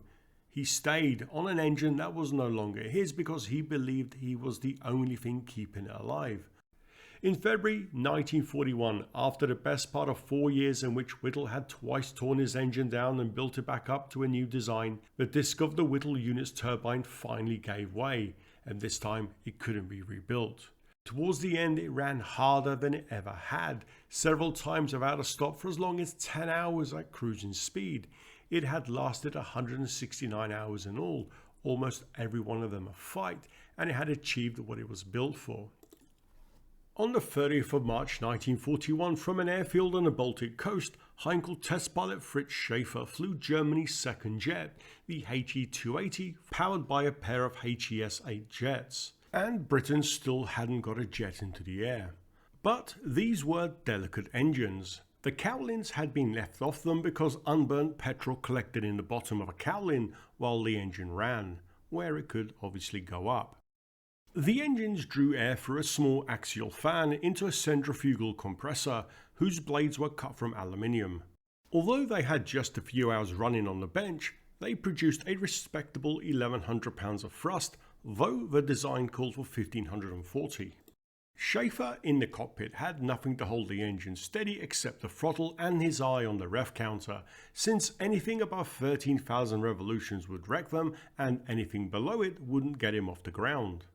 He stayed on an engine that was no longer his because he believed he was the only thing keeping it alive. In February 1941, after the best part of 4 years in which Whittle had twice torn his engine down and built it back up to a new design, the disc of the Whittle unit's turbine finally gave way, and this time it couldn't be rebuilt. Towards the end, it ran harder than it ever had, several times without a stop for as long as 10 hours at cruising speed. It had lasted 169 hours in all, almost every one of them a fight, and it had achieved what it was built for. On the 30th of March 1941, from an airfield on the Baltic coast, Heinkel test pilot Fritz Schaefer flew Germany's second jet, the HE-280, powered by a pair of HES-8 jets. And Britain still hadn't got a jet into the air. But these were delicate engines. The cowlings had been left off them because unburnt petrol collected in the bottom of a cowling while the engine ran, where it could obviously go up. The engines drew air through a small axial fan into a centrifugal compressor whose blades were cut from aluminium. Although they had just a few hours running on the bench, they produced a respectable 1100 pounds of thrust, though the design called for 1540. Schaefer in the cockpit had nothing to hold the engine steady except the throttle and his eye on the ref counter, since anything above 13,000 revolutions would wreck them and anything below it wouldn't get him off the ground.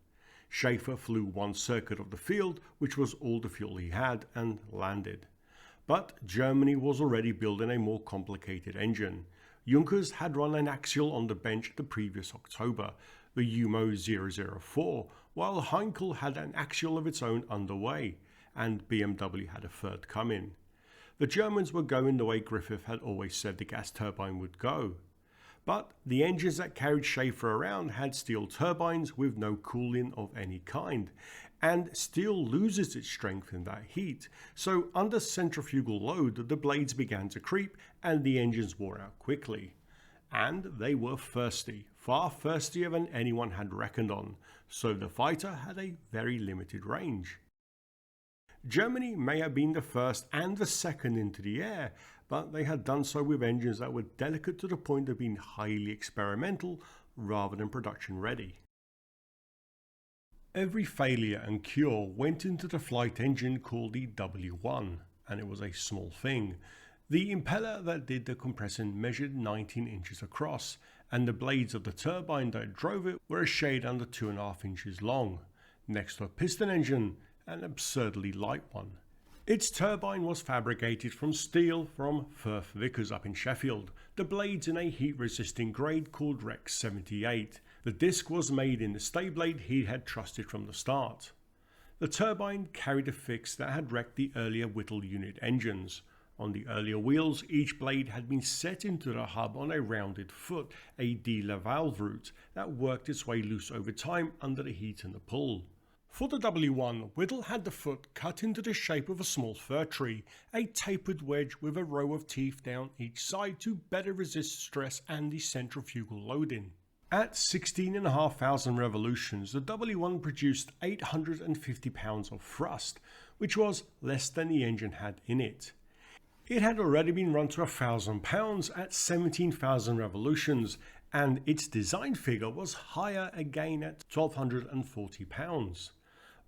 Schaefer flew one circuit of the field, which was all the fuel he had, and landed. But Germany was already building a more complicated engine. Junkers had run an axial on the bench the previous October, the UMO 004, while Heinkel had an axial of its own underway, and BMW had a third coming. The Germans were going the way Griffith had always said the gas turbine would go. But the engines that carried Schaefer around had steel turbines with no cooling of any kind, and steel loses its strength in that heat, so under centrifugal load the blades began to creep and the engines wore out quickly. And they were thirsty, far thirstier than anyone had reckoned on, so the fighter had a very limited range. Germany may have been the first and the second into the air, but they had done so with engines that were delicate to the point of being highly experimental rather than production ready. Every failure and cure went into the flight engine called the W1, and it was a small thing. The impeller that did the compressing measured 19 inches across, and the blades of the turbine that drove it were a shade under 2.5 inches long, next to a piston engine, an absurdly light one. Its turbine was fabricated from steel from Firth Vickers up in Sheffield, the blades in a heat-resisting grade called Rex 78. The disc was made in the stay blade he had trusted from the start. The turbine carried a fix that had wrecked the earlier Whittle unit engines. On the earlier wheels, each blade had been set into the hub on a rounded foot, a de valve route that worked its way loose over time under the heat and the pull. For the W1, Whittle had the foot cut into the shape of a small fir tree, a tapered wedge with a row of teeth down each side to better resist stress and the centrifugal loading. At 16,500 revolutions, the W1 produced 850 pounds of thrust, which was less than the engine had in it. It had already been run to 1,000 pounds at 17,000 revolutions, and its design figure was higher again at 1,240 pounds.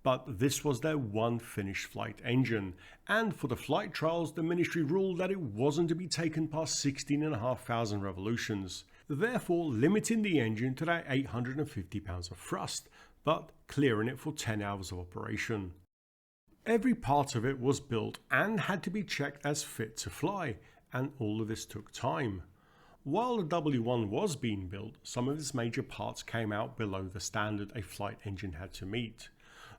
But this was their one finished flight engine, and for the flight trials the ministry ruled that it wasn't to be taken past 16,500 revolutions, therefore limiting the engine to that 850 pounds of thrust, but clearing it for 10 hours of operation. Every part of it was built and had to be checked as fit to fly, and all of this took time. While the W1 was being built, some of its major parts came out below the standard a flight engine had to meet.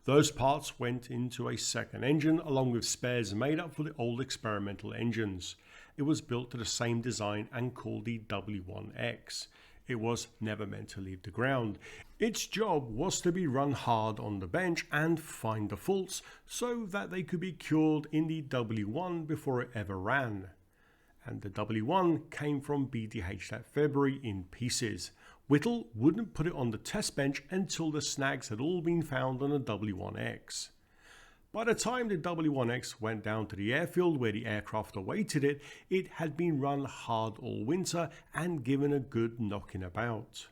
Those parts went into a second engine along with spares made up for the old experimental engines. It was built to the same design and called the W1X. It was never meant to leave the ground. Its job was to be run hard on the bench and find the faults so that they could be cured in the W1 before it ever ran. And the W1 came from BDH that February in pieces. Whittle wouldn't put it on the test bench until the snags had all been found on the W1X. By the time the W1X went down to the airfield where the aircraft awaited it, it had been run hard all winter and given a good knocking about.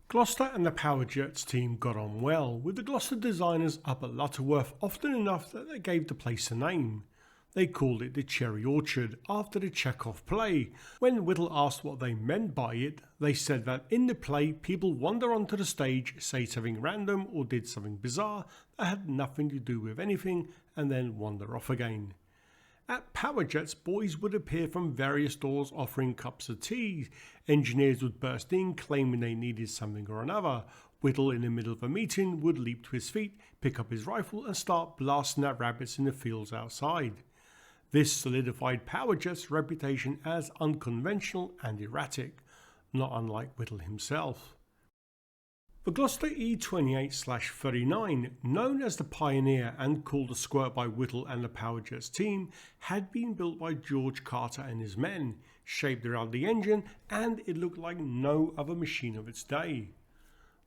Gloucester and the Power Jets team got on well, with the Gloucester designers up at Lutterworth often enough that they gave the place a name. They called it the Cherry Orchard after the Chekhov play. When Whittle asked what they meant by it, they said that in the play people wander onto the stage, say something random or did something bizarre that had nothing to do with anything and then wander off again. At Power Jets, boys would appear from various doors offering cups of tea. Engineers would burst in claiming they needed something or another, Whittle, in the middle of a meeting, would leap to his feet, pick up his rifle and start blasting at rabbits in the fields outside. This solidified Powerjet's reputation as unconventional and erratic, not unlike Whittle himself. The Gloucester E-28/39, known as the Pioneer and called the Squirt by Whittle and the Powerjet's team, had been built by George Carter and his men, shaped around the engine, and it looked like no other machine of its day.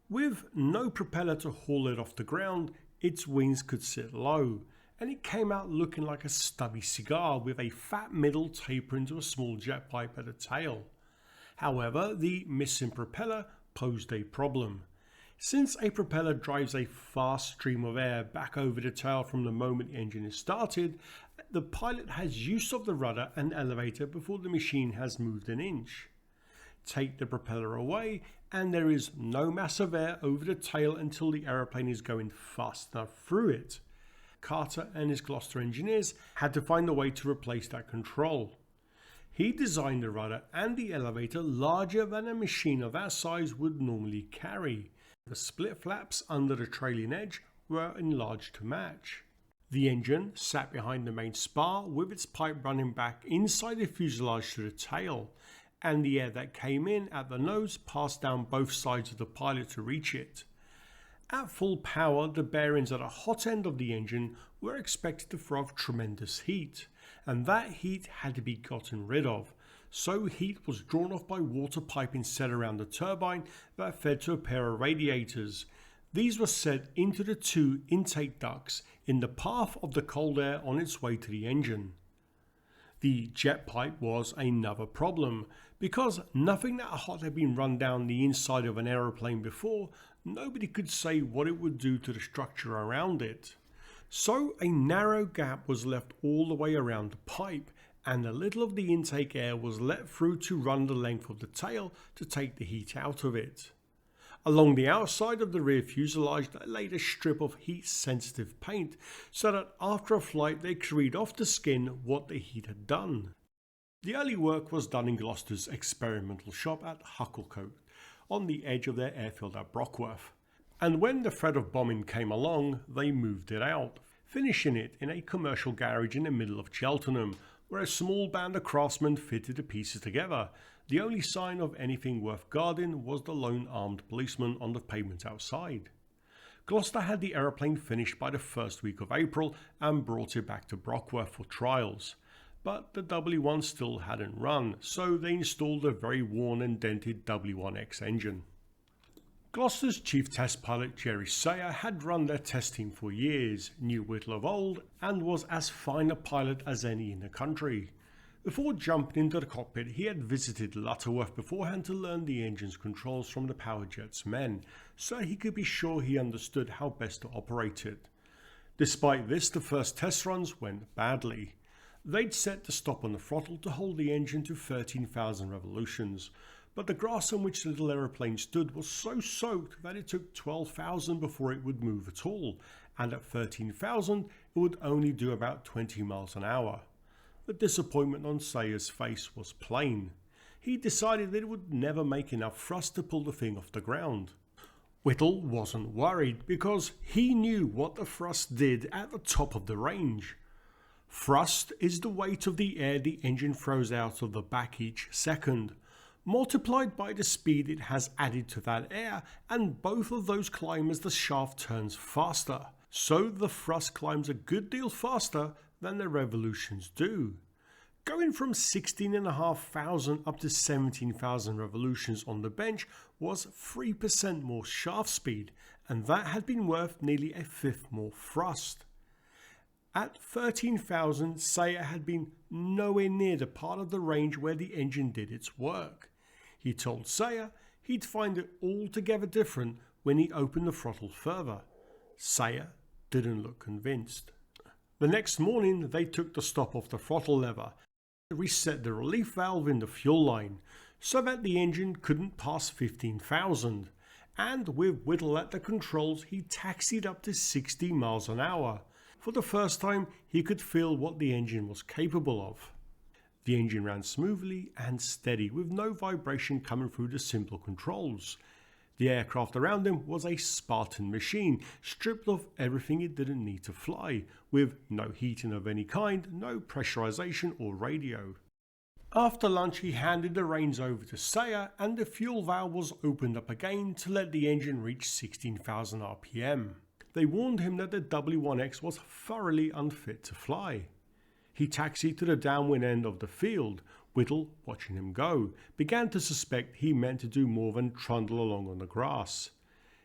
With no propeller to haul it off the ground, its wings could sit low, and it came out looking like a stubby cigar with a fat middle tapering to a small jet pipe at the tail. However, the missing propeller posed a problem. Since a propeller drives a fast stream of air back over the tail from the moment the engine is started, the pilot has use of the rudder and elevator before the machine has moved an inch. Take the propeller away and there is no mass of air over the tail until the aeroplane is going fast enough through it. Carter and his Gloucester engineers had to find a way to replace that control. He designed the rudder and the elevator larger than a machine of that size would normally carry. The split flaps under the trailing edge were enlarged to match. The engine sat behind the main spar with its pipe running back inside the fuselage to the tail, and the air that came in at the nose passed down both sides of the pilot to reach it. At full power, the bearings at the hot end of the engine were expected to throw off tremendous heat, and that heat had to be gotten rid of. So heat was drawn off by water piping set around the turbine that fed to a pair of radiators. These were set into the two intake ducts in the path of the cold air on its way to the engine. The jet pipe was another problem. Because nothing that hot had been run down the inside of an aeroplane before, nobody could say what it would do to the structure around it. So a narrow gap was left all the way around the pipe, and a little of the intake air was let through to run the length of the tail to take the heat out of it. Along the outside of the rear fuselage they laid a strip of heat sensitive paint so that after a flight they could read off the skin what the heat had done. The early work was done in Gloucester's experimental shop at Hucklecote, on the edge of their airfield at Brockworth, and when the threat of bombing came along they moved it out, finishing it in a commercial garage in the middle of Cheltenham, where a small band of craftsmen fitted the pieces together. The only sign of anything worth guarding was the lone armed policeman on the pavement outside. Gloucester had the aeroplane finished by the first week of April and brought it back to Brockworth for trials. But the W1 still hadn't run, so they installed a very worn and dented W1X engine. Gloucester's chief test pilot Jerry Sayer had run their test team for years, knew Whittle of old, and was as fine a pilot as any in the country. Before jumping into the cockpit, he had visited Lutterworth beforehand to learn the engine's controls from the Powerjet's men, so he could be sure he understood how best to operate it. Despite this, the first test runs went badly. They'd set the stop on the throttle to hold the engine to 13,000 revolutions, but the grass on which the little aeroplane stood was so soaked that it took 12,000 before it would move at all, and at 13,000 it would only do about 20 miles an hour. The disappointment on Sayer's face was plain. He decided that it would never make enough thrust to pull the thing off the ground. Whittle wasn't worried because he knew what the thrust did at the top of the range. Thrust is the weight of the air the engine throws out of the back each second, multiplied by the speed it has added to that air, and both of those climb as the shaft turns faster. So the thrust climbs a good deal faster than the revolutions do. Going from 16,500 up to 17,000 revolutions on the bench was 3% more shaft speed, and that had been worth nearly a fifth more thrust. At 13,000, Sayer had been nowhere near the part of the range where the engine did its work. He told Sayer he'd find it altogether different when he opened the throttle further. Sayer didn't look convinced. The next morning they took the stop off the throttle lever, reset the relief valve in the fuel line so that the engine couldn't pass 15,000, and with Whittle at the controls he taxied up to 60 miles an hour. For the first time he could feel what the engine was capable of. The engine ran smoothly and steady with no vibration coming through the simple controls. The aircraft around him was a Spartan machine, stripped of everything it didn't need to fly, with no heating of any kind, no pressurization or radio. After lunch he handed the reins over to Sayer and the fuel valve was opened up again to let the engine reach 16,000 RPM. They warned him that the W1X was thoroughly unfit to fly. He taxied to the downwind end of the field. Whittle, watching him go, began to suspect he meant to do more than trundle along on the grass.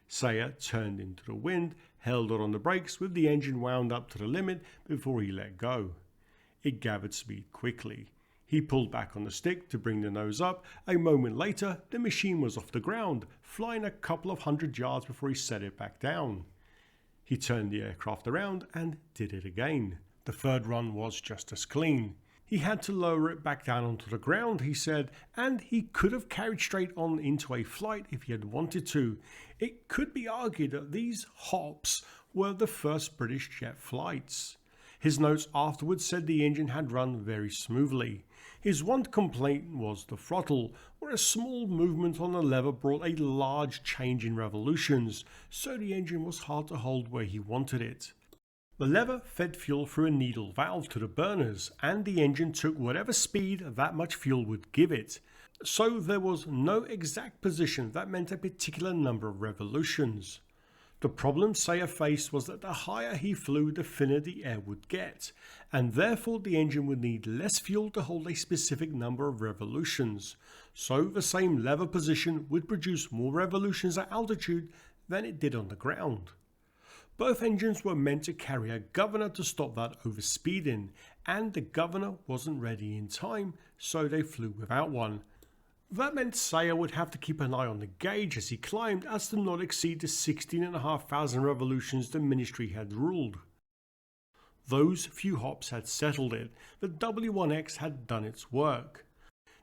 Sayer turned into the wind, held on the brakes with the engine wound up to the limit before he let go. It gathered speed quickly. He pulled back on the stick to bring the nose up. A moment later, the machine was off the ground, flying a couple of 100 yards before he set it back down. He turned the aircraft around and did it again. The third run was just as clean. He had to lower it back down onto the ground, he said, and he could have carried straight on into a flight if he had wanted to. It could be argued that these hops were the first British jet flights. His notes afterwards said the engine had run very smoothly. His one complaint was the throttle, where a small movement on the lever brought a large change in revolutions, so the engine was hard to hold where he wanted it. The lever fed fuel through a needle valve to the burners, and the engine took whatever speed that much fuel would give it. So there was no exact position that meant a particular number of revolutions. The problem Sayer faced was that the higher he flew, the thinner the air would get, and therefore the engine would need less fuel to hold a specific number of revolutions. So the same lever position would produce more revolutions at altitude than it did on the ground. Both engines were meant to carry a governor to stop that overspeeding, and the governor wasn't ready in time, so they flew without one. That meant Sayer would have to keep an eye on the gauge as he climbed as to not exceed the 16,500 revolutions the ministry had ruled. Those few hops had settled it. The W1X had done its work.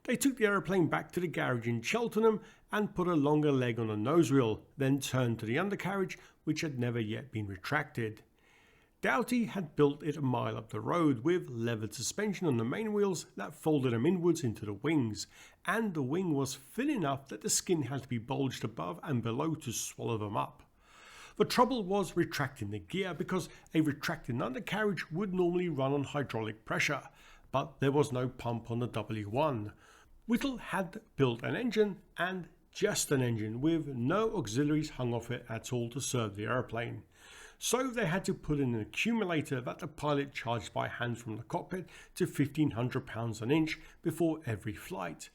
They took the aeroplane back to the garage in Cheltenham and put a longer leg on the nose wheel, then turned to the undercarriage, which had never yet been retracted. Doughty had built it a mile up the road with levered suspension on the main wheels that folded them inwards into the wings, and the wing was thin enough that the skin had to be bulged above and below to swallow them up. The trouble was retracting the gear, because a retracting undercarriage would normally run on hydraulic pressure, but there was no pump on the W1. Whittle had built an engine, and just an engine, with no auxiliaries hung off it at all to serve the aeroplane. So they had to put in an accumulator that the pilot charged by hand from the cockpit to £1,500 an inch before every flight.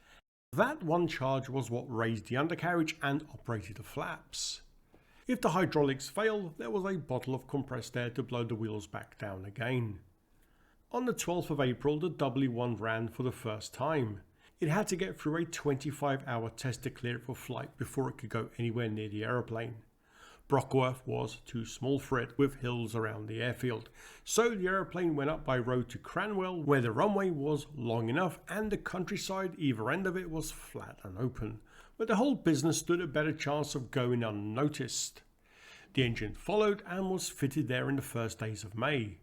That one charge was what raised the undercarriage and operated the flaps. If the hydraulics failed, there was a bottle of compressed air to blow the wheels back down again. On the 12th of April, the W1 ran for the first time. It had to get through a 25-hour test to clear it for flight before it could go anywhere near the aeroplane. Brockworth was too small for it, with hills around the airfield, so the aeroplane went up by road to Cranwell, where the runway was long enough and the countryside either end of it was flat and open, but the whole business stood a better chance of going unnoticed. The engine followed and was fitted there in the first days of May.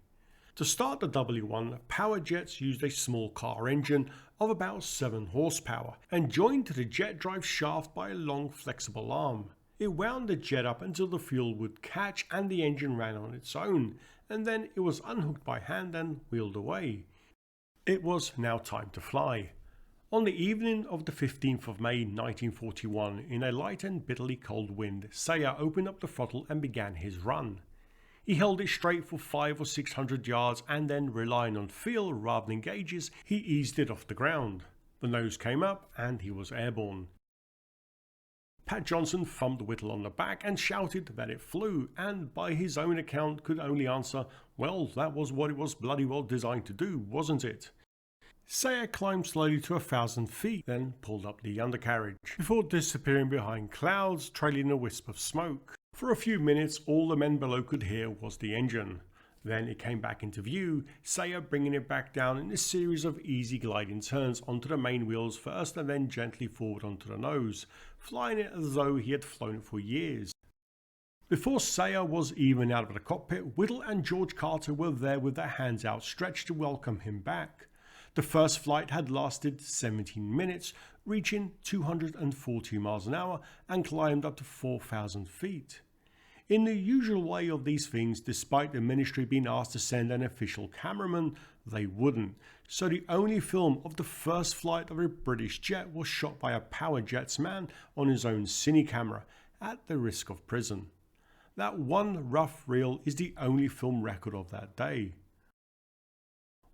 To start the W1, power jets used a small car engine of about 7 horsepower and joined to the jet drive shaft by a long flexible arm. It wound the jet up until the fuel would catch and the engine ran on its own, and then it was unhooked by hand and wheeled away. It was now time to fly. On the evening of the 15th of May 1941, in a light and bitterly cold wind, Sayer opened up the throttle and began his run. He held it straight for 500 or 600 yards and then, relying on feel rather than gauges, he eased it off the ground. The nose came up and he was airborne. Pat Johnson thumped Whittle on the back and shouted that it flew, and by his own account could only answer, "Well, that was what it was bloody well designed to do, wasn't it?" Sayer climbed slowly to 1,000 feet, then pulled up the undercarriage, before disappearing behind clouds, trailing a wisp of smoke. For a few minutes, all the men below could hear was the engine. Then it came back into view, Sayer bringing it back down in a series of easy gliding turns onto the main wheels first and then gently forward onto the nose, flying it as though he had flown it for years. Before Sayer was even out of the cockpit, Whittle and George Carter were there with their hands outstretched to welcome him back. The first flight had lasted 17 minutes, reaching 240 miles an hour and climbed up to 4,000 feet. In the usual way of these things, despite the ministry being asked to send an official cameraman, they wouldn't. So the only film of the first flight of a British jet was shot by a power jets man on his own cine camera, at the risk of prison. That one rough reel is the only film record of that day.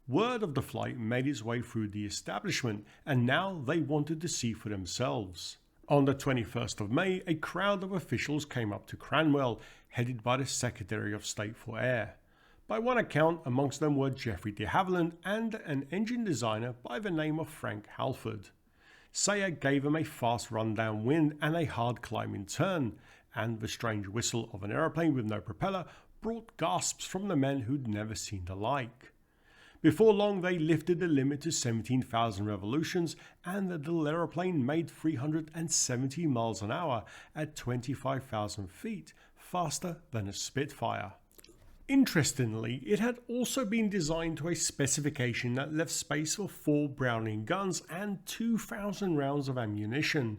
Word of the flight made its way through the establishment, and now they wanted to see for themselves. On the 21st of May, a crowd of officials came up to Cranwell, headed by the Secretary of State for Air. By one account, amongst them were Geoffrey de Havilland and an engine designer by the name of Frank Halford. Sayer gave them a fast run downwind and a hard climbing turn, and the strange whistle of an aeroplane with no propeller brought gasps from the men who'd never seen the like. Before long, they lifted the limit to 17,000 revolutions, and the little aeroplane made 370 miles an hour at 25,000 feet, faster than a Spitfire. Interestingly, it had also been designed to a specification that left space for 4 Browning guns and 2,000 rounds of ammunition.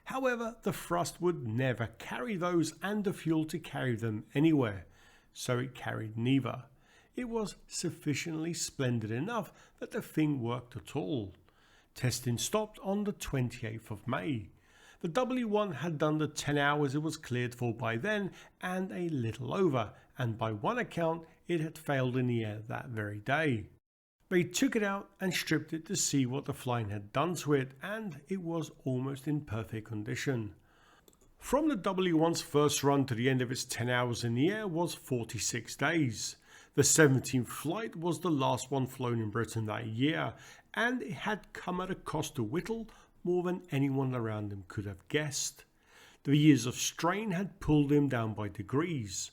However, the thrust would never carry those and the fuel to carry them anywhere, so it carried neither. It was sufficiently splendid enough that the thing worked at all. Testing stopped on the 28th of May. The W1 had done the 10 hours it was cleared for by then and a little over, and by one account it had failed in the air that very day. They took it out and stripped it to see what the flying had done to it, and it was almost in perfect condition. From the W1's first run to the end of its 10 hours in the air was 46 days. The 17th flight was the last one flown in Britain that year, and it had come at a cost to Whittle more than anyone around him could have guessed. The years of strain had pulled him down by degrees.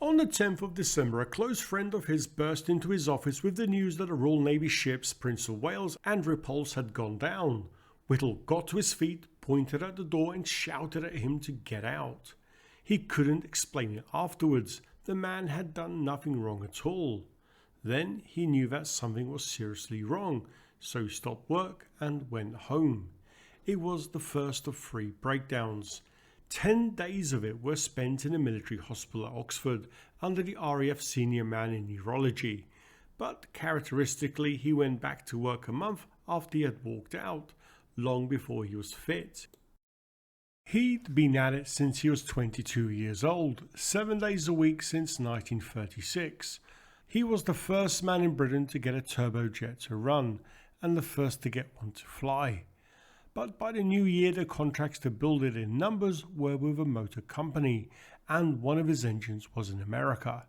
On the 10th of December, a close friend of his burst into his office with the news that the Royal Navy ships Prince of Wales and Repulse had gone down. Whittle got to his feet, pointed at the door and shouted at him to get out. He couldn't explain it afterwards. The man had done nothing wrong at all. Then he knew that something was seriously wrong, so he stopped work and went home. It was the first of 3 breakdowns. 10 days of it were spent in a military hospital at Oxford under the RAF senior man in neurology, but characteristically he went back to work a month after he had walked out, long before he was fit. He'd been at it since he was 22 years old, 7 days a week since 1936. He was the first man in Britain to get a turbojet to run, and the first to get one to fly. But by the new year, the contracts to build it in numbers were with a motor company, and one of his engines was in America.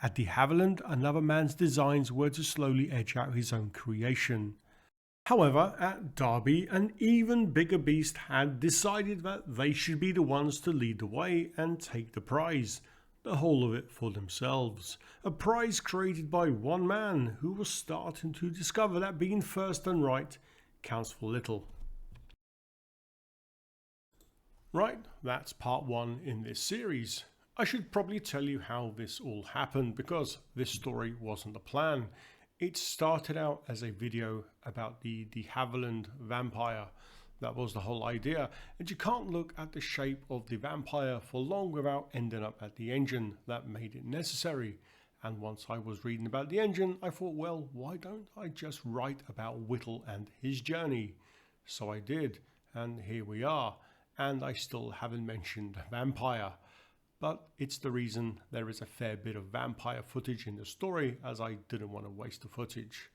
At de Havilland, another man's designs were to slowly edge out his own creation. However, at Derby, an even bigger beast had decided that they should be the ones to lead the way and take the prize, the whole of it for themselves. A prize created by one man who was starting to discover that being first and right counts for little. Right, that's part 1 in this series. I should probably tell you how this all happened, because this story wasn't the plan. It started out as a video about the de Havilland vampire. That was the whole idea, and you can't look at the shape of the vampire for long without ending up at the engine. That made it necessary. And once I was reading about the engine, I thought, well, why don't I just write about Whittle and his journey? So I did, and here we are. And I still haven't mentioned vampire. But it's the reason there is a fair bit of vampire footage in the story, as I didn't want to waste the footage.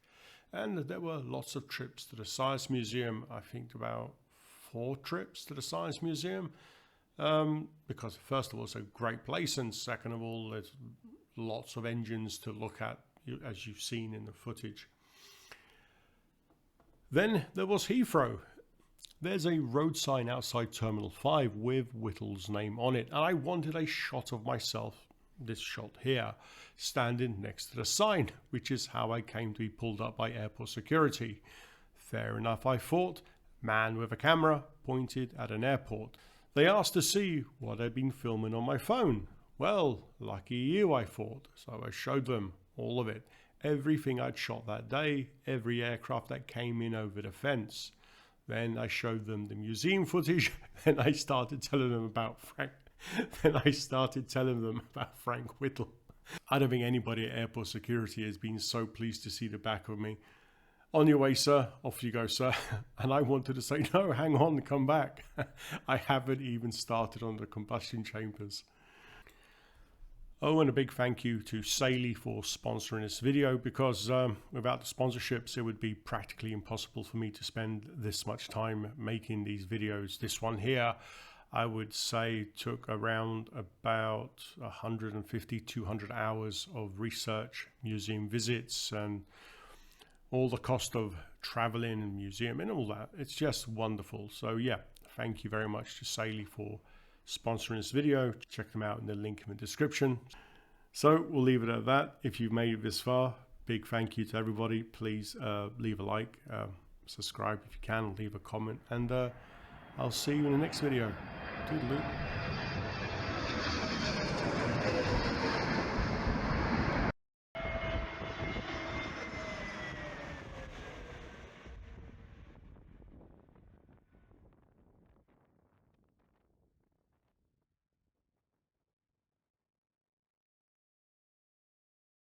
And there were lots of trips to the Science Museum. I think about 4 trips to the Science Museum. Because first of all, it's a great place, and second of all, there's lots of engines to look at, as you've seen in the footage. Then there was Heathrow. There's a road sign outside Terminal 5 with Whittle's name on it, and I wanted a shot of myself, this shot here, standing next to the sign, which is how I came to be pulled up by airport security. Fair enough, I thought. Man with a camera pointed at an airport. They asked to see what I'd been filming on my phone. Well, lucky you, I thought, so I showed them all of it, everything I'd shot that day, every aircraft that came in over the fence. Then I showed them the museum footage. Then I started telling them about Frank Whittle. I don't think anybody at airport security has been so pleased to see the back of me. On your way, sir. Off you go, sir. And I wanted to say, no, hang on, come back. I haven't even started on the combustion chambers. Oh, and a big thank you to Saley for sponsoring this video, because without the sponsorships, it would be practically impossible for me to spend this much time making these videos. This one here, I would say, took around about 150, 200 hours of research, museum visits, and all the cost of traveling and museum and all that. It's just wonderful. So yeah, thank you very much to Saley for sponsoring this video. Check them out in the link in the description. So we'll leave it at that. If you've made it this far, big thank you to everybody. Please leave a like, subscribe if you can, leave a comment, and I'll see you in the next video. Toodaloo.